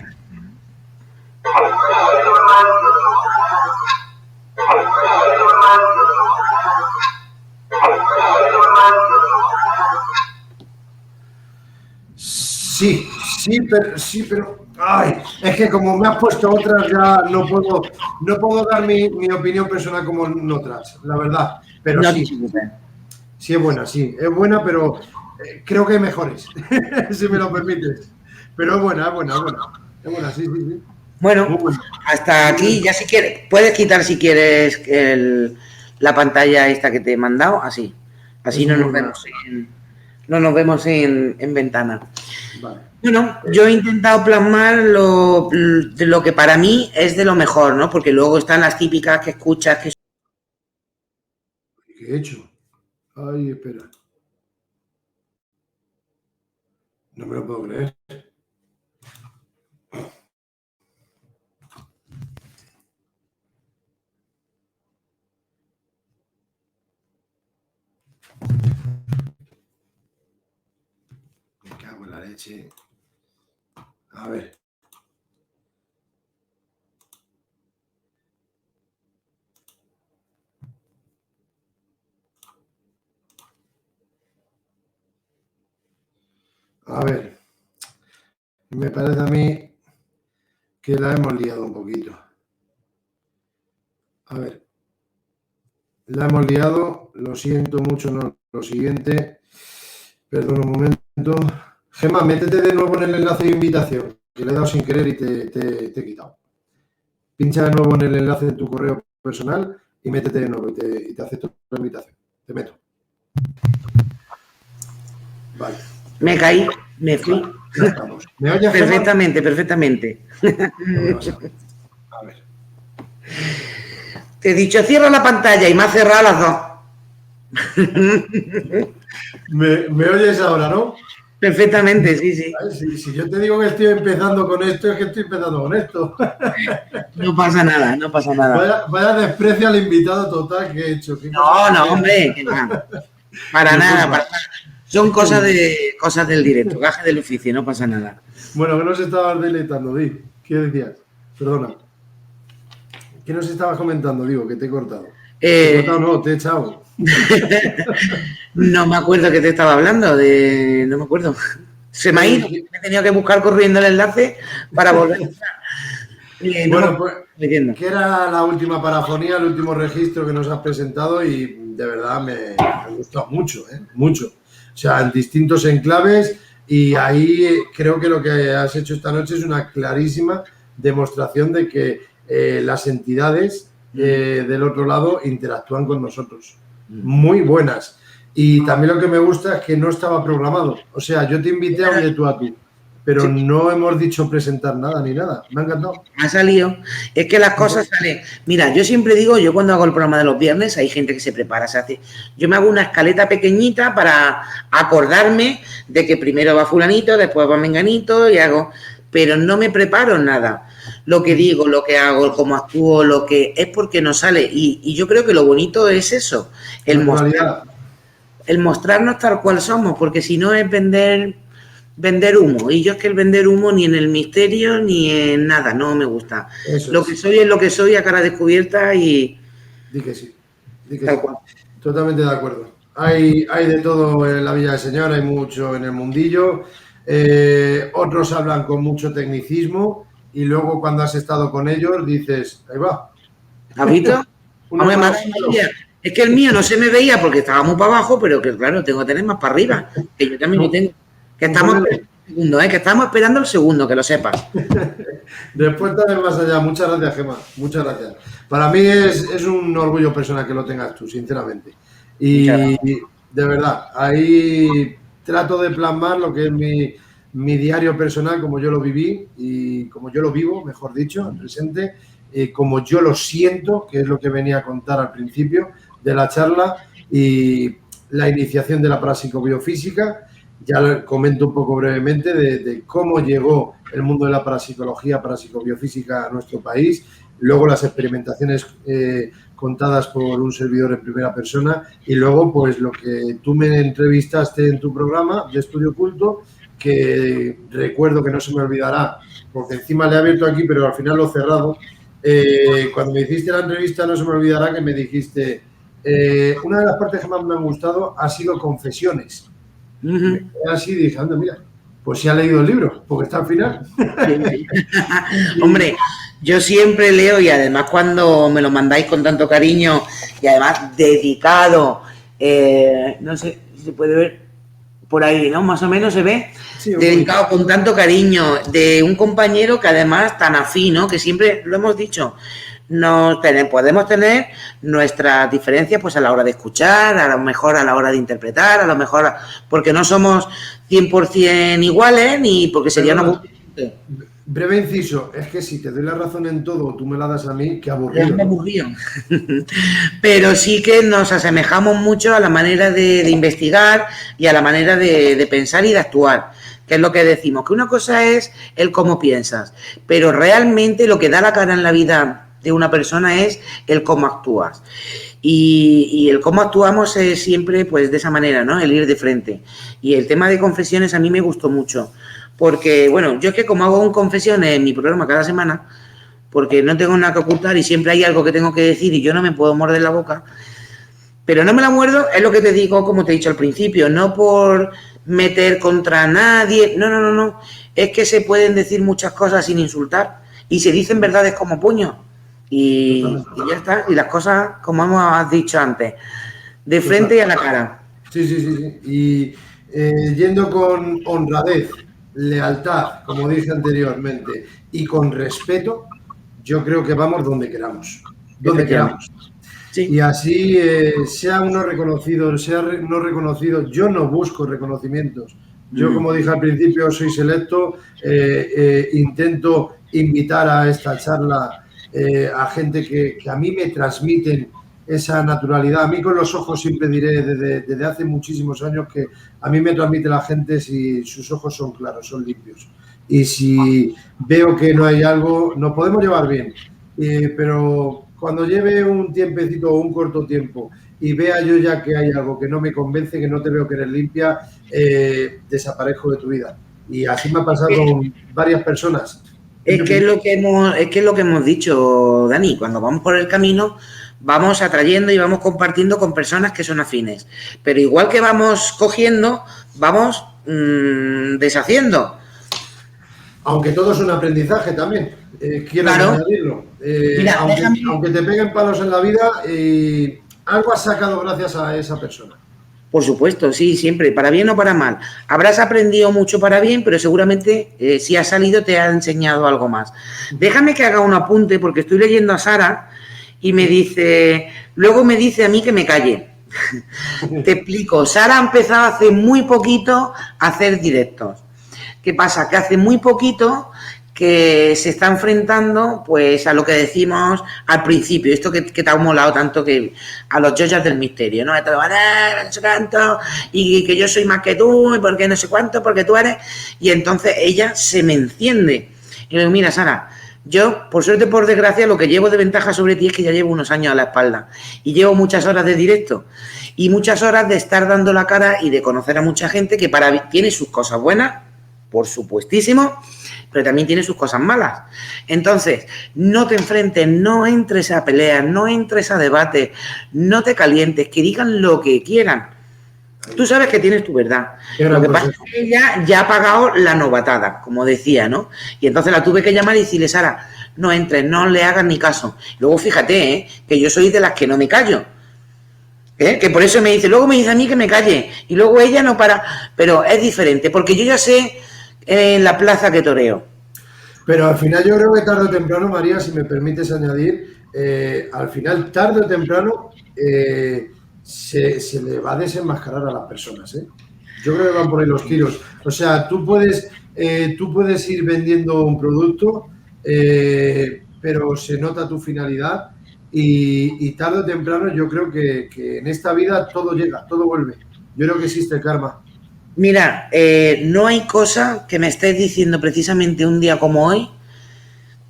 Sí, pero ay, es que como me has puesto otras ya no puedo dar mi opinión personal como en otras, la verdad. Pero No, sí, sí es buena, pero creo que hay mejores, si me lo permites. Pero es buena, sí. Bueno, hasta aquí ya si quieres, puedes quitar si quieres la pantalla esta que te he mandado, así no nos vemos en ventana. Vale. Bueno, yo he intentado plasmar lo que para mí es de lo mejor, ¿no? Porque luego están las típicas que escuchas que... ¿Qué he hecho? Ay, espera. No me lo puedo creer. Me cago en la leche. A ver. A ver. Me parece a mí que la hemos liado un poquito. A ver. La hemos liado. Lo siento mucho. No. Lo siguiente. Perdón un momento. Gemma, métete de nuevo en el enlace de invitación, que le he dado sin querer y te he quitado. Pincha de nuevo en el enlace de tu correo personal y métete de nuevo y te acepto la invitación. Te meto. Vale. Me caí, me fui. Ya estamos. ¿Me oyes, Gemma? Perfectamente. A ver. Te he dicho, cierra la pantalla y me ha cerrado las dos. ¿Me oyes ahora, no? Perfectamente, sí. Si yo te digo que estoy empezando con esto, es que estoy empezando con esto. No pasa nada. Vaya desprecio al invitado total que he hecho. No, hombre, que nada. Para nada. Son cosas del directo, gajes del oficio, no pasa nada. Bueno, ¿qué nos estabas deleitando, Di? ¿Qué decías? Perdona. ¿Qué nos estabas comentando? Digo, que te he cortado. ¿Te he cortado? No, te he echado. No me acuerdo que te estaba hablando, no me acuerdo. Se me ha ido, me he tenido que buscar corriendo el enlace para volver a estar. Bueno, pues, que era la última parafonía, el último registro que nos has presentado y de verdad me ha gustado mucho, mucho. O sea, en distintos enclaves y ahí creo que lo que has hecho esta noche es una clarísima demostración de que las entidades del otro lado interactúan con nosotros. Muy buenas. Y también lo que me gusta es que no estaba programado. O sea, yo te invité a un de tú a tú, pero sí, no hemos dicho presentar nada ni nada. Me ha encantado. Ha salido. Es que las cosas salen. Mira, yo siempre digo, yo cuando hago el programa de los viernes, hay gente que se prepara, se hace. Yo me hago una escaleta pequeñita para acordarme de que primero va fulanito, después va menganito y hago. Pero no me preparo nada. Lo que digo, lo que hago, cómo actúo, lo que es porque no sale. Y yo creo que lo bonito es eso, el mostrarnos tal cual somos, porque si no es vender humo. Y yo es que el vender humo ni en el misterio ni en nada, no me gusta. Eso lo que soy es lo que soy a cara descubierta y... Di que sí. Tal cual. Totalmente de acuerdo. Hay de todo en la Villa del Señor, hay mucho en el mundillo. otros hablan con mucho tecnicismo y luego cuando has estado con ellos dices, ahí va. ¿Has visto? Hombre, maravilla. Es que el mío no se me veía porque estaba muy para abajo, pero que claro, tengo que tener más para arriba, que yo también lo tengo. Que estamos esperando el segundo, que estamos esperando el segundo, que lo sepas. Después también más allá. Muchas gracias, Gemma. Muchas gracias. Para mí es un orgullo personal que lo tengas tú, sinceramente. Y de verdad, ahí trato de plasmar lo que es mi diario personal, como yo lo viví y como yo lo vivo, mejor dicho, en presente, como yo lo siento, que es lo que venía a contar al principio de la charla, y la iniciación de la parapsicobiofísica. Ya comento un poco brevemente de cómo llegó el mundo de la parapsicología, parapsicobiofísica a nuestro país, luego las experimentaciones contadas por un servidor en primera persona y luego pues lo que tú me entrevistaste en tu programa de Estudio Oculto, que recuerdo que no se me olvidará, porque encima le he abierto aquí, pero al final lo he cerrado. Cuando me hiciste la entrevista no se me olvidará que me dijiste, una de las partes que más me han gustado ha sido confesiones. Me quedé así y dije, anda, mira, pues si ha leído el libro, porque está al final. Hombre, yo siempre leo y además cuando me lo mandáis con tanto cariño y además dedicado, no sé si se puede ver por ahí, ¿no? Más o menos se ve, sí, dedicado con tanto cariño de un compañero que además tan afín, ¿no? Que siempre lo hemos dicho, podemos tener nuestras diferencias pues a la hora de escuchar, a lo mejor a la hora de interpretar, a lo mejor porque no somos 100% iguales ni porque sería una... Breve inciso, es que si te doy la razón en todo, tú me la das a mí, qué aburrido. Es aburrido. Pero sí que nos asemejamos mucho a la manera de investigar y a la manera de pensar y de actuar, que es lo que decimos, que una cosa es el cómo piensas, pero realmente lo que da la cara en la vida de una persona es el cómo actúas. Y el cómo actuamos es siempre pues de esa manera, ¿no? El ir de frente. Y el tema de confesiones a mí me gustó mucho. Porque, bueno, yo es que como hago un confesiones en mi programa cada semana, porque no tengo nada que ocultar y siempre hay algo que tengo que decir y yo no me puedo morder la boca, pero no me la muerdo, es lo que te digo, como te he dicho al principio, no por meter contra nadie, no, es que se pueden decir muchas cosas sin insultar y se dicen verdades como puños y ya está, y las cosas, como hemos dicho antes, de frente y a la cara. Sí. Y yendo con honradez, lealtad, como dije anteriormente, y con respeto, yo creo que vamos donde queramos. Donde queramos. Sí. Y así, sea uno reconocido, sea no reconocido, yo no busco reconocimientos. Yo, como dije al principio, soy selecto, intento invitar a esta charla a gente que a mí me transmiten esa naturalidad. A mí con los ojos siempre diré desde hace muchísimos años que a mí me transmite la gente si sus ojos son claros, son limpios. Y si veo que no hay algo, nos podemos llevar bien. Pero cuando lleve un tiempecito o un corto tiempo y vea yo ya que hay algo que no me convence, que no te veo que eres limpia, desaparezco de tu vida. Y así me ha pasado con varias personas. Es que es lo que hemos dicho, Dani, cuando vamos por el camino vamos atrayendo y vamos compartiendo con personas que son afines. Pero igual que vamos cogiendo, vamos deshaciendo. Aunque todo es un aprendizaje también, quiero añadirlo. Mira, aunque te peguen palos en la vida, algo has sacado gracias a esa persona. Por supuesto, sí, siempre, para bien o para mal. Habrás aprendido mucho para bien, pero seguramente si has salido te ha enseñado algo más. Déjame que haga un apunte porque estoy leyendo a Sara y luego me dice a mí que me calle. Te explico, Sara ha empezado hace muy poquito a hacer directos. ¿Qué pasa? Que hace muy poquito que se está enfrentando pues a lo que decimos al principio, esto que te ha molado tanto, que a los yoyas del misterio, ¿no? Te lo van a no sé cuánto, y que yo soy más que tú, y porque no sé cuánto, porque tú eres, y entonces ella se me enciende. Y le digo, mira, Sara, yo, por suerte, por desgracia, lo que llevo de ventaja sobre ti es que ya llevo unos años a la espalda y llevo muchas horas de directo y muchas horas de estar dando la cara y de conocer a mucha gente que tiene sus cosas buenas, por supuestísimo, pero también tiene sus cosas malas. Entonces, no te enfrentes, no entres a peleas, no entres a debates, no te calientes, que digan lo que quieran. Tú sabes que tienes tu verdad. Lo que pasa es que ella ya ha pagado la novatada, como decía, ¿no? Y entonces la tuve que llamar y decirle, Sara, no entres, no le hagas ni caso. Luego fíjate, que yo soy de las que no me callo. Que por eso me dice, luego me dice a mí que me calle. Y luego ella no para. Pero es diferente, porque yo ya sé en la plaza que toreo. Pero al final yo creo que tarde o temprano, María, si me permites añadir, al final, tarde o temprano, se le va a desenmascarar a las personas, ¿eh? Yo creo que van por ahí los tiros. O sea, tú puedes ir vendiendo un producto, pero se nota tu finalidad y tarde o temprano yo creo que en esta vida todo llega, todo vuelve. Yo creo que existe el karma. Mira, no hay cosa que me estés diciendo precisamente un día como hoy,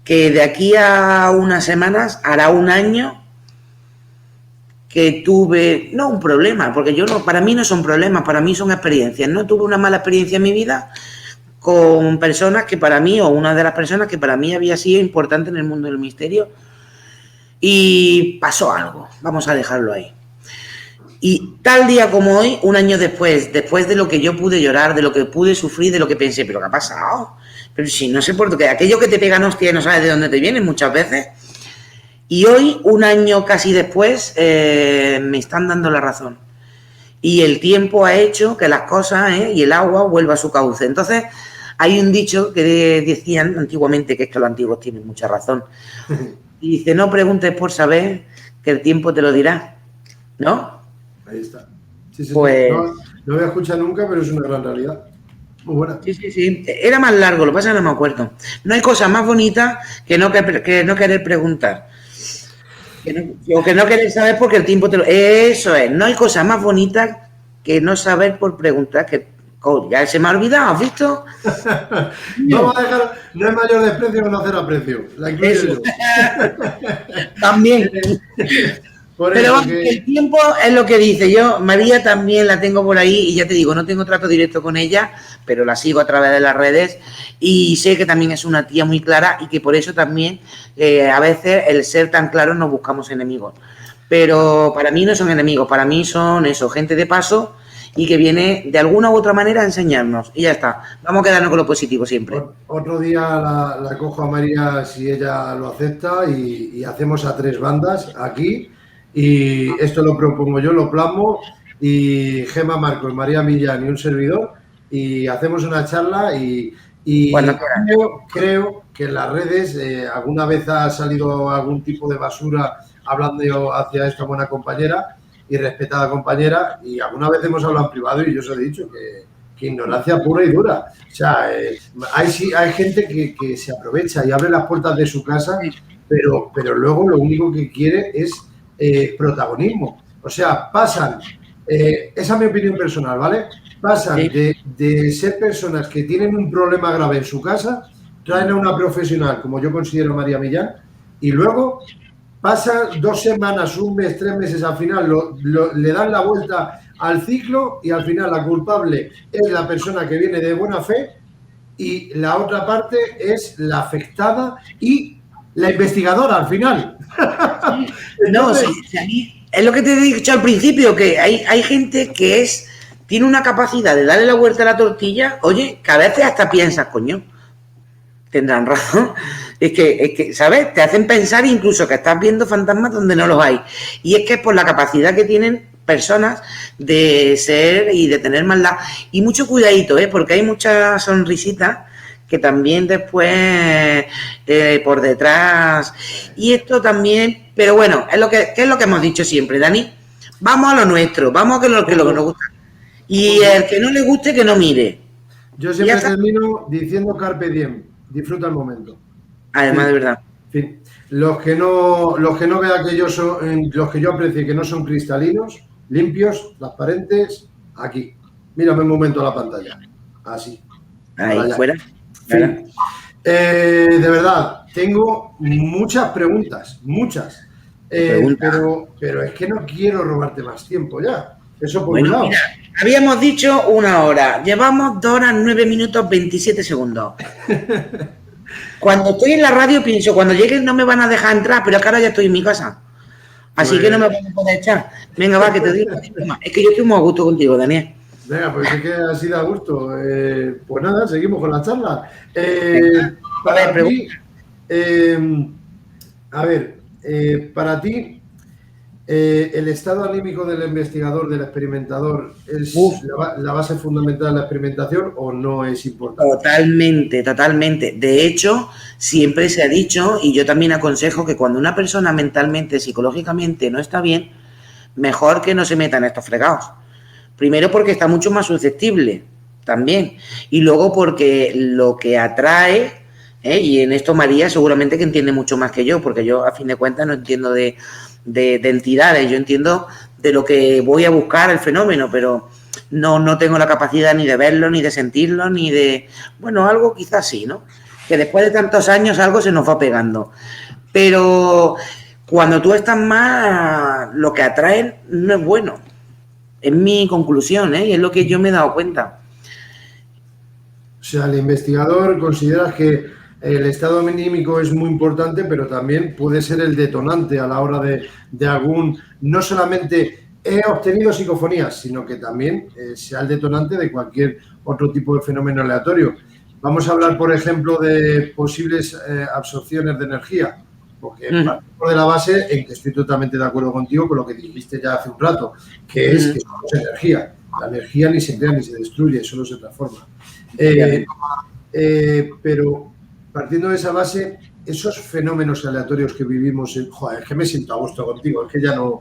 que de aquí a unas semanas, hará un año, que tuve, no un problema, porque yo no, para mí no son problemas, para mí son experiencias, ¿no? Tuve una mala experiencia en mi vida con personas que para mí, o una de las personas que para mí había sido importante en el mundo del misterio, y pasó algo, vamos a dejarlo ahí. Y tal día como hoy, un año después de lo que yo pude llorar, de lo que pude sufrir, de lo que pensé, ¿pero qué ha pasado? Pero si no sé por qué, aquello que te pegan hostia no sabes de dónde te vienen muchas veces. Y hoy, un año casi después, me están dando la razón. Y el tiempo ha hecho que las cosas y el agua vuelva a su cauce. Entonces, hay un dicho que decían antiguamente, que es que los antiguos tienen mucha razón. Y dice, no preguntes por saber, que el tiempo te lo dirá. ¿No? Ahí está. Sí, pues... no lo había escuchado nunca, pero es una gran realidad. Muy buena. Sí. Era más largo, lo que pasa es que no me acuerdo. No hay cosa más bonita que no querer preguntar. O que no querer saber porque el tiempo te lo... Eso es, no hay cosa más bonita que no saber por preguntar. Que ya se me ha olvidado, ¿has visto? Vamos a dejar, no es mayor desprecio que no hacer aprecio. La incluyo yo. También. Pero vamos, que el tiempo es lo que dice. Yo, María también la tengo por ahí y ya te digo, no tengo trato directo con ella, pero la sigo a través de las redes y sé que también es una tía muy clara y que por eso también a veces el ser tan claro nos buscamos enemigos. Pero para mí no son enemigos, para mí son eso, gente de paso y que viene de alguna u otra manera a enseñarnos. Y ya está, vamos a quedarnos con lo positivo siempre. Otro día la cojo a María si ella lo acepta y hacemos a 3 bandas aquí. Y esto lo propongo yo, lo plasmo, y Gemma Marcos, María Millán y un servidor, y hacemos una charla y creo que en las redes alguna vez ha salido algún tipo de basura hablando hacia esta buena compañera y respetada compañera, y alguna vez hemos hablado en privado y yo os he dicho que ignorancia pura y dura. O sea, hay gente que se aprovecha y abre las puertas de su casa, pero luego lo único que quiere es protagonismo. O sea, pasan, esa es mi opinión personal, ¿vale? Pasan de ser personas que tienen un problema grave en su casa, traen a una profesional, como yo considero María Millán, y luego pasan 2 semanas, 1 mes, 3 meses, al final le dan la vuelta al ciclo y al final la culpable es la persona que viene de buena fe y la otra parte es la afectada y la investigadora al final. Entonces, es lo que te he dicho al principio, que hay gente que tiene una capacidad de darle la vuelta a la tortilla, oye, que a veces hasta piensas, coño, tendrán razón. Es que, ¿sabes? Te hacen pensar incluso que estás viendo fantasmas donde no los hay. Y es que es por la capacidad que tienen personas de ser y de tener maldad. Y mucho cuidadito, porque hay muchas sonrisitas que también después por detrás. Y esto también, pero bueno, ¿qué es lo que hemos dicho siempre, Dani? Vamos a lo nuestro, vamos a lo que nos gusta. Y el que no le guste, que no mire. Yo siempre termino diciendo carpe diem, disfruta el momento. Además, de verdad. En fin, los que no vean que yo son, los que yo aprecie que no son cristalinos, limpios, transparentes, aquí. Mírame un momento a la pantalla. Así. Ahí, fuera. Fin. De verdad, tengo muchas preguntas, muchas. Pero es que no quiero robarte más tiempo ya. Eso por un lado. Mira, habíamos dicho 1 hora, llevamos 2 horas 9 minutos 27 segundos. Cuando estoy en la radio pienso, cuando lleguen no me van a dejar entrar, pero es que ahora ya estoy en mi casa. Así que no me voy a poder echar. Venga, va, que te digo. Es que yo estoy muy a gusto contigo, Daniel. Venga, pues es que así da gusto. Pues nada, seguimos con la charla. Para ti, para ti, el estado anímico del investigador, del experimentador, ¿es la base fundamental de la experimentación o no es importante? Totalmente, totalmente. De hecho, siempre se ha dicho, y yo también aconsejo, que cuando una persona mentalmente, psicológicamente no está bien, mejor que no se meta en estos fregados. Primero porque está mucho más susceptible también. Y luego porque lo que atrae, y en esto María seguramente que entiende mucho más que yo, porque yo a fin de cuentas no entiendo de entidades, yo entiendo de lo que voy a buscar el fenómeno, pero no tengo la capacidad ni de verlo, ni de sentirlo, ni de... Bueno, algo quizás sí, ¿no? Que después de tantos años algo se nos va pegando. Pero cuando tú estás más, lo que atraen no es bueno. Es mi conclusión, y es lo que yo me he dado cuenta. O sea, el investigador considera que el estado anímico es muy importante, pero también puede ser el detonante a la hora de algún... No solamente he obtenido psicofonías, sino que también sea el detonante de cualquier otro tipo de fenómeno aleatorio. Vamos a hablar, por ejemplo, de posibles absorciones de energía. Porque partimos de la base en que estoy totalmente de acuerdo contigo con lo que dijiste ya hace un rato, que es que somos energía. La energía ni se crea ni se destruye, solo se transforma. Pero partiendo de esa base, esos fenómenos aleatorios que vivimos, joder, es que me siento a gusto contigo, es que ya no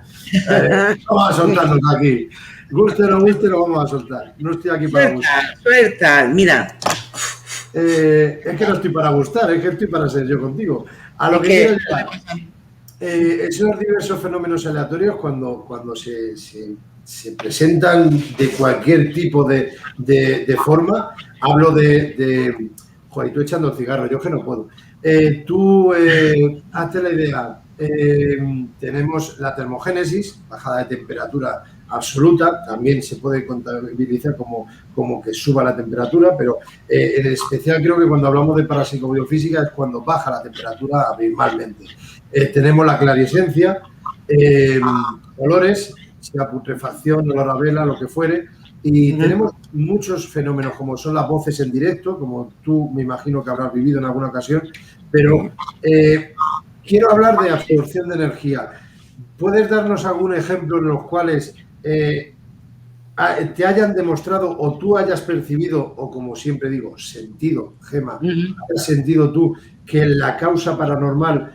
vamos a soltarnos aquí. Guste o no guste, lo vamos a soltar. No estoy aquí para gustar. Suelta, mira. Es que no estoy para gustar, es que estoy para ser yo contigo. A lo que quiero llegar, esos diversos fenómenos aleatorios, cuando se presentan de cualquier tipo de forma, hablo de joder, tú echando el cigarro, yo que no puedo. Hazte la idea, tenemos la termogénesis, bajada de temperatura absoluta, también se puede contabilizar como que suba la temperatura, pero en especial creo que cuando hablamos de parapsicobiofísica es cuando baja la temperatura abismalmente. Tenemos la clarisencia, olores, sea putrefacción, olor a vela, lo que fuere, y tenemos muchos fenómenos como son las voces en directo, como tú me imagino que habrás vivido en alguna ocasión, pero quiero hablar de absorción de energía. ¿Puedes darnos algún ejemplo en los cuales te hayan demostrado o tú hayas percibido, o como siempre digo, sentido, Gema, has sentido tú que la causa paranormal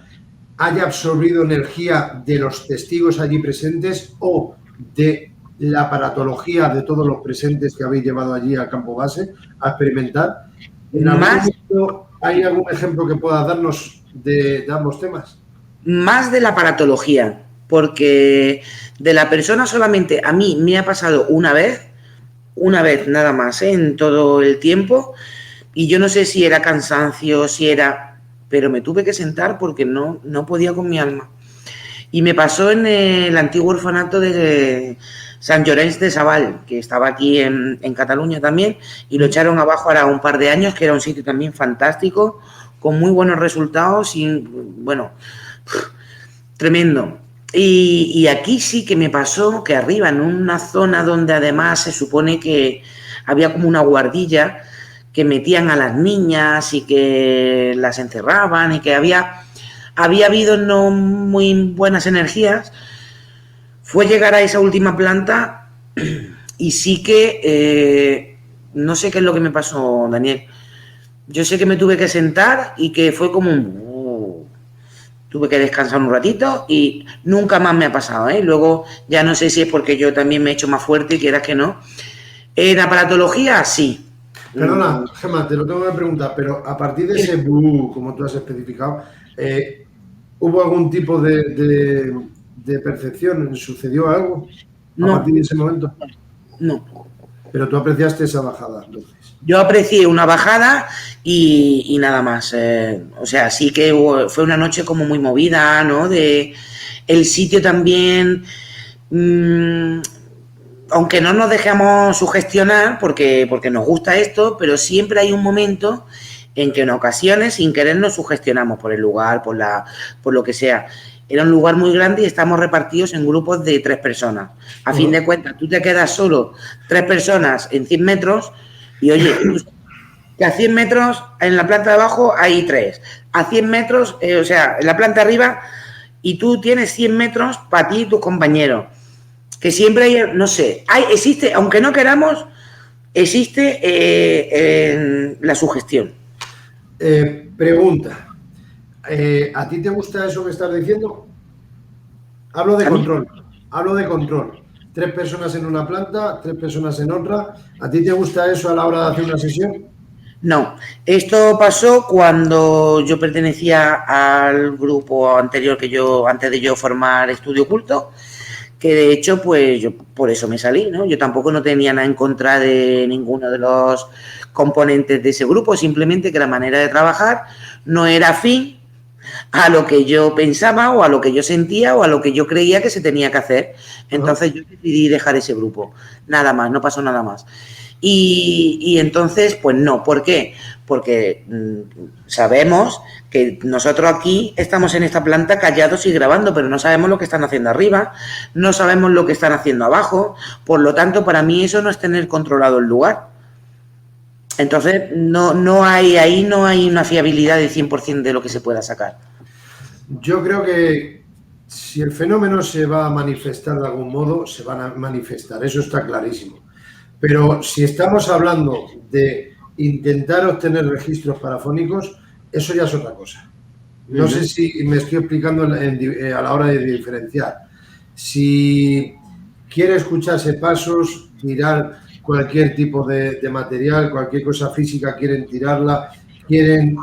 haya absorbido energía de los testigos allí presentes o de la aparatología de todos los presentes que habéis llevado allí al campo base a experimentar? ¿En algún momento hay algún ejemplo que puedas darnos de ambos temas? Más de la aparatología, porque de la persona solamente a mí me ha pasado una vez nada más, en todo el tiempo, y yo no sé si era cansancio, pero me tuve que sentar porque no podía con mi alma. Y me pasó en el antiguo orfanato de Sant Llorenç de Savall, que estaba aquí en Cataluña también, y lo echaron abajo ahora un par de años, que era un sitio también fantástico, con muy buenos resultados y, bueno, tremendo. Y aquí sí que me pasó que arriba, en una zona donde además se supone que había como una guardilla que metían a las niñas y que las encerraban y que había habido no muy buenas energías, fue llegar a esa última planta y sí que no sé qué es lo que me pasó, Daniel. Yo sé que me tuve que sentar y que fue como tuve que descansar un ratito y nunca más me ha pasado, Luego ya no sé si es porque yo también me he hecho más fuerte y quieras que no. En aparatología, sí. Perdona, Gemma, te lo tengo que preguntar, pero a partir de ese como tú has especificado, ¿hubo algún tipo de percepción? ¿Sucedió algo a partir de ese momento? No. Pero tú apreciaste esa bajada, entonces. Yo aprecié una bajada y nada más. O sea, sí que fue una noche como muy movida, ¿no? El sitio también, aunque no nos dejemos sugestionar, porque nos gusta esto, pero siempre hay un momento en que en ocasiones, sin querer, nos sugestionamos por el lugar, por lo que sea. era un lugar muy grande y estamos repartidos en grupos de 3 personas. A fin de cuentas, tú te quedas solo 3 personas en 100 metros y, oye, que a 100 metros en la planta de abajo hay 3. A 100 metros, o sea, en la planta de arriba, y tú tienes 100 metros para ti y tus compañeros. Que siempre hay, no sé, existe, aunque no queramos, existe la sugestión. Pregunta. ¿A ti te gusta eso que estás diciendo? Hablo de control. 3 personas en una planta, 3 personas en otra. ¿A ti te gusta eso a la hora de hacer una sesión? No, esto pasó cuando yo pertenecía al grupo anterior antes de yo formar Estudio Oculto, que de hecho, pues yo por eso me salí, ¿no? Yo tampoco no tenía nada en contra de ninguno de los componentes de ese grupo, simplemente que la manera de trabajar no era afín a lo que yo pensaba o a lo que yo sentía o a lo que yo creía que se tenía que hacer. Entonces yo decidí dejar ese grupo, nada más, no pasó nada más. Y entonces, pues no, ¿por qué? Porque sabemos que nosotros aquí estamos en esta planta callados y grabando, pero no sabemos lo que están haciendo arriba, no sabemos lo que están haciendo abajo, por lo tanto, para mí eso no es tener controlado el lugar. Entonces, no hay una fiabilidad de 100% de lo que se pueda sacar. Yo creo que si el fenómeno se va a manifestar de algún modo, se van a manifestar, eso está clarísimo. Pero si estamos hablando de intentar obtener registros parafónicos, eso ya es otra cosa. No sé si me estoy explicando a la hora de diferenciar. Si quiere escucharse pasos, tirar cualquier tipo de material, cualquier cosa física, quieren tirarla, quieren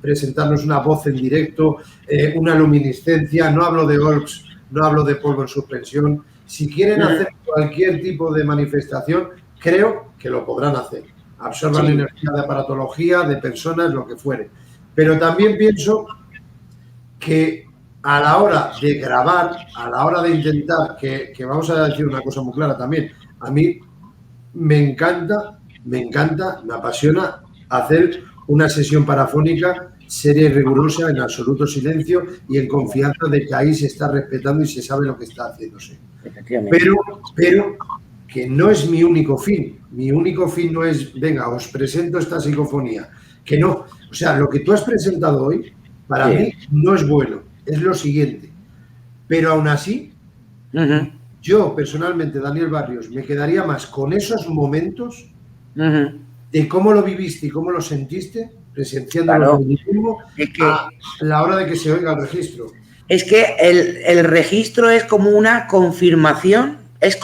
presentarnos una voz en directo, una luminiscencia, no hablo de orbs, no hablo de polvo en suspensión. Si quieren hacer cualquier tipo de manifestación, creo que lo podrán hacer. Absorban energía de aparatología, de personas, lo que fuere. Pero también pienso que a la hora de grabar, a la hora de intentar, que vamos a decir una cosa muy clara también, a mí me encanta, me apasiona hacer una sesión parafónica seria y rigurosa, en absoluto silencio y en confianza de que ahí se está respetando y se sabe lo que está haciéndose. Pero que no es mi único fin. Mi único fin no es, venga, os presento esta psicofonía. Que no. O sea, lo que tú has presentado hoy, para mí, no es bueno. Es lo siguiente. Pero aún así, yo personalmente, Daniel Barrios, me quedaría más con esos momentos de cómo lo viviste y cómo lo sentiste, presenciándolo mismo, a la hora de que se oiga el registro. Es que el registro es como una confirmación, es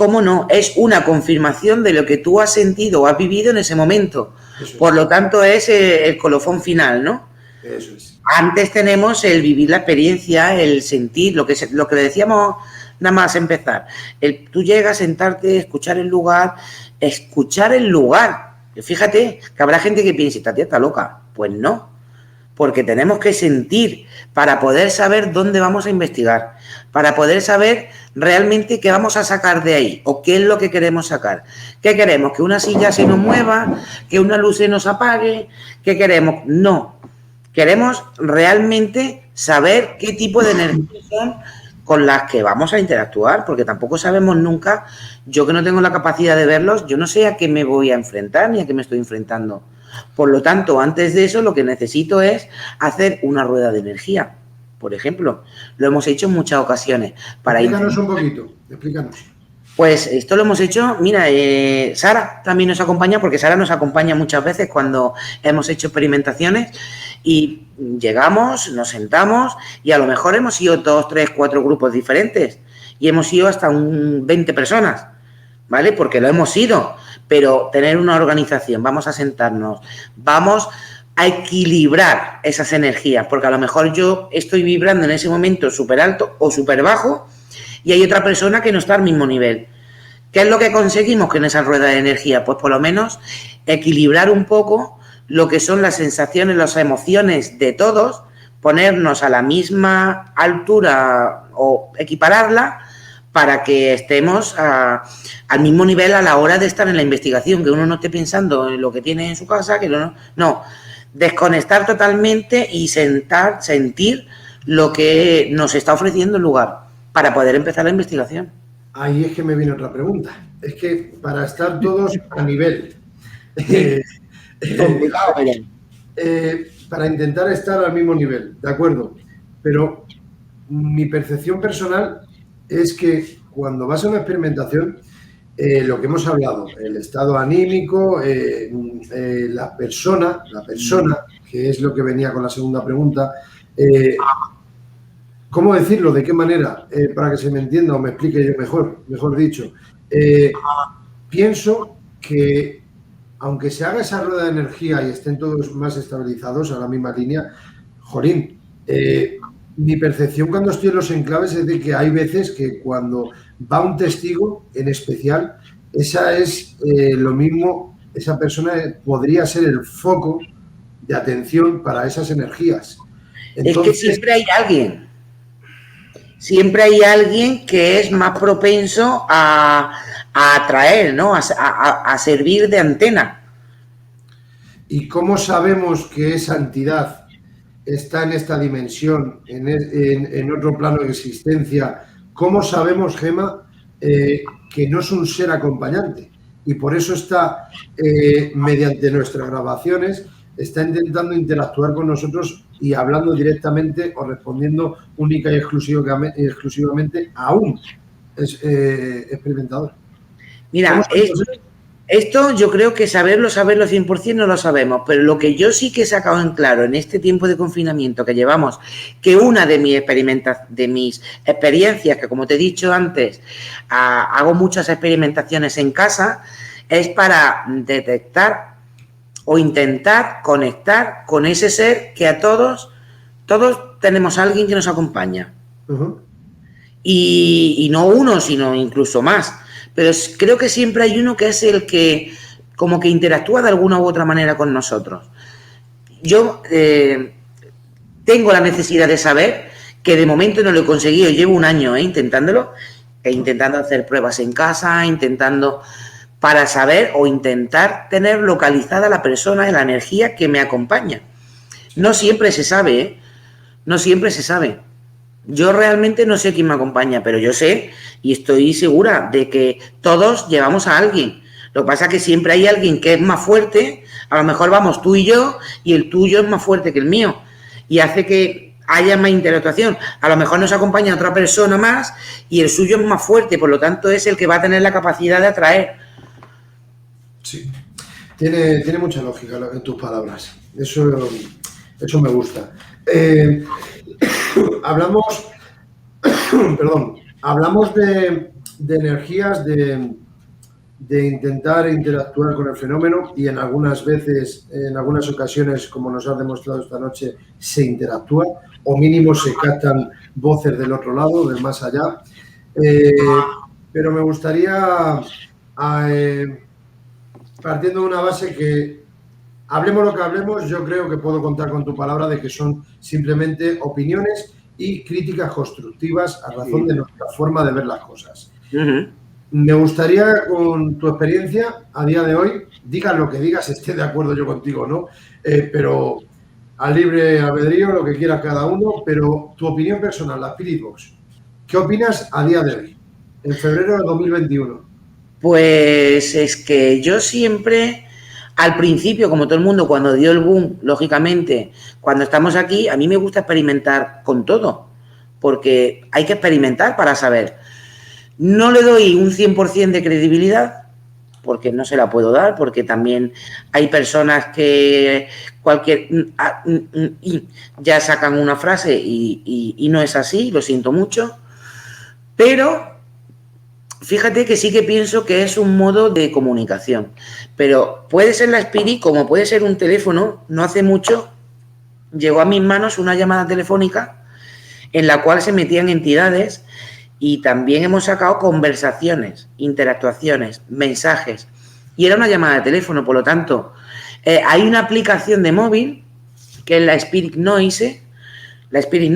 una confirmación de lo que tú has sentido o has vivido en ese momento. Por lo tanto, es el colofón final, ¿no? Eso es. Antes tenemos el vivir la experiencia, el sentir, lo que le decíamos nada más empezar. Tú llegas, sentarte, escuchar el lugar. Fíjate que habrá gente que piense, esta tía está loca. Pues no, porque tenemos que sentir para poder saber dónde vamos a investigar, para poder saber realmente qué vamos a sacar de ahí o qué es lo que queremos sacar. ¿Qué queremos? ¿Que una silla se nos mueva? ¿Que una luz se nos apague? ¿Qué queremos? No. Queremos realmente saber qué tipo de energías son con las que vamos a interactuar, porque tampoco sabemos nunca, yo que no tengo la capacidad de verlos, yo no sé a qué me voy a enfrentar ni a qué me estoy enfrentando. Por lo tanto, antes de eso, lo que necesito es hacer una rueda de energía, por ejemplo. Lo hemos hecho en muchas ocasiones. Explícanos un poquito, explícanos. Pues esto lo hemos hecho, mira, Sara también nos acompaña, porque Sara nos acompaña muchas veces cuando hemos hecho experimentaciones y llegamos, nos sentamos y a lo mejor hemos ido 2, 3, 4 grupos diferentes y hemos ido hasta 20 personas, ¿vale? Porque lo hemos ido, pero tener una organización, vamos a sentarnos, vamos a equilibrar esas energías, porque a lo mejor yo estoy vibrando en ese momento súper alto o súper bajo y hay otra persona que no está al mismo nivel. ¿Qué es lo que conseguimos con esa rueda de energía? Pues por lo menos equilibrar un poco lo que son las sensaciones, las emociones de todos, ponernos a la misma altura o equipararla para que estemos al mismo nivel a la hora de estar en la investigación, que uno no esté pensando en lo que tiene en su casa, que no, desconectar totalmente y sentir lo que nos está ofreciendo el lugar para poder empezar la investigación. Ahí es que me viene otra pregunta. Es que para estar todos a nivel, Complicado, pero... para intentar estar al mismo nivel, ¿de acuerdo? Pero mi percepción personal es que cuando vas a una experimentación, lo que hemos hablado, el estado anímico, la persona, que es lo que venía con la segunda pregunta, ¿cómo decirlo? ¿De qué manera? Para que se me entienda o me explique yo mejor dicho. Pienso que aunque se haga esa rueda de energía y estén todos más estabilizados a la misma línea, jolín, mi percepción cuando estoy en los enclaves es de que hay veces que cuando va un testigo en especial, esa es lo mismo, esa persona podría ser el foco de atención para esas energías. Entonces, es que siempre hay alguien que es más propenso a atraer, ¿no? A servir de antena. ¿Y cómo sabemos que esa entidad está en esta dimensión, en otro plano de existencia? ¿Cómo sabemos, Gemma, que no es un ser acompañante? Y por eso está, mediante nuestras grabaciones, está intentando interactuar con nosotros y hablando directamente o respondiendo única y exclusivamente a un experimentador. Mira, esto yo creo que saberlo 100% no lo sabemos, pero lo que yo sí que he sacado en claro en este tiempo de confinamiento que llevamos, que una de mis experiencias, que como te he dicho antes, hago muchas experimentaciones en casa, es para detectar o intentar conectar con ese ser que a todos tenemos a alguien que nos acompaña. Uh-huh. Y no uno, sino incluso más. Pero creo que siempre hay uno que es el que como que interactúa de alguna u otra manera con nosotros. Yo tengo la necesidad de saber que de momento no lo he conseguido. Llevo un año intentándolo, intentando hacer pruebas en casa, intentando para saber o intentar tener localizada la persona, la energía que me acompaña. No siempre se sabe, no siempre se sabe. Yo realmente no sé quién me acompaña, pero yo sé y estoy segura de que todos llevamos a alguien. Lo que pasa es que siempre hay alguien que es más fuerte, a lo mejor vamos tú y yo, y el tuyo es más fuerte que el mío, y hace que haya más interactuación. A lo mejor nos acompaña otra persona más y el suyo es más fuerte, por lo tanto es el que va a tener la capacidad de atraer. Sí, tiene mucha lógica en tus palabras. Eso me gusta. Hablamos de energías, de intentar interactuar con el fenómeno y en algunas ocasiones, como nos has demostrado esta noche, se interactúa o mínimo se captan voces del otro lado, del más allá. Pero me gustaría, partiendo de una base que hablemos lo que hablemos, yo creo que puedo contar con tu palabra de que son simplemente opiniones y críticas constructivas a razón de nuestra forma de ver las cosas. Uh-huh. Me gustaría, con tu experiencia a día de hoy, digas lo que digas, esté de acuerdo yo contigo, ¿no? Pero a libre albedrío, lo que quiera cada uno, pero tu opinión personal, la Spirit Box, ¿qué opinas a día de hoy, en febrero de 2021? Pues es que yo siempre... Al principio, como todo el mundo, cuando dio el boom, lógicamente, cuando estamos aquí, a mí me gusta experimentar con todo, porque hay que experimentar para saber. No le doy un 100% de credibilidad, porque no se la puedo dar, porque también hay personas que ya sacan una frase y no es así, lo siento mucho, pero... Fíjate que sí que pienso que es un modo de comunicación, pero puede ser la Spirit como puede ser un teléfono. No hace mucho llegó a mis manos una llamada telefónica en la cual se metían entidades y también hemos sacado conversaciones, interactuaciones, mensajes, y era una llamada de teléfono. Por lo tanto, hay una aplicación de móvil que es la Spirit Noise, la SP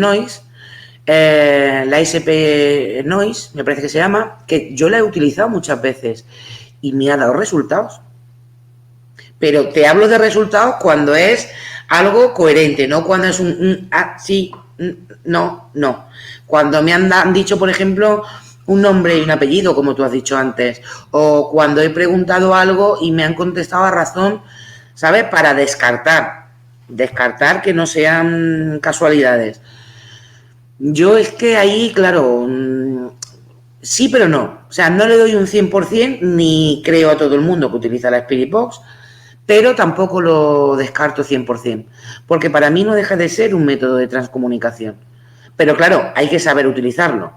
Noise, me parece que se llama, que yo la he utilizado muchas veces y me ha dado resultados. Pero te hablo de resultados cuando es algo coherente, no cuando es sí, No. Cuando me han dicho, por ejemplo, un nombre y un apellido, como tú has dicho antes, o cuando he preguntado algo y me han contestado a razón, ¿sabes? Para descartar que no sean casualidades. Yo es que ahí, claro, sí pero no. O sea, no le doy un 100% ni creo a todo el mundo que utiliza la Spirit Box, pero tampoco lo descarto 100%, porque para mí no deja de ser un método de transcomunicación. Pero claro, hay que saber utilizarlo.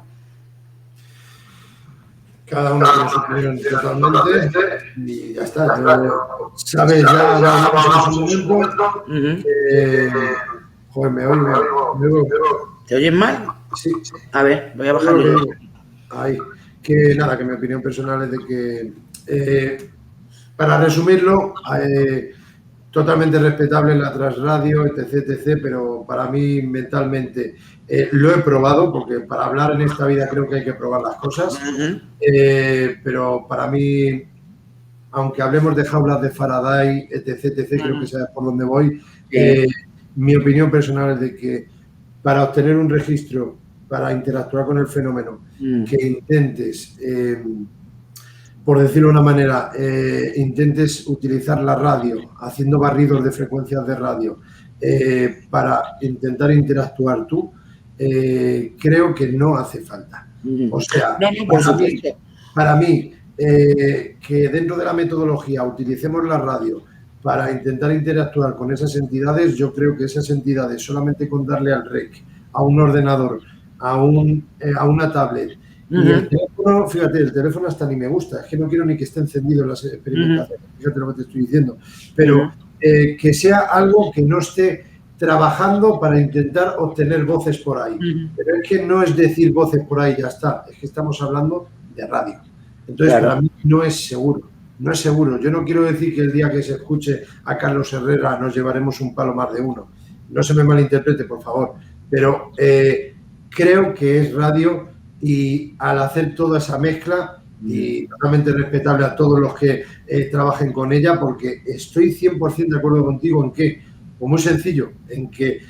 Cada uno tiene su opinión totalmente y ya está. Sabes, ya hablamos en su momento. Joder, me oigo. ¿Te oyes mal? Sí. A ver, voy a bajarlo. Ahí. Que nada, que mi opinión personal es de que, para resumirlo, totalmente respetable la transradio, etc., pero para mí mentalmente lo he probado, porque para hablar en esta vida creo que hay que probar las cosas, pero para mí, aunque hablemos de jaulas de Faraday, etc., creo que sabes por dónde voy, mi opinión personal es de que para obtener un registro, para interactuar con el fenómeno, que intentes... por decirlo de una manera, intentes utilizar la radio, haciendo barridos de frecuencias de radio, para intentar interactuar tú, creo que no hace falta. O sea, para mí, que dentro de la metodología utilicemos la radio para intentar interactuar con esas entidades, yo creo que esas entidades, solamente con darle al REC, a un ordenador, a una tablet, y el teléfono, fíjate, el teléfono hasta ni me gusta, es que no quiero ni que esté encendido en las experimentaciones, fíjate lo que te estoy diciendo, pero que sea algo que no esté trabajando para intentar obtener voces por ahí. Pero es que no es decir voces por ahí, ya está, es que estamos hablando de radio. Entonces, para mí no es seguro. Yo no quiero decir que el día que se escuche a Carlos Herrera nos llevaremos un palo más de uno. No se me malinterprete, por favor, pero creo que es radio. Y al hacer toda esa mezcla, y totalmente respetable a todos los que trabajen con ella, porque estoy 100% de acuerdo contigo en que, pues muy sencillo, en que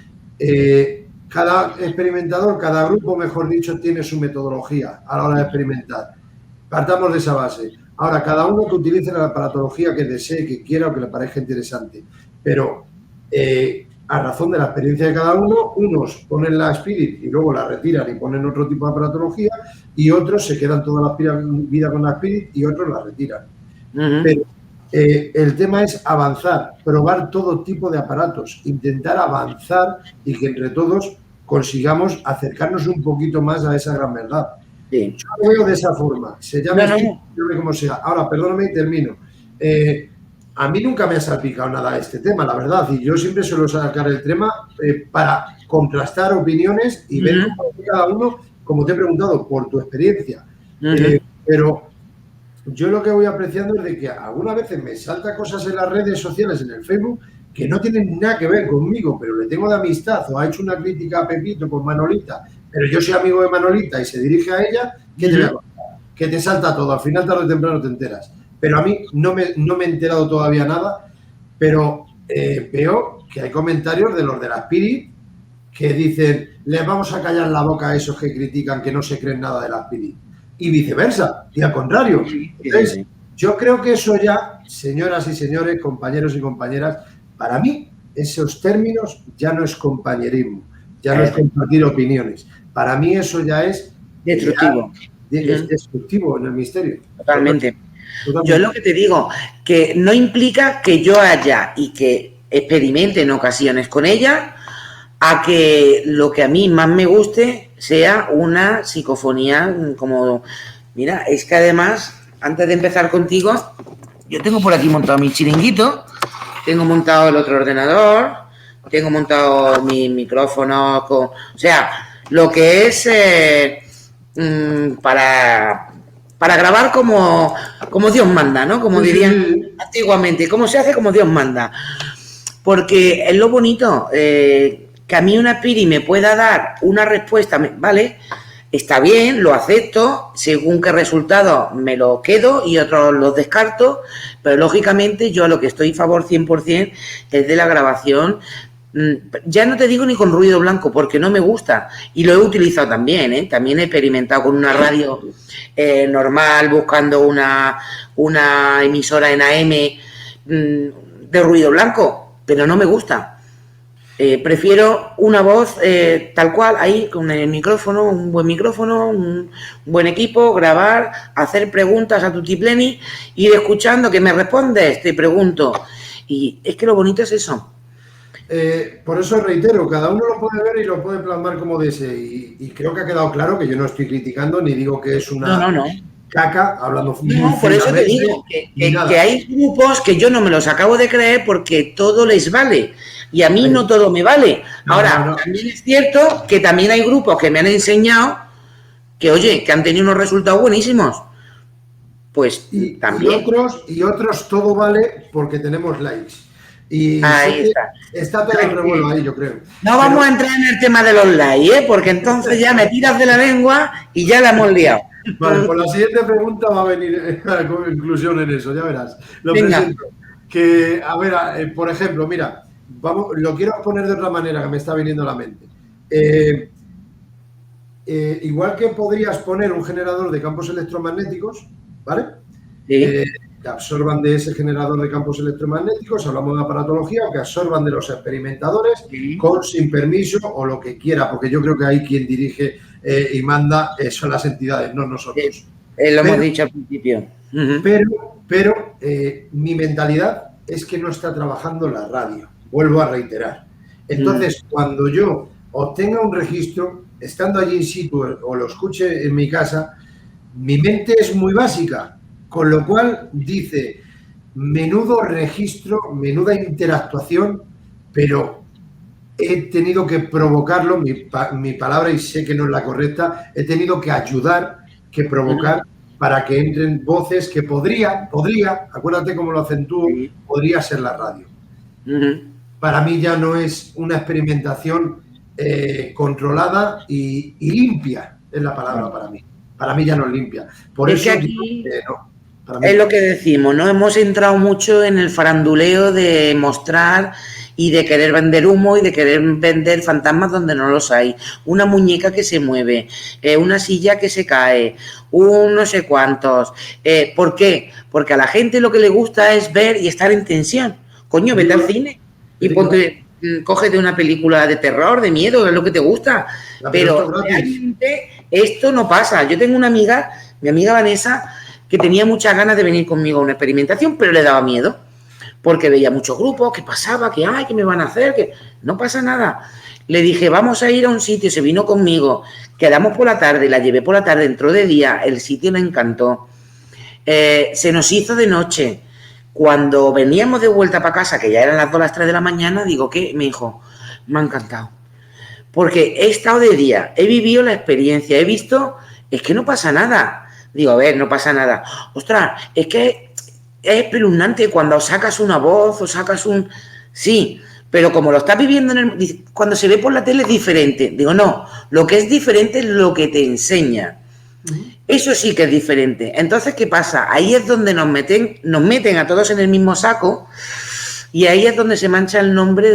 cada experimentador, cada grupo, mejor dicho, tiene su metodología a la hora de experimentar. Partamos de esa base. Ahora, cada uno que utilice la aparatología que desee, que quiera o que le parezca interesante. Pero a razón de la experiencia de cada uno, unos ponen la Spirit y luego la retiran y ponen otro tipo de aparatología, y otros se quedan toda la vida con la Spirit y otros la retiran. Pero el tema es avanzar, probar todo tipo de aparatos, intentar avanzar y que entre todos consigamos acercarnos un poquito más a esa gran verdad. Yo lo veo de esa forma, se llama como sea. Ahora, perdóname y termino. A mí nunca me ha salpicado nada este tema, la verdad, y yo siempre suelo sacar el tema para contrastar opiniones y ver cómo cada uno, como te he preguntado, por tu experiencia. Pero yo lo que voy apreciando es de que algunas veces me salta cosas en las redes sociales, en el Facebook, que no tienen nada que ver conmigo, pero le tengo de amistad, o ha hecho una crítica a Pepito con Manolita, pero yo soy amigo de Manolita y se dirige a ella, ¿qué te voy a contar? Que te salta todo, al final tarde o temprano te enteras. Pero a mí no me he enterado todavía nada, pero veo que hay comentarios de los de la Spirit que dicen, les vamos a callar la boca a esos que critican que no se creen nada de la Spirit. Y viceversa, y al contrario. Entonces, yo creo que eso ya, señoras y señores, compañeros y compañeras, para mí esos términos ya no es compañerismo, ya no es compartir opiniones. Para mí eso ya es destructivo. Es destructivo en el misterio. Totalmente. Yo es lo que te digo, que no implica que yo haya y que experimente en ocasiones con ella, a que lo que a mí más me guste sea una psicofonía como... Mira, es que además, antes de empezar contigo, yo tengo por aquí montado mi chiringuito, tengo montado el otro ordenador, tengo montado mi micrófono, o sea, lo que es para grabar como Dios manda, ¿no? Como dirían antiguamente, cómo se hace como Dios manda. Porque es lo bonito, que a mí una Spirit me pueda dar una respuesta, ¿vale? Está bien, lo acepto, según qué resultado me lo quedo y otros los descarto, pero lógicamente yo a lo que estoy a favor 100% es de la grabación Ya no te digo ni con ruido blanco, porque no me gusta. Y lo he utilizado también, ¿eh? También he experimentado con una radio normal, buscando una emisora en AM de ruido blanco, pero no me gusta. Prefiero una voz tal cual, ahí, con el micrófono, un buen equipo, grabar, hacer preguntas a tutipleni, ir escuchando que me respondes, te pregunto. Y es que lo bonito es eso. Por eso reitero, cada uno lo puede ver y lo puede plasmar como desee. Y creo que ha quedado claro que yo no estoy criticando ni digo que es una caca, hablando No, por eso te digo que hay grupos que yo no me los acabo de creer porque todo les vale. Y a mí no todo me vale. Ahora, también es cierto que también hay grupos que me han enseñado que, oye, que han tenido unos resultados buenísimos. Pues también. Y otros todo vale porque tenemos likes. Y ahí está todo el revuelo ahí, yo creo. No vamos a entrar en el tema de los likes, porque entonces ya me tiras de la lengua y ya la hemos liado. Vale, pues la siguiente pregunta va a venir a conclusión en eso, ya verás. Lo Venga. presento. Que, a ver, por ejemplo, mira, lo quiero poner de otra manera que me está viniendo a la mente. Igual que podrías poner un generador de campos electromagnéticos, ¿vale? Sí. Que absorban de ese generador de campos electromagnéticos, hablamos de aparatología, o que absorban de los experimentadores con sin permiso o lo que quiera, porque yo creo que ahí quien dirige y manda son las entidades, no nosotros. Lo hemos dicho al principio. Pero mi mentalidad es que no está trabajando la radio, vuelvo a reiterar. Entonces, cuando yo obtenga un registro, estando allí in situ o lo escuche en mi casa, mi mente es muy básica, con lo cual dice, menudo registro, menuda interactuación, pero he tenido que provocarlo, mi palabra, y sé que no es la correcta, he tenido que ayudar, que provocar, para que entren voces que podría, acuérdate cómo lo acentúo, podría ser la radio. Para mí ya no es una experimentación controlada y limpia, es la palabra para mí. Para mí ya no es limpia. Por es eso que aquí no. Es lo que decimos, ¿no? Hemos entrado mucho en el faranduleo de mostrar y de querer vender humo y de querer vender fantasmas donde no los hay. Una muñeca que se mueve, una silla que se cae, un no sé cuántos. ¿Por qué? Porque a la gente lo que le gusta es ver y estar en tensión. Coño, vete al cine y cógete una película de terror, de miedo, es lo que te gusta. Pero realmente esto no pasa. Yo tengo una amiga, mi amiga Vanessa, que tenía muchas ganas de venir conmigo a una experimentación, pero le daba miedo, porque veía muchos grupos, que pasaba, que ay, que me van a hacer, que no pasa nada. Le dije, vamos a ir a un sitio, se vino conmigo, quedamos por la tarde, la llevé por la tarde, entró de día, el sitio le encantó. Se nos hizo de noche. Cuando veníamos de vuelta para casa, que ya eran las 2, las 3 de la mañana, digo, ¿qué? Me dijo, me ha encantado. Porque he estado de día, he vivido la experiencia, he visto, es que no pasa nada. Digo, a ver, no pasa nada. Ostras, es que es espeluznante cuando sacas una voz o sacas un... Sí, pero como lo estás viviendo cuando se ve por la tele es diferente. Digo, no, lo que es diferente es lo que te enseña. Eso sí que es diferente. Entonces, ¿qué pasa? Ahí es donde nos meten a todos en el mismo saco y ahí es donde se mancha el nombre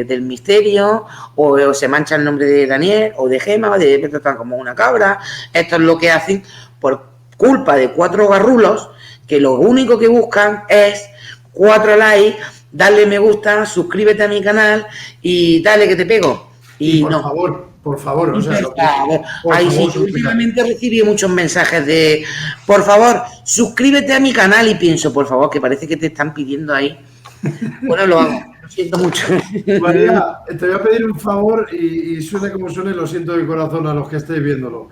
del misterio o se mancha el nombre de Daniel o de Gemma o de están como una cabra. Esto es lo que hacen por culpa de 4 garrulos que lo único que buscan es 4 likes, darle me gusta, suscríbete a mi canal y dale que te pego. Y por no. Por favor, o sea, Ahí sí, últimamente recibí muchos mensajes de, por favor, suscríbete a mi canal y pienso, por favor, que parece que te están pidiendo ahí. Bueno, lo hago, lo siento mucho. María, te voy a pedir un favor y suene como suene, lo siento de corazón a los que estéis viéndolo.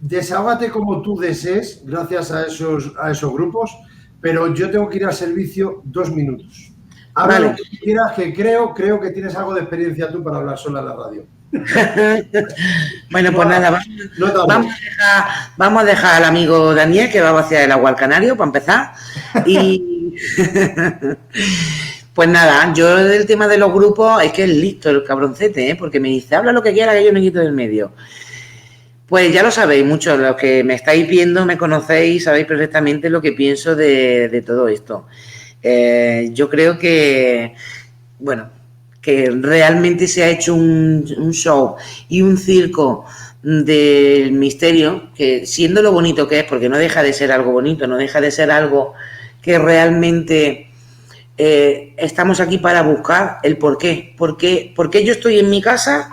Desahógate como tú desees, gracias a esos grupos, pero yo tengo que ir al servicio 2 minutos. Habla lo que quieras, que creo que tienes algo de experiencia tú para hablar sola en la radio. Bueno, pues nada, vamos a dejar al amigo Daniel que va a vaciar el agua al canario para empezar. Y pues nada, yo del tema de los grupos es que es listo el cabroncete, porque me dice, habla lo que quieras que yo me quito del medio. Pues ya lo sabéis, muchos los que me estáis viendo, me conocéis, sabéis perfectamente lo que pienso de todo esto. Yo creo que, bueno, que realmente se ha hecho un show y un circo del misterio, que siendo lo bonito que es, porque no deja de ser algo bonito, no deja de ser algo que realmente estamos aquí para buscar el por qué. ¿Por qué yo estoy en mi casa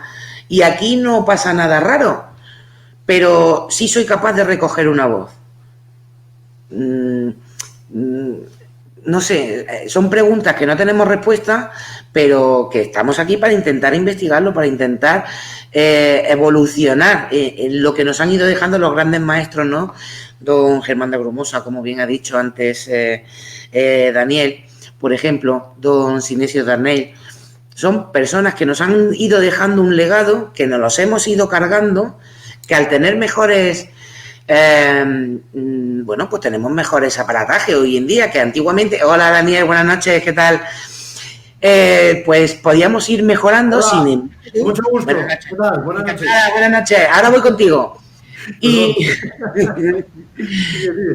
y aquí no pasa nada raro? Pero sí soy capaz de recoger una voz. No sé, son preguntas que no tenemos respuesta, pero que estamos aquí para intentar investigarlo, para intentar evolucionar en lo que nos han ido dejando los grandes maestros, ¿no? Don Germán de Grumosa, como bien ha dicho antes Daniel, por ejemplo, don Sinesio Darnell. Son personas que nos han ido dejando un legado, que nos los hemos ido cargando, que al tener mejores... bueno, pues tenemos mejores aparatajes hoy en día que antiguamente. Hola Daniel, buenas noches, ¿qué tal? Pues podíamos ir mejorando. Hola, sin... mucho gusto. ¿Qué tal? Buenas noches. Buenas noches, ahora voy contigo.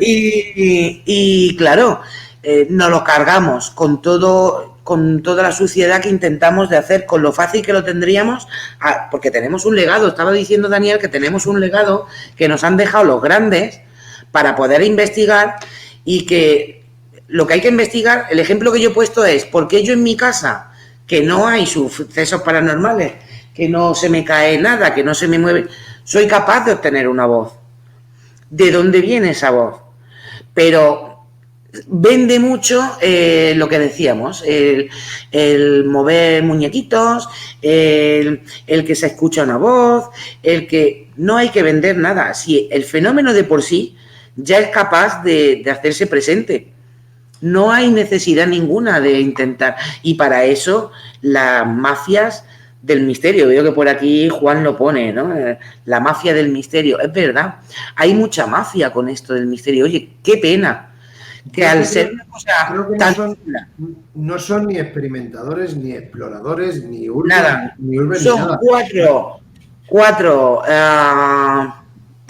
Y claro, nos lo cargamos con toda la suciedad que intentamos de hacer, con lo fácil que lo tendríamos, porque tenemos un legado. Estaba diciendo Daniel que tenemos un legado que nos han dejado los grandes para poder investigar, y que lo que hay que investigar, el ejemplo que yo he puesto es, ¿por qué yo en mi casa, que no hay sucesos paranormales, que no se me cae nada, que no se me mueve, soy capaz de obtener una voz? ¿De dónde viene esa voz? Pero vende mucho lo que decíamos, el mover muñequitos, el que se escucha una voz, el que no hay que vender nada. Si el fenómeno de por sí ya es capaz de hacerse presente, no hay necesidad ninguna de intentar. Y para eso las mafias del misterio, veo que por aquí Juan lo pone, ¿no? La mafia del misterio, es verdad, hay mucha mafia con esto del misterio. Oye, qué pena que al ser una cosa tan... No son ni experimentadores, ni exploradores, ni urban, nada, ni urban, son nada. cuatro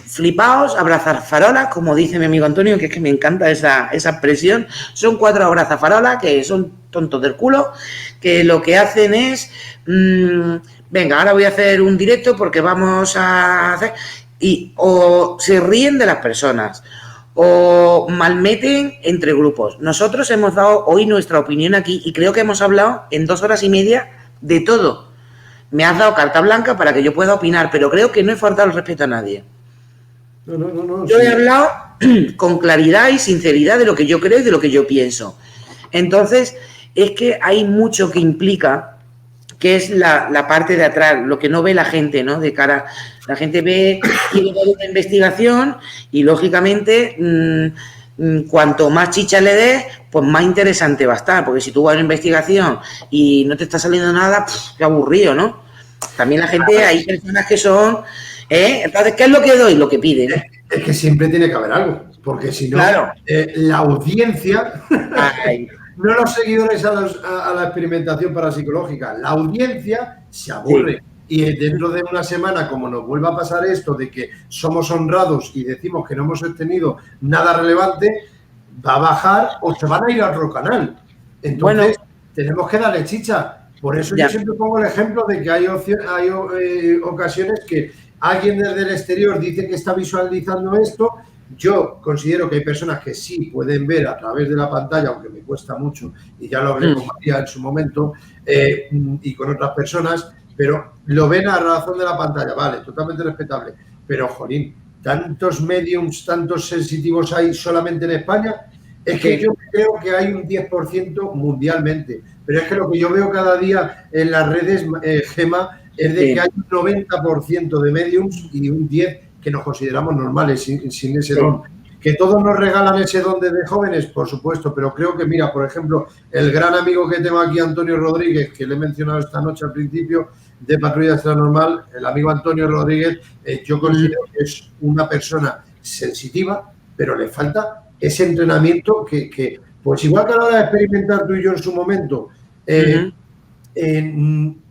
flipaos, abrazafarolas, como dice mi amigo Antonio, que es que me encanta esa expresión. Son 4 abrazafarolas que son tontos del culo, que lo que hacen es venga, ahora voy a hacer un directo porque vamos a hacer... Y o se ríen de las personas o malmeten entre grupos. Nosotros hemos dado hoy nuestra opinión aquí y creo que hemos hablado en 2 horas y media de todo. Me has dado carta blanca para que yo pueda opinar, pero creo que no he faltado el respeto a nadie. No, yo he hablado con claridad y sinceridad de lo que yo creo y de lo que yo pienso. Entonces, es que hay mucho que implica, que es la parte de atrás, lo que no ve la gente, ¿no? De cara, la gente quiere ver una investigación y, lógicamente, cuanto más chicha le des, pues más interesante va a estar, porque si tú vas a una investigación y no te está saliendo nada, qué aburrido, ¿no? También la gente, hay personas que son... Entonces, ¿qué es lo que doy? Lo que piden. Es que siempre tiene que haber algo, porque si no, claro. La audiencia, no los seguidores a la experimentación parapsicológica, la audiencia se aburre. Sí. Y dentro de una semana, como nos vuelva a pasar esto de que somos honrados y decimos que no hemos obtenido nada relevante, va a bajar o se van a ir a otro canal. Entonces, tenemos que darle chicha. Por eso yo siempre pongo el ejemplo de que hay ocasiones que alguien desde el exterior dice que está visualizando esto. Yo considero que hay personas que sí pueden ver a través de la pantalla, aunque me cuesta mucho, y ya lo hablé con María en su momento, y con otras personas, pero lo ven a razón de la pantalla, vale, totalmente respetable. Pero, jolín, tantos mediums, tantos sensitivos hay solamente en España, es que yo creo que hay un 10% mundialmente. Pero es que lo que yo veo cada día en las redes, Gema, es de que hay un 90% de mediums y un 10% que nos consideramos normales sin ese don. Que todos nos regalan ese don desde jóvenes, por supuesto, pero creo que, mira, por ejemplo, el gran amigo que tengo aquí, Antonio Rodríguez, que le he mencionado esta noche al principio, de Patrulla Extranormal, el amigo Antonio Rodríguez, yo considero que es una persona sensitiva, pero le falta ese entrenamiento que pues igual que a la hora de experimentar tú y yo en su momento,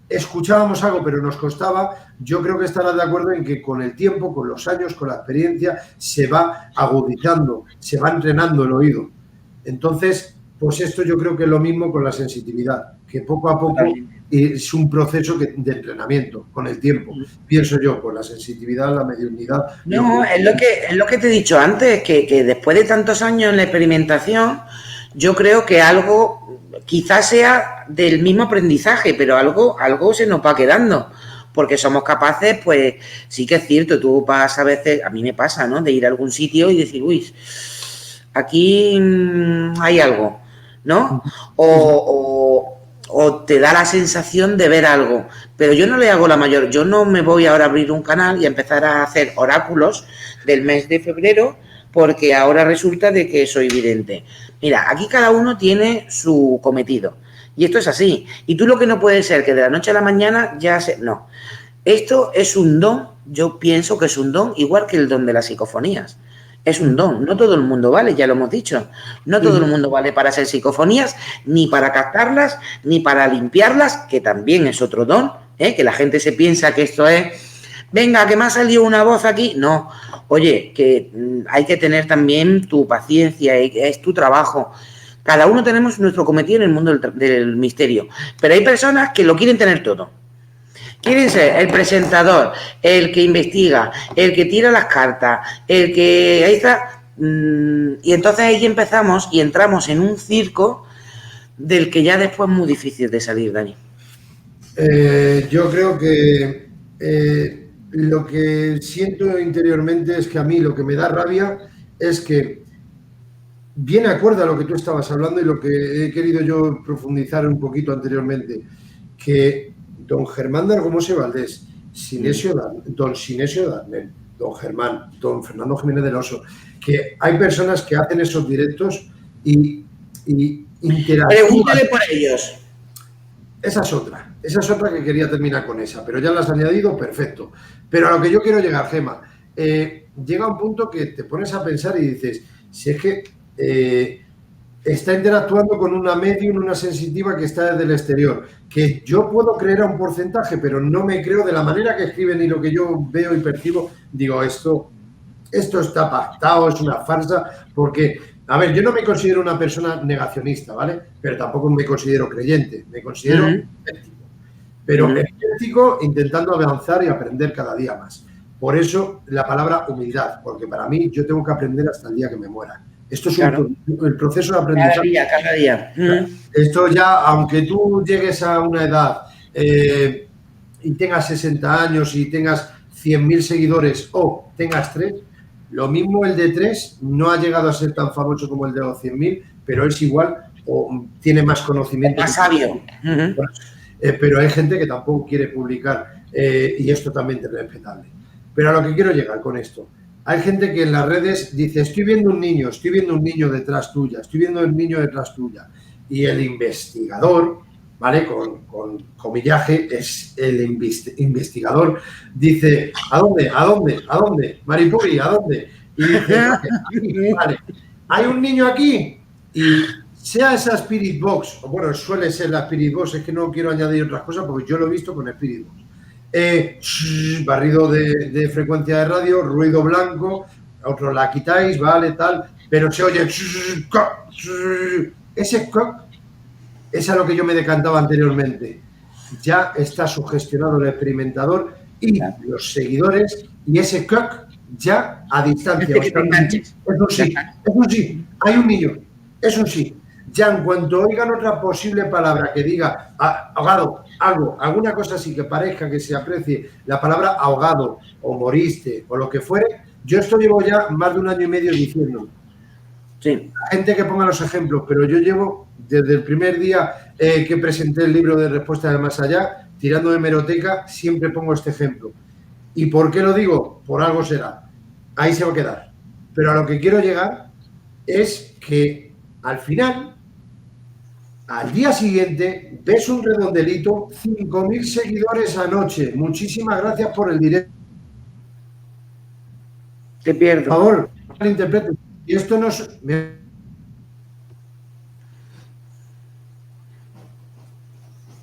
escuchábamos algo, pero nos costaba. Yo creo que estarás de acuerdo en que con el tiempo, con los años, con la experiencia, se va agudizando, se va entrenando el oído. Entonces, pues esto yo creo que es lo mismo con la sensitividad, que poco a poco es un proceso de entrenamiento con el tiempo. Pienso yo, con la sensitividad, la mediunidad. No, es lo que te he dicho antes, que después de tantos años en la experimentación, yo creo que algo quizás sea del mismo aprendizaje, pero algo se nos va quedando. Porque somos capaces, pues sí que es cierto, tú vas a veces, a mí me pasa, ¿no? De ir a algún sitio y decir, uy, aquí hay algo, ¿no? O te da la sensación de ver algo. Pero yo no le hago yo no me voy ahora a abrir un canal y a empezar a hacer oráculos del mes de febrero porque ahora resulta de que soy vidente. Mira, aquí cada uno tiene su cometido. Y esto es así. Y tú lo que no puede ser que de la noche a la mañana no. Esto es un don, yo pienso que es un don, igual que el don de las psicofonías. Es un don, no todo el mundo vale, ya lo hemos dicho. No todo el mundo vale para hacer psicofonías, ni para captarlas, ni para limpiarlas, que también es otro don, que la gente se piensa que esto es, venga, que me ha salido una voz aquí. No, oye, que hay que tener también tu paciencia, es tu trabajo. Cada uno tenemos nuestro cometido en el mundo del misterio, pero hay personas que lo quieren tener todo. Quieren ser el presentador, el que investiga, el que tira las cartas, el que... Ahí está. Y entonces ahí empezamos y entramos en un circo del que ya después es muy difícil de salir, Dani. Yo creo que lo que siento interiormente es que a mí lo que me da rabia es que viene acorde a lo que tú estabas hablando y lo que he querido yo profundizar un poquito anteriormente, que don Germán de Argomose Valdés, don Sinesio Darnell, don Germán, don Fernando Jiménez del Oso, que hay personas que hacen esos directos y interactúan. Pregúntale por ellos. Esa es otra que quería terminar con esa, pero ya la has añadido, perfecto. Pero a lo que yo quiero llegar, Gema, llega un punto que te pones a pensar y dices, si es que está interactuando con una medium, una sensitiva que está desde el exterior, que yo puedo creer a un porcentaje, pero no me creo de la manera que escriben y lo que yo veo y percibo, digo, esto está pactado, es una farsa, porque, a ver, yo no me considero una persona negacionista, ¿vale? Pero tampoco me considero creyente, me considero escéptico. Pero escéptico intentando avanzar y aprender cada día más. Por eso la palabra humildad, porque para mí yo tengo que aprender hasta el día que me muera. Esto es el proceso de aprendizaje. Cada día. Esto ya, aunque tú llegues a una edad y tengas 60 años y tengas 100.000 seguidores o tengas 3, lo mismo el de 3 no ha llegado a ser tan famoso como el de los 100.000, pero es igual o tiene más conocimiento. Más sabio. Pero hay gente que tampoco quiere publicar y esto también es respetable. Pero a lo que quiero llegar con esto, hay gente que en las redes dice, estoy viendo un niño detrás tuya, estoy viendo un niño detrás tuya. Y el investigador, ¿vale? Con comillaje, es el investigador, dice, ¿a dónde? ¿A dónde? ¿A dónde? Maripuri, ¿a dónde? Y dice, vale, hay un niño aquí y sea esa Spirit Box, o bueno, suele ser la Spirit Box, es que no quiero añadir otras cosas porque yo lo he visto con Spirit Box. Barrido de frecuencia de radio, ruido blanco, otro la quitáis, vale, tal, pero se oye ese cock es a lo que yo me decantaba anteriormente. Ya está sugestionado el experimentador y los seguidores, y ese cock ya a distancia. Eso sí, hay un niño, eso sí. Ya en cuanto oigan otra posible palabra que diga ahogado, alguna cosa así que parezca que se aprecie la palabra ahogado o moriste o lo que fuere, yo esto llevo ya más de 1 año y medio diciendo. Sí. Gente que ponga los ejemplos, pero yo llevo desde el primer día que presenté el libro de Respuestas del Más Allá, tirando de hemeroteca, siempre pongo este ejemplo. ¿Y por qué lo digo? Por algo será. Ahí se va a quedar. Pero a lo que quiero llegar es que al final, al día siguiente, ves un redondelito, 5.000 seguidores anoche. Muchísimas gracias por el directo. Te pierdo. Por favor, interpreten. Y esto no es...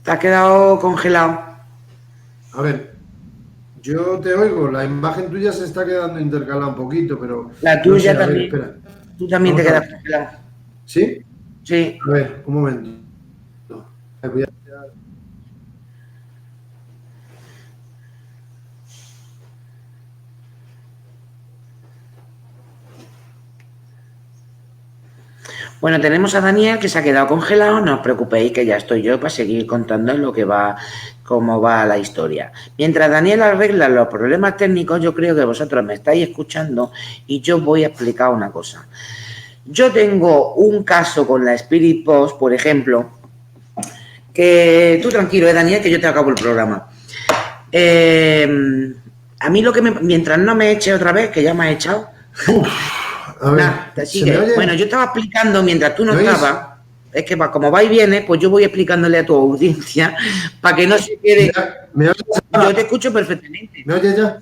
Te has quedado congelado. A ver, yo te oigo. La imagen tuya se está quedando intercalada un poquito, pero... La tuya no sé, también. Ver, espera. Tú también te quedas congelado. ¿Sí? Sí. A ver, un momento. Bueno, tenemos a Daniel que se ha quedado congelado, no os preocupéis que ya estoy yo para seguir contando lo que va, cómo va la historia. Mientras Daniel arregla los problemas técnicos, yo creo que vosotros me estáis escuchando y yo voy a explicar una cosa. Yo tengo un caso con la Spirit Box, por ejemplo, que tú tranquilo, Daniel, que yo te acabo el programa. A mí lo que mientras no me eche otra vez, que ya me ha echado. A ver, Bueno, yo estaba explicando mientras tú no estabas. Es que como va y viene, pues yo voy explicándole a tu audiencia para que no se quede. Yo te escucho perfectamente. ¿Me oyes ya?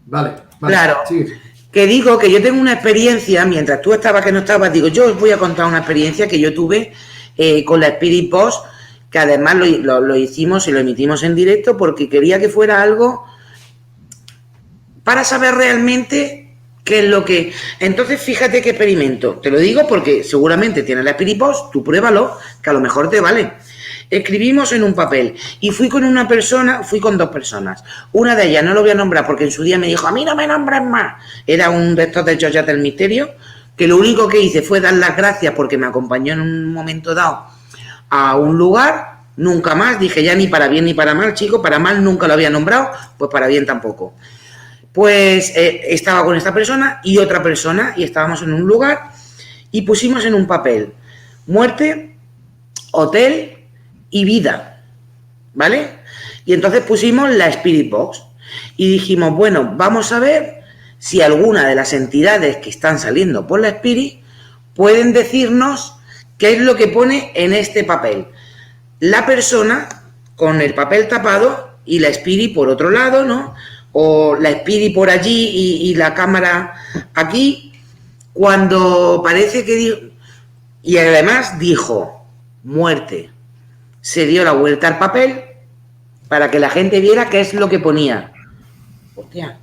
Vale. Claro. Sigue. Que digo que yo tengo una experiencia, mientras tú estabas que no estabas, digo, yo os voy a contar una experiencia que yo tuve con la Spirit Box, que además lo hicimos y lo emitimos en directo porque quería que fuera algo para saber realmente qué es lo que... Entonces, fíjate qué experimento. Te lo digo porque seguramente tienes la Spirit Box, tú pruébalo, que a lo mejor te vale. Escribimos en un papel y fui con dos personas. Una de ellas no lo voy a nombrar porque en su día me dijo, a mí no me nombres más. Era un de estos de Yoyate del Misterio, que lo único que hice fue dar las gracias porque me acompañó en un momento dado a un lugar, nunca más, dije ya ni para bien ni para mal, chico, para mal nunca lo había nombrado, pues para bien tampoco. Pues estaba con esta persona y otra persona y estábamos en un lugar y pusimos en un papel muerte, hotel y vida, ¿vale? Y entonces pusimos la Spirit Box y dijimos, bueno, vamos a ver si alguna de las entidades que están saliendo por la Spirit pueden decirnos qué es lo que pone en este papel. La persona con el papel tapado y la Spirit por otro lado, ¿no? O la Spirit por allí y la cámara aquí, cuando parece que... Y además dijo, muerte. Se dio la vuelta al papel para que la gente viera qué es lo que ponía. Hostia,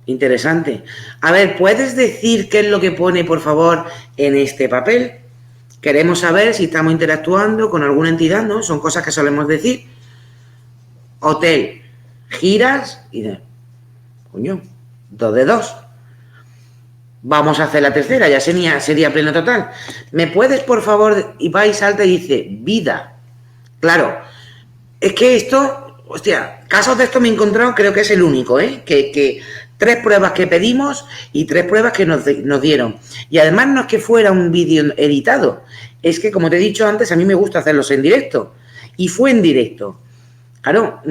interesante. A ver, ¿puedes decir qué es lo que pone, por favor, en este papel? Queremos saber si estamos interactuando con alguna entidad, ¿no? Son cosas que solemos decir. Hotel, giras y de... Coño, 2 de 2. Vamos a hacer la tercera, ya sería pleno total. ¿Me puedes, por favor? Y va y salta y dice, vida. Claro, es que esto, hostia, casos de esto me he encontrado, creo que es el único, que 3 pruebas que pedimos y 3 pruebas que nos dieron. Y además no es que fuera un vídeo editado, es que, como te he dicho antes, a mí me gusta hacerlos en directo. Y fue en directo. Claro,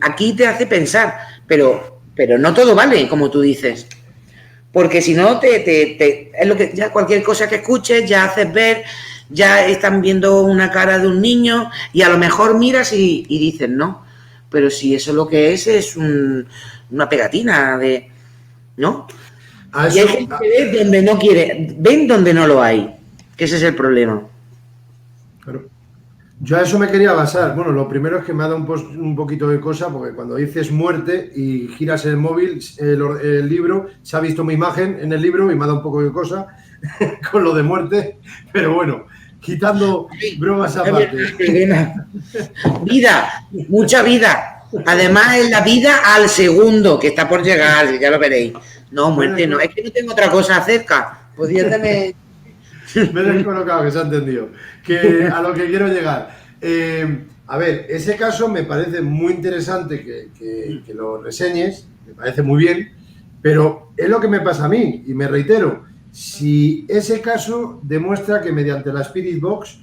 aquí te hace pensar, pero no todo vale, como tú dices. Porque si no, es lo que ya cualquier cosa que escuches, ya haces ver... Ya están viendo una cara de un niño y a lo mejor miras y dices, no, pero si eso lo que es una pegatina de... ¿no? Y hay gente que ve donde no quiere, ven donde no lo hay, que ese es el problema. Claro. Yo a eso me quería basar. Bueno, lo primero es que me ha dado un poquito de cosa, porque cuando dices muerte y giras el móvil, el libro, se ha visto mi imagen en el libro y me ha dado un poco de cosa con lo de muerte, pero bueno, quitando bromas aparte. Vida, mucha vida. Además es la vida al segundo, que está por llegar, ya lo veréis. No, muerte no, es que no tengo otra cosa cerca. Podría tener... Me he descolocado, que se ha entendido. Que a lo que quiero llegar. A ver, ese caso me parece muy interesante que lo reseñes, me parece muy bien, pero es lo que me pasa a mí, y me reitero, si ese caso demuestra que mediante la Spirit Box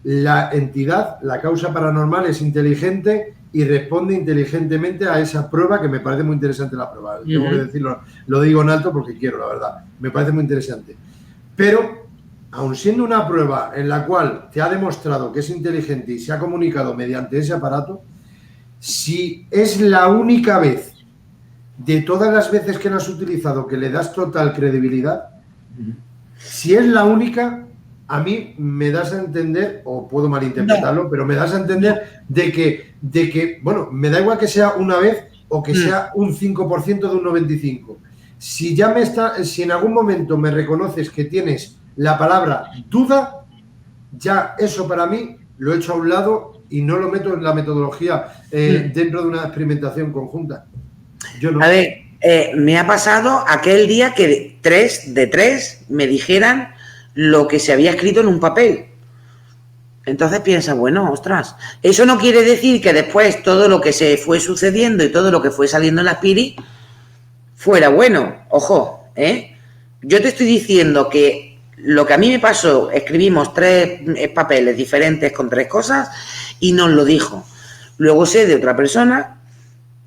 la entidad, la causa paranormal es inteligente y responde inteligentemente a esa prueba, que me parece muy interesante la prueba. Tengo que decirlo, lo digo en alto porque quiero, la verdad. Me parece muy interesante. Pero, aun siendo una prueba en la cual te ha demostrado que es inteligente y se ha comunicado mediante ese aparato, si es la única vez de todas las veces que lo has utilizado que le das total credibilidad, si es la única, a mí me das a entender, o puedo malinterpretarlo, pero me das a entender de que, bueno, me da igual que sea una vez o que sea un 5% de un 95%. Si en algún momento me reconoces que tienes la palabra duda, ya eso para mí lo he hecho a un lado y no lo meto en la metodología dentro de una experimentación conjunta. Yo no. A ver, me ha pasado aquel día que 3 de 3 me dijeran lo que se había escrito en un papel. Entonces piensa, bueno, ostras, eso no quiere decir que después todo lo que se fue sucediendo y todo lo que fue saliendo en la Piri fuera bueno. Ojo, yo te estoy diciendo que lo que a mí me pasó, escribimos 3 papeles diferentes con 3 cosas y nos lo dijo. Luego sé de otra persona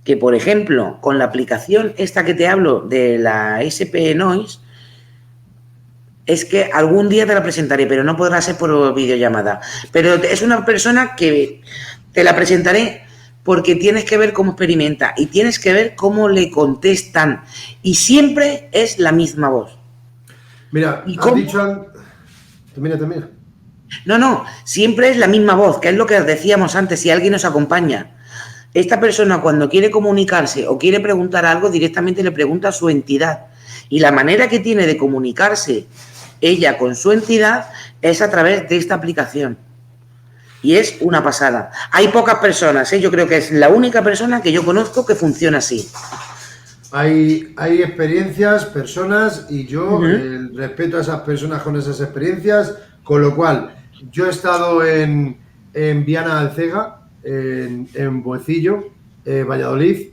que, por ejemplo, con la aplicación esta que te hablo de la SP Noise, es que algún día te la presentaré, pero no podrá ser por videollamada. Pero es una persona que te la presentaré porque tienes que ver cómo experimenta y tienes que ver cómo le contestan. Y siempre es la misma voz. Mira, has dicho... Termina. No, siempre es la misma voz, que es lo que decíamos antes, si alguien nos acompaña. Esta persona cuando quiere comunicarse o quiere preguntar algo, directamente le pregunta a su entidad. Y la manera que tiene de comunicarse ella con su entidad es a través de esta aplicación. Y es una pasada. Hay pocas personas, yo creo que es la única persona que yo conozco que funciona así. Hay experiencias, personas, y yo respeto a esas personas con esas experiencias, con lo cual yo he estado en Viana Alcega, en Boecillo, Valladolid,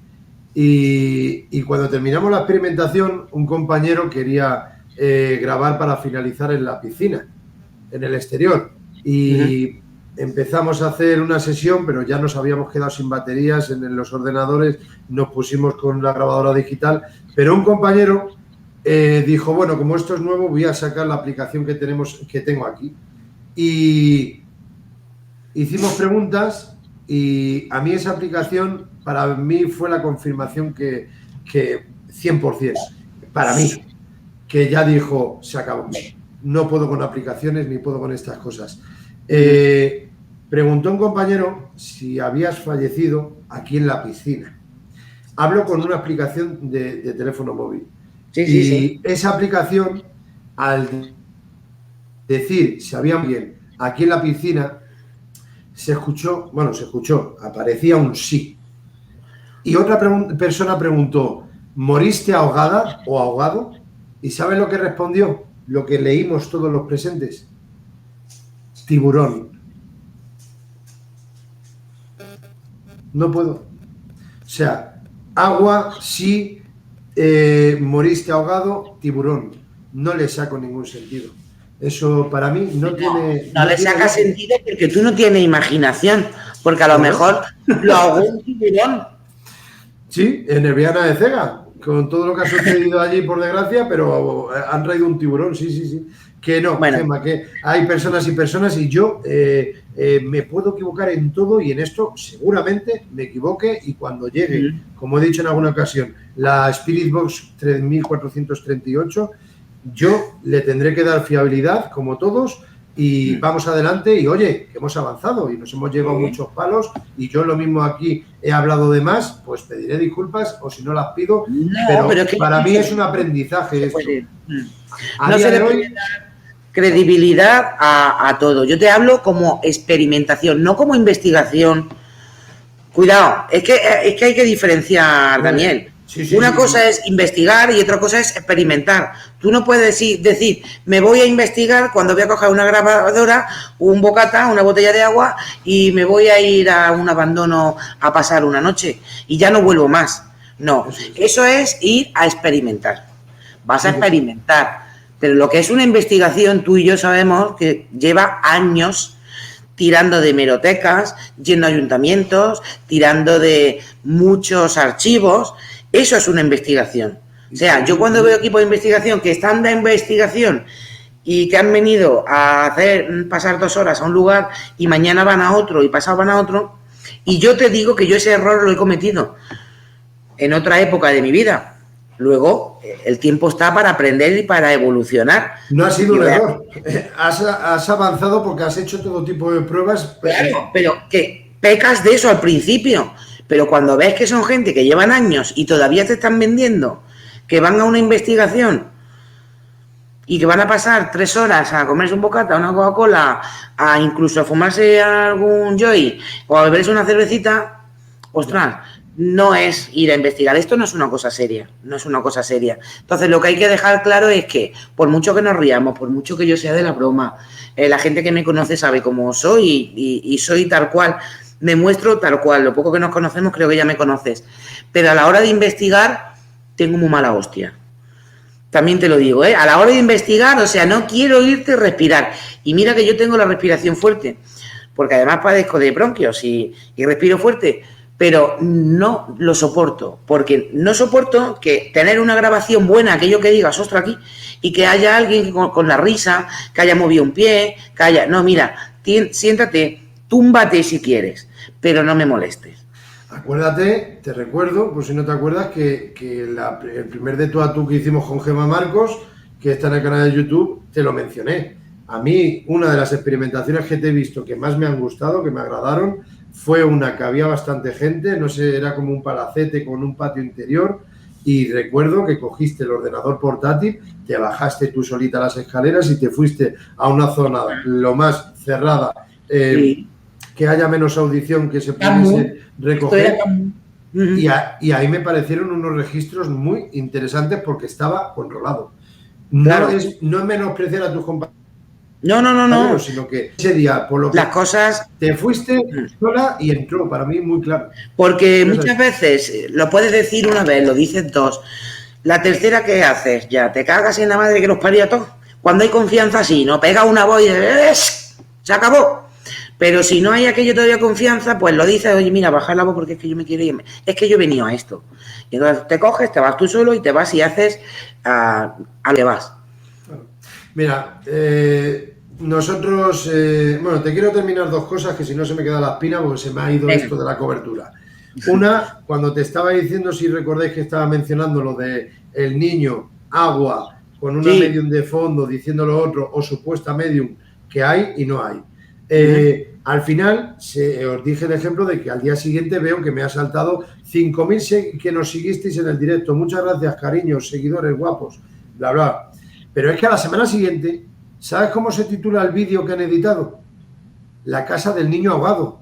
y cuando terminamos la experimentación, un compañero quería grabar para finalizar en la piscina, en el exterior, y empezamos a hacer una sesión, pero ya nos habíamos quedado sin baterías en los ordenadores, nos pusimos con la grabadora digital, pero un compañero dijo, bueno, como esto es nuevo, voy a sacar la aplicación que tengo aquí. Y hicimos preguntas y a mí esa aplicación, para mí fue la confirmación que 100%, para mí, que ya dijo, se acabó, no puedo con aplicaciones ni puedo con estas cosas. Preguntó un compañero si habías fallecido aquí en la piscina. Hablo con una aplicación de teléfono móvil. Sí. Esa aplicación, al decir si había alguien aquí en la piscina, se escuchó, aparecía un sí. Y otra persona preguntó, ¿moriste ahogada o ahogado? ¿Y sabes lo que respondió? Lo que leímos todos los presentes. Tiburón. No puedo. O sea, agua, sí, moriste ahogado, tiburón. No le saco ningún sentido. Eso para mí no tiene... No le saca sentido porque tú no tienes imaginación. Porque a lo mejor lo ahogó un tiburón. Sí, en el Viana de Cega. Con todo lo que ha sucedido allí, por desgracia, pero han traído un tiburón, sí. Que no, bueno. Gemma, que hay personas y personas y yo me puedo equivocar en todo y en esto seguramente me equivoque y cuando llegue, como he dicho en alguna ocasión, la Spirit Box 3438, yo le tendré que dar fiabilidad, como todos, y vamos adelante y oye, que hemos avanzado y nos hemos llevado muchos palos y yo lo mismo aquí he hablado de más, pues pediré disculpas o si no las pido, pero para mí es un aprendizaje esto. No se le puede dar credibilidad a todo. Yo te hablo como experimentación, no como investigación. Cuidado, es que hay que diferenciar, Daniel. Una cosa es investigar y otra cosa es experimentar. Tú no puedes decir, me voy a investigar cuando voy a coger una grabadora, un bocata, una botella de agua y me voy a ir a un abandono a pasar una noche y ya no vuelvo más. No, eso es ir a experimentar. Vas a experimentar. Pero lo que es una investigación, tú y yo sabemos que lleva años tirando de hemerotecas, yendo a ayuntamientos, tirando de muchos archivos. Eso es una investigación. O sea, yo cuando veo equipos de investigación que están de investigación y que han venido a pasar 2 horas a un lugar y mañana van a otro y pasado van a otro, y yo te digo que yo ese error lo he cometido en otra época de mi vida. Luego, el tiempo está para aprender y para evolucionar. No ha sido un error. Has avanzado porque has hecho todo tipo de pruebas. Claro, pero que pecas de eso al principio. Pero cuando ves que son gente que llevan años y todavía te están vendiendo, que van a una investigación y que van a pasar 3 horas a comerse un bocata, una Coca-Cola, a incluso a fumarse algún joy o a beberse una cervecita, ostras, no es ir a investigar. Esto no es una cosa seria, no es una cosa seria. Entonces, lo que hay que dejar claro es que, por mucho que nos riamos, por mucho que yo sea de la broma, la gente que me conoce sabe cómo soy y soy tal cual, me muestro tal cual. Lo poco que nos conocemos creo que ya me conoces. Pero a la hora de investigar, tengo muy mala hostia. También te lo digo, ¿eh? A la hora de investigar, o sea, no quiero irte a respirar. Y mira que yo tengo la respiración fuerte, porque además padezco de bronquios y respiro fuerte, pero no lo soporto, porque no soporto que tener una grabación buena, aquello que digas, ostras, aquí, y que haya alguien con la risa, que haya movido un pie, que haya... No, mira, siéntate, túmbate si quieres, pero no me molestes. Acuérdate, te recuerdo, por si no te acuerdas, que el primer de tú a tú que hicimos con Gemma Marcos, que está en el canal de YouTube, te lo mencioné. A mí, una de las experimentaciones que te he visto que más me han gustado, que me agradaron, fue una que había bastante gente, no sé, era como un palacete con un patio interior, y recuerdo que cogiste el ordenador portátil, te bajaste tú solita las escaleras y te fuiste a una zona lo más cerrada, Sí. que haya menos audición, que se pudiese recoger. Y ahí me parecieron unos registros muy interesantes porque estaba controlado. Claro. No es menospreciar a tus compañeros. No. Sino que ese día, por lo que las cosas... te fuiste sola y entró, para mí muy claro. Porque muchas veces lo puedes decir una vez, lo dices dos. La tercera, ¿qué haces? Ya te cagas en la madre que los parió a todos. Cuando hay confianza, sí, no pega una voz y dices, se acabó. Pero si no hay aquello todavía confianza, pues lo dices, oye, mira, baja la voz porque es que yo me quiero ir. Es que yo he venido a esto. Y entonces te coges, te vas tú solo y te vas y haces a lo que vas. Mira, nosotros, bueno, te quiero terminar dos cosas que si no se me queda la espina porque se me ha ido esto de la cobertura. Una, cuando te estaba diciendo, si recordáis que estaba mencionando lo de el niño, agua, con una medium de fondo, diciendo lo otro, o supuesta medium que hay y no hay. Al final, os dije el ejemplo de que al día siguiente veo que me ha saltado 5.000 que nos siguisteis en el directo. Muchas gracias, cariños, seguidores guapos, bla, bla. Pero es que a la semana siguiente, ¿sabes cómo se titula el vídeo que han editado? La casa del niño ahogado.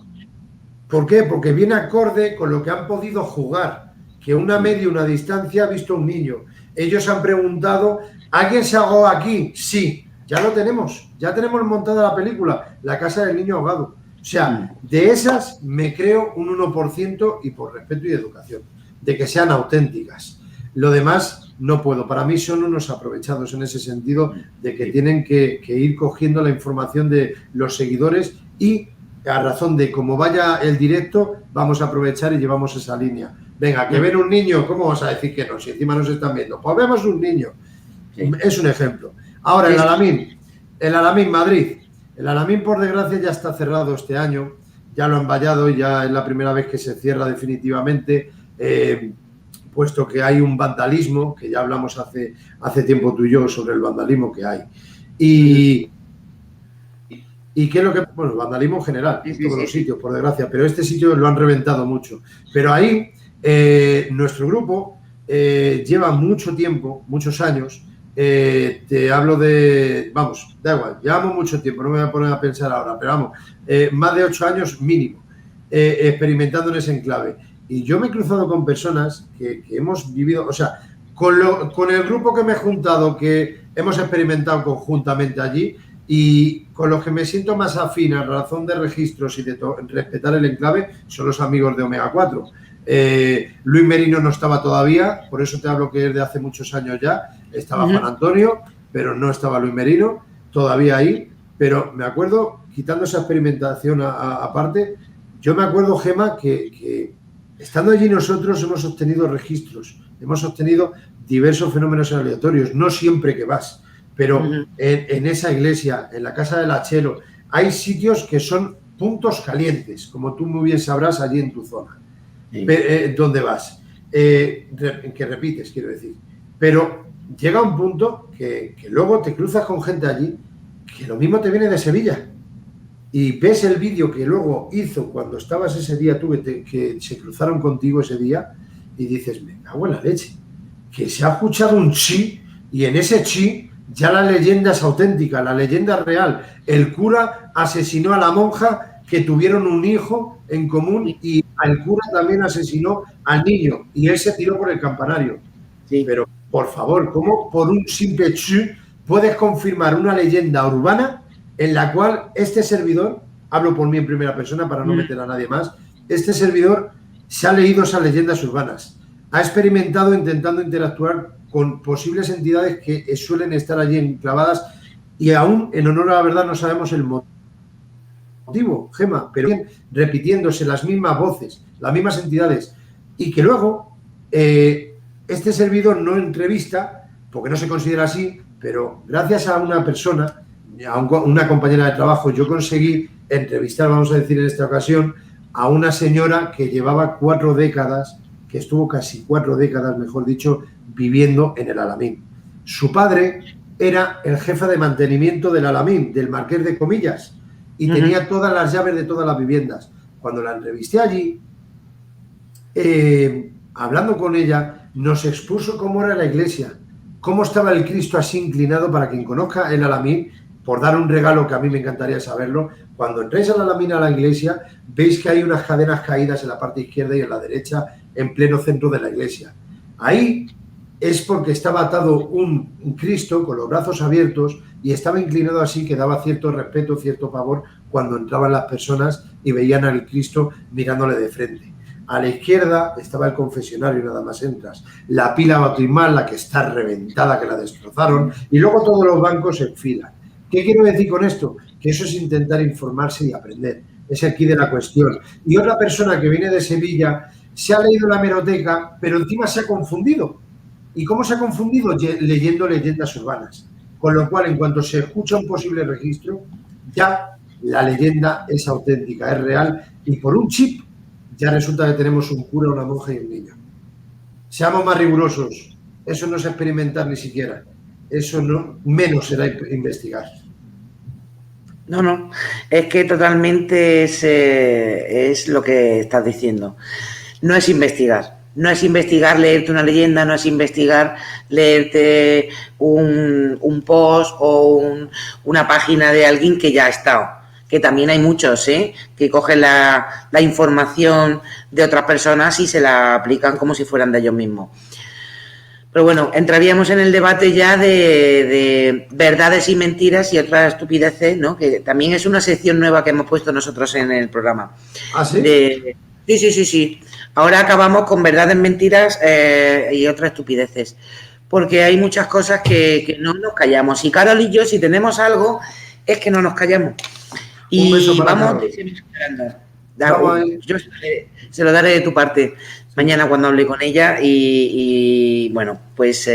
¿Por qué? Porque viene acorde con lo que han podido jugar, que una media, una distancia ha visto un niño. Ellos han preguntado, ¿alguien se ahogó aquí? Sí, ya lo tenemos, ya tenemos montada la película, la casa del niño ahogado. O sea, de esas me creo un 1% y por respeto y educación, de que sean auténticas. Lo demás no puedo. Para mí son unos aprovechados en ese sentido de que tienen que ir cogiendo la información de los seguidores y a razón de cómo vaya el directo, vamos a aprovechar y llevamos esa línea. Venga, que ven un niño, ¿cómo vas a decir que no? Si encima nos están viendo. Pues vemos un niño. Sí. Es un ejemplo. Ahora, el Alamín Madrid. El Alamín, por desgracia, ya está cerrado este año. Ya lo han vallado y ya es la primera vez que se cierra definitivamente, puesto que hay un vandalismo, que ya hablamos hace tiempo tú y yo sobre el vandalismo que hay. ¿Y qué es lo que...? Bueno, el vandalismo en general, en todos los sitios, por desgracia, pero este sitio lo han reventado mucho. Pero ahí, nuestro grupo lleva mucho tiempo, muchos años, te hablo de... Vamos, da igual, llevamos mucho tiempo, no me voy a poner a pensar ahora, pero vamos, más de 8 años mínimo, experimentando en ese enclave. Y yo me he cruzado con personas que hemos vivido, o sea, con el grupo que me he juntado, que hemos experimentado conjuntamente allí, y con los que me siento más afín a razón de registros y de respetar el enclave son los amigos de Omega 4. Luis Merino no estaba todavía, por eso te hablo que es de hace muchos años ya. Estaba Juan Antonio, pero no estaba Luis Merino todavía ahí. Pero me acuerdo, quitando esa experimentación aparte, yo me acuerdo, Gemma, que estando allí nosotros hemos obtenido registros, hemos obtenido diversos fenómenos aleatorios, no siempre que vas. Pero en esa iglesia, en la casa del Achelo, hay sitios que son puntos calientes, como tú muy bien sabrás allí en tu zona, donde vas, que repites, quiero decir. Pero llega un punto que luego te cruzas con gente allí que lo mismo te viene de Sevilla y ves el vídeo que luego hizo cuando estabas ese día tú, que se cruzaron contigo ese día y dices, me cago en la leche, que se ha escuchado un chi y en ese chi ya la leyenda es auténtica, la leyenda es real. El cura asesinó a la monja que tuvieron un hijo en común y el cura también asesinó al niño y él se tiró por el campanario. Sí. Pero, por favor, ¿cómo por un simple chu puedes confirmar una leyenda urbana en la cual este servidor, hablo por mí en primera persona para no meter a nadie más, este servidor se ha leído esas leyendas urbanas, ha experimentado intentando interactuar con posibles entidades que suelen estar allí enclavadas y aún, en honor a la verdad, no sabemos el motivo, Gemma, pero bien, repitiéndose las mismas voces, las mismas entidades, y que luego este servidor no entrevista, porque no se considera así, pero gracias a una persona, a una compañera de trabajo, yo conseguí entrevistar, vamos a decir en esta ocasión, a una señora que llevaba 4 décadas, que estuvo casi 4 décadas, mejor dicho, viviendo en el Alamín. Su padre era el jefe de mantenimiento del Alamín, del Marqués de Comillas, y tenía todas las llaves de todas las viviendas. Cuando la entrevisté allí, hablando con ella, nos expuso cómo era la iglesia, cómo estaba el Cristo así inclinado. Para quien conozca el Alamín, por dar un regalo que a mí me encantaría saberlo, cuando entréis al Alamín, a la iglesia, veis que hay unas cadenas caídas en la parte izquierda y en la derecha, en pleno centro de la iglesia. Ahí es porque estaba atado un Cristo con los brazos abiertos y estaba inclinado así, que daba cierto respeto, cierto pavor cuando entraban las personas y veían al Cristo mirándole de frente. A la izquierda estaba el confesionario, nada más entras. La pila bautismal, la que está reventada, que la destrozaron, y luego todos los bancos en fila. ¿Qué quiero decir con esto? Que eso es intentar informarse y aprender. Es aquí de la cuestión. Y otra persona que viene de Sevilla se ha leído la hemeroteca, pero encima se ha confundido. ¿Y cómo se ha confundido? Leyendo leyendas urbanas. Con lo cual, en cuanto se escucha un posible registro, ya la leyenda es auténtica, es real, y por un chip ya resulta que tenemos un cura, una monja y un niño. Seamos más rigurosos. Eso no es experimentar ni siquiera. Eso no, menos será investigar. No, es que totalmente es lo que estás diciendo. No es investigar, leerte una leyenda, no es investigar, leerte un post o una página de alguien que ya ha estado. Que también hay muchos, que cogen la información de otras personas y se la aplican como si fueran de ellos mismos. Pero bueno, entraríamos en el debate ya de verdades y mentiras y otras estupideces, ¿no? Que también es una sección nueva que hemos puesto nosotros en el programa. ¿Ah, sí? Sí. Ahora acabamos con verdades, mentiras y otras estupideces. Porque hay muchas cosas que no nos callamos. Y Carol y yo, si tenemos algo, es que no nos callamos. Y vamos yo se lo daré de tu parte mañana cuando hable con ella y bueno, pues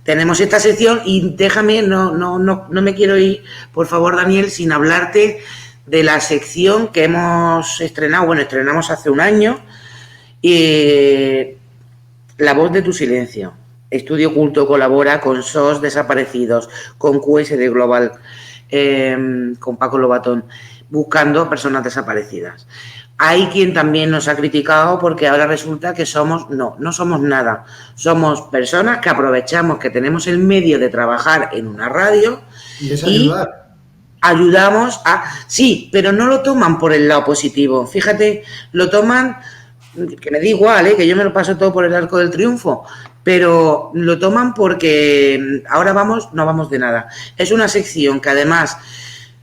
tenemos esta sección y déjame, no me quiero ir, por favor, Daniel, sin hablarte de la sección que hemos estrenado, estrenamos hace un año, La voz de tu silencio. Estudio Oculto colabora con SOS Desaparecidos, con QSD Global, con Paco Lobatón, buscando personas desaparecidas. Hay quien también nos ha criticado porque ahora resulta que no somos nada. Somos personas que aprovechamos que tenemos el medio de trabajar en una radio y ayudamos a... Sí, pero no lo toman por el lado positivo. Fíjate, lo toman, que me da igual, que yo me lo paso todo por el arco del triunfo, pero lo toman porque ahora no vamos de nada. Es una sección que además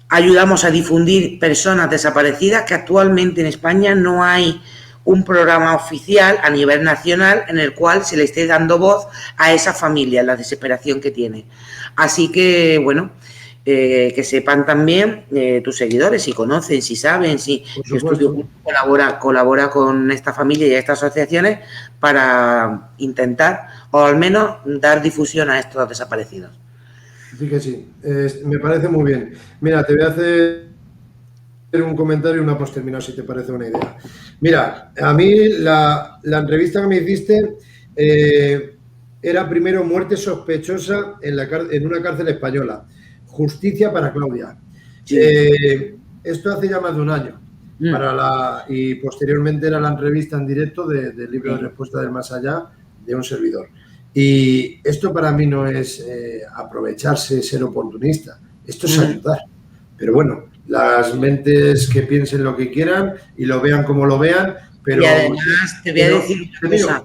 ayudamos a difundir personas desaparecidas, que actualmente en España no hay un programa oficial a nivel nacional en el cual se le esté dando voz a esa familia, la desesperación que tiene. Así que, bueno, que sepan también tus seguidores, si conocen, si saben, si Estudio colabora con esta familia y a estas asociaciones para intentar, o al menos, dar difusión a estos desaparecidos. Sí que sí, me parece muy bien. Mira, te voy a hacer un comentario y una post terminado, si te parece una idea. Mira, a mí la entrevista que me hiciste era primero muerte sospechosa en una cárcel española, justicia para Claudia. Sí. Esto hace ya más de un año. Y posteriormente era la entrevista en directo del libro de respuesta del más allá de un servidor. Y esto para mí no es aprovecharse, ser oportunista. Esto es ayudar. Pero bueno, las mentes que piensen lo que quieran y lo vean como lo vean, pero... Y además te voy a decir una cosa.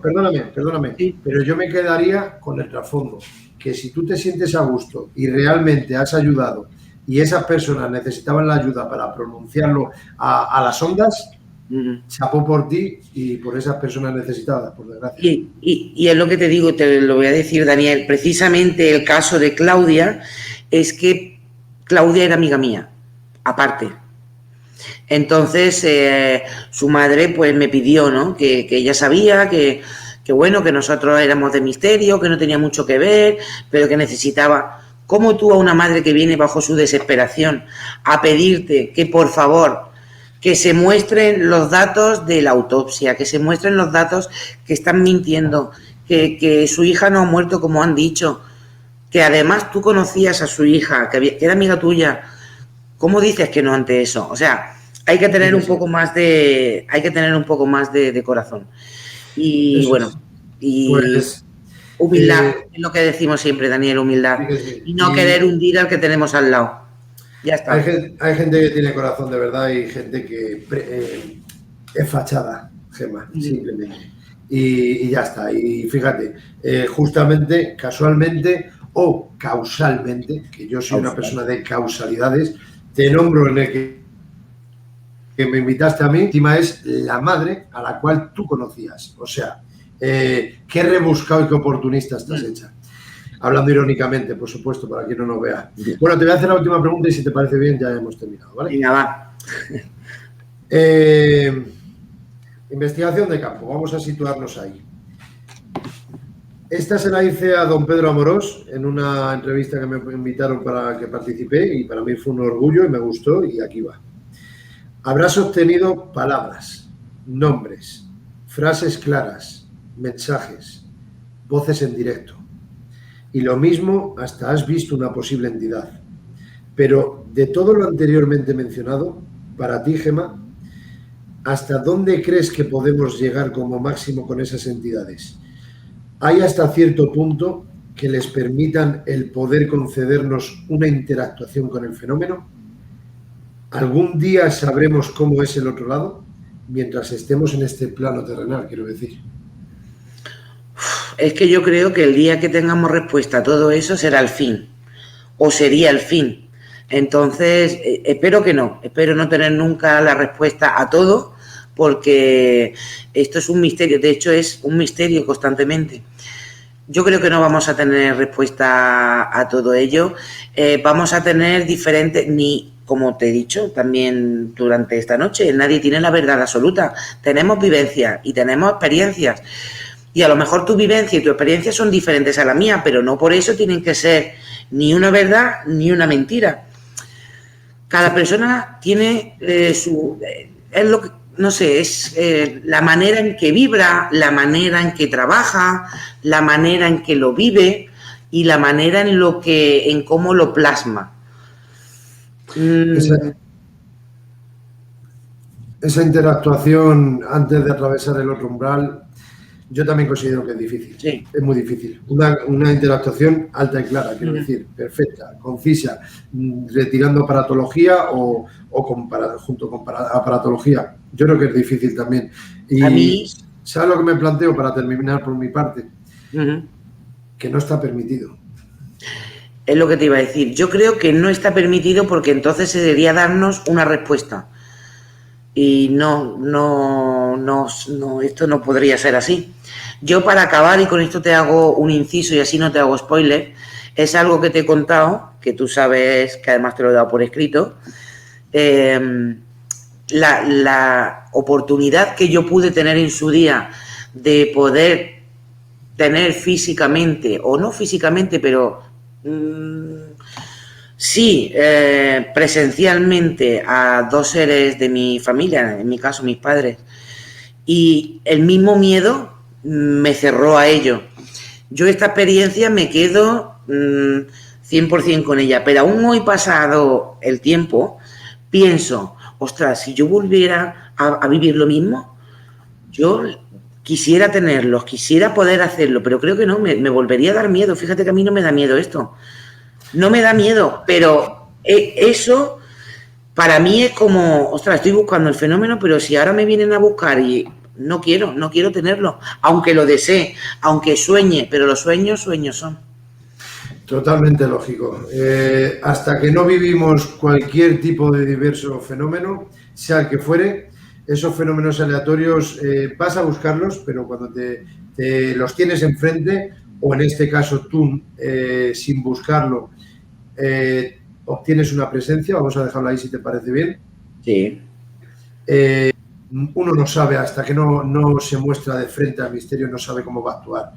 Perdóname, Sí. pero yo me quedaría con el trasfondo, que si tú te sientes a gusto y realmente has ayudado y esas personas necesitaban la ayuda para pronunciarlo a las ondas, chapó por ti y por esas personas necesitadas, por desgracia. Y es lo que te digo, te lo voy a decir, Daniel, precisamente el caso de Claudia es que Claudia era amiga mía, aparte. Entonces, su madre pues me pidió, ¿no? Que ella sabía que bueno, que nosotros éramos de misterio, que no tenía mucho que ver, pero que necesitaba. ¿Cómo tú a una madre que viene bajo su desesperación a pedirte que por favor que se muestren los datos de la autopsia, que se muestren los datos que están mintiendo, que su hija no ha muerto como han dicho, que además tú conocías a su hija, que era amiga tuya? ¿Cómo dices que no ante eso? O sea, hay que tener un poco más de corazón. Y eso bueno, y pues, humildad, es lo que decimos siempre, Daniel, humildad. Y no querer hundir al que tenemos al lado. Ya está. Hay gente que tiene corazón de verdad y gente que es fachada, Gemma, simplemente. Y ya está. Y fíjate, justamente, casualmente o causalmente, que yo soy una persona de causalidades, te nombro en el que me invitaste a mí, encima es la madre a la cual tú conocías. O sea, qué rebuscado y qué oportunista estás hecha. Hablando irónicamente, por supuesto, para quien no nos vea. Bueno, te voy a hacer la última pregunta y si te parece bien ya hemos terminado, ¿vale? Venga, va. Investigación de campo, vamos a situarnos ahí. Esta se la hice a don Pedro Amorós en una entrevista que me invitaron para que participé y para mí fue un orgullo y me gustó y aquí va. Habrás obtenido palabras, nombres, frases claras, mensajes, voces en directo. Y lo mismo hasta has visto una posible entidad. Pero de todo lo anteriormente mencionado, para ti, Gemma, ¿hasta dónde crees que podemos llegar como máximo con esas entidades? ¿Hay hasta cierto punto que les permitan el poder concedernos una interactuación con el fenómeno? ¿Algún día sabremos cómo es el otro lado? Mientras estemos en este plano terrenal, quiero decir. Es que yo creo que el día que tengamos respuesta a todo eso será el fin, o sería el fin. Entonces, espero no tener nunca la respuesta a todo, porque esto es un misterio, de hecho es un misterio constantemente. Yo creo que no vamos a tener respuesta a todo ello, vamos a tener diferentes, como te he dicho también durante esta noche, nadie tiene la verdad absoluta, tenemos vivencias y tenemos experiencias. Y a lo mejor tu vivencia y tu experiencia son diferentes a la mía, pero no por eso tienen que ser ni una verdad ni una mentira. Cada persona tiene es lo que, no sé, es la manera en que vibra, la manera en que trabaja, la manera en que lo vive y la manera en cómo lo plasma. Esa interactuación antes de atravesar el otro umbral, yo también considero que es difícil. Sí. Es muy difícil. Una interactuación alta y clara, quiero decir, perfecta, concisa, retirando aparatología o junto con aparatología. Yo creo que es difícil también. Y a mí, ¿sabes lo que me planteo para terminar por mi parte? Que no está permitido. Es lo que te iba a decir. Yo creo que no está permitido porque entonces sería darnos una respuesta. Y no, esto no podría ser así. Yo, para acabar, y con esto te hago un inciso y así no te hago spoiler, es algo que te he contado, que tú sabes, que además te lo he dado por escrito, la oportunidad que yo pude tener en su día de poder tener físicamente, o no físicamente, pero sí, presencialmente a dos seres de mi familia, en mi caso mis padres, y el mismo miedo me cerró a ello. Yo esta experiencia me quedo 100% con ella, pero aún hoy pasado el tiempo, pienso, ostras, si yo volviera a vivir lo mismo, yo quisiera tenerlos, quisiera poder hacerlo, pero creo que no, me volvería a dar miedo. Fíjate que a mí no me da miedo esto. No me da miedo, pero eso, para mí es como, ostras, estoy buscando el fenómeno, pero si ahora me vienen a buscar y no quiero tenerlo, aunque lo desee, aunque sueñe, pero los sueños son. Totalmente lógico. Hasta que no vivimos cualquier tipo de diverso fenómeno, sea el que fuere, esos fenómenos aleatorios vas a buscarlos, pero cuando te los tienes enfrente, o en este caso tú, sin buscarlo, obtienes una presencia, vamos a dejarlo ahí si te parece bien. Sí. Uno no sabe, hasta que no se muestra de frente al misterio, no sabe cómo va a actuar.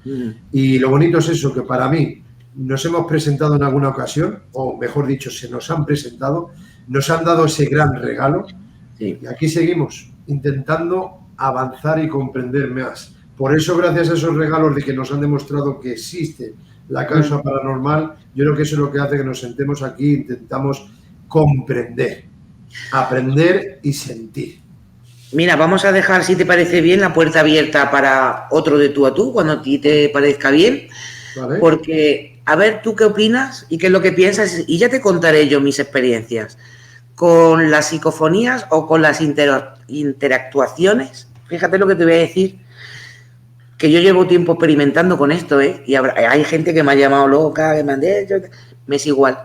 Y lo bonito es eso, que para mí nos hemos presentado en alguna ocasión, o mejor dicho, se nos han presentado, nos han dado ese gran regalo, Sí. y aquí seguimos intentando avanzar y comprender más. Por eso, gracias a esos regalos de que nos han demostrado que existe la causa paranormal, yo creo que eso es lo que hace que nos sentemos aquí e intentamos comprender, aprender y sentir. Mira, vamos a dejar, si te parece bien, la puerta abierta para otro de tú a tú, cuando a ti te parezca bien, ¿Vale? porque, a ver, ¿tú qué opinas y qué es lo que piensas? Y ya te contaré yo mis experiencias con las psicofonías o con las interactuaciones. Fíjate lo que te voy a decir, que yo llevo tiempo experimentando con esto, y hay gente que me ha llamado loca, que me es igual,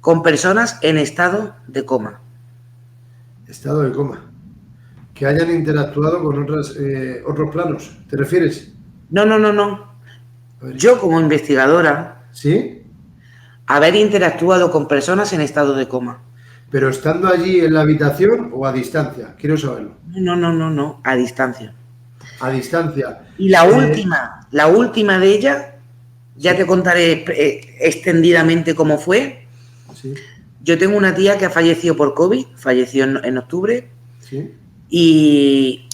con personas en estado de coma. Estado de coma. Que hayan interactuado con otros planos, ¿te refieres? No. A ver. Yo, como investigadora, ¿Sí? haber interactuado con personas en estado de coma. ¿Pero estando allí en la habitación o a distancia? Quiero saberlo. No, a distancia. A distancia. Y la última de ellas, ya te contaré extendidamente cómo fue. Sí. Yo tengo una tía que ha fallecido por COVID, falleció en octubre, Sí. y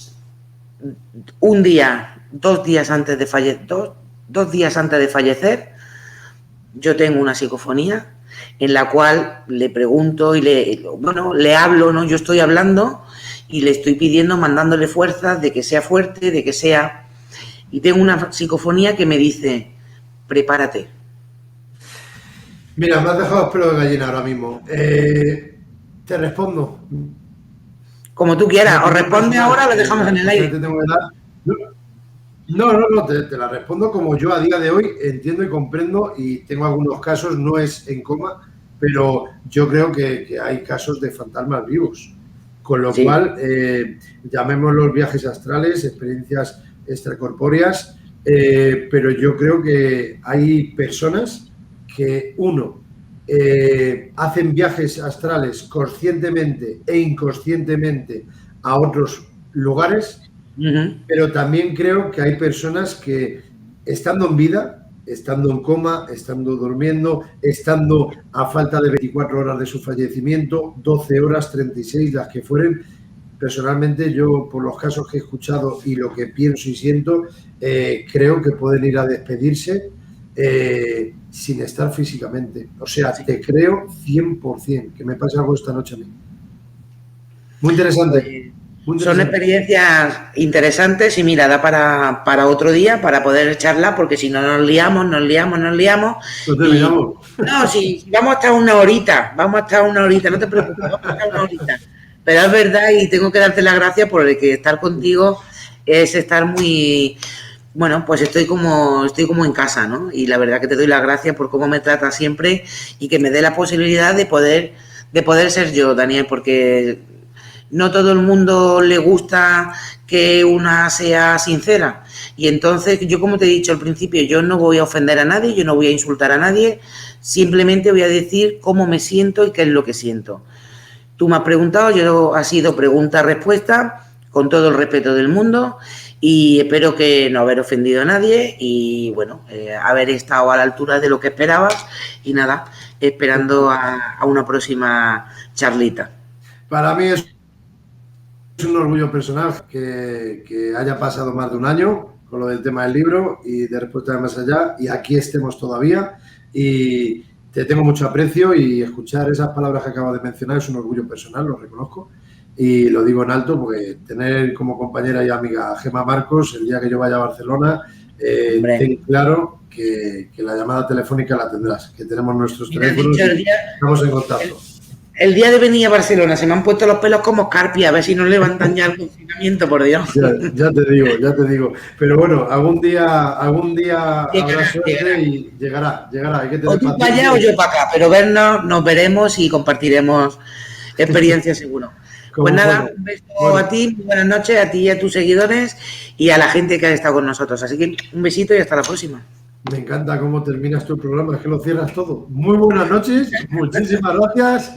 dos días antes de fallecer, yo tengo una psicofonía en la cual le pregunto y le hablo, ¿no? Yo estoy hablando y le estoy pidiendo, mandándole fuerzas de que sea fuerte, de que sea... Y tengo una psicofonía que me dice, prepárate. Mira, me has dejado los pelos de gallina ahora mismo. Te respondo. Como tú quieras, o responde ahora o lo dejamos en el aire. Te la respondo como yo a día de hoy entiendo y comprendo, y tengo algunos casos, no es en coma, pero yo creo que hay casos de fantasmas vivos. Con lo cual, llamémoslos viajes astrales, experiencias extracorpóreas, pero yo creo que hay personas que, hacen viajes astrales conscientemente e inconscientemente a otros lugares, pero también creo que hay personas que, estando en vida, estando en coma, estando durmiendo, estando a falta de 24 horas de su fallecimiento, 12 horas, 36, las que fueren, personalmente yo, por los casos que he escuchado y lo que pienso y siento, creo que pueden ir a despedirse sin estar físicamente. O sea, te creo 100% que me pase algo esta noche a mí. Muy interesante. Son experiencias interesantes y mira, da para otro día, para poder charlar, porque si no nos liamos. No te liamos. No, sí, vamos a estar una horita, no te preocupes, vamos a estar una horita. Pero es verdad, y tengo que darte las gracias por el que estar contigo es estar muy... Bueno, pues estoy como en casa, ¿no? Y la verdad que te doy las gracias por cómo me tratas siempre y que me dé la posibilidad de poder ser yo, Daniel, porque no todo el mundo le gusta que una sea sincera. Y entonces, yo como te he dicho al principio, yo no voy a ofender a nadie, yo no voy a insultar a nadie, simplemente voy a decir cómo me siento y qué es lo que siento. Tú me has preguntado, ha sido pregunta-respuesta, con todo el respeto del mundo, y espero que no haber ofendido a nadie y, bueno, haber estado a la altura de lo que esperabas y nada, esperando a una próxima charlita. Para mí es un orgullo personal que haya pasado más de un año con lo del tema del libro y de Respuesta de Más Allá, y aquí estemos todavía, y te tengo mucho aprecio, y escuchar esas palabras que acabas de mencionar es un orgullo personal, lo reconozco, y lo digo en alto porque tener como compañera y amiga a Gemma Marcos, el día que yo vaya a Barcelona, ten claro que la llamada telefónica la tendrás, que tenemos nuestros teléfonos y estamos en contacto. El día de venir a Barcelona se me han puesto los pelos como escarpia, a ver si no levantan ya el confinamiento, por Dios. Ya te digo. Pero bueno, algún día habrá suerte y llegará. Hay que tener O tú para paciencia. allá o yo para acá, pero vernos, nos veremos y compartiremos experiencias seguro. Como Pues nada, bueno. un beso Bueno. a ti, buenas noches a ti y a tus seguidores y a la gente que ha estado con nosotros. Así que un besito y hasta la próxima. Me encanta cómo terminas tu programa, es que lo cierras todo. Muy buenas noches, muchísimas gracias.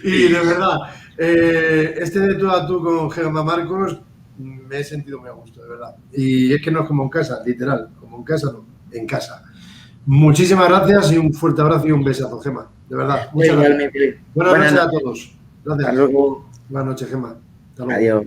Y de verdad, este de tú a tú con Gemma Marcos me he sentido muy a gusto, de verdad. Y es que no es como en casa, literal, como en casa no, en casa. Muchísimas gracias y un fuerte abrazo y un besazo, Gemma. De verdad, muchas gracias. Igualmente. Buenas noches a todos. Gracias. Hasta luego. Buenas noches, Gemma. Hasta luego. Adiós.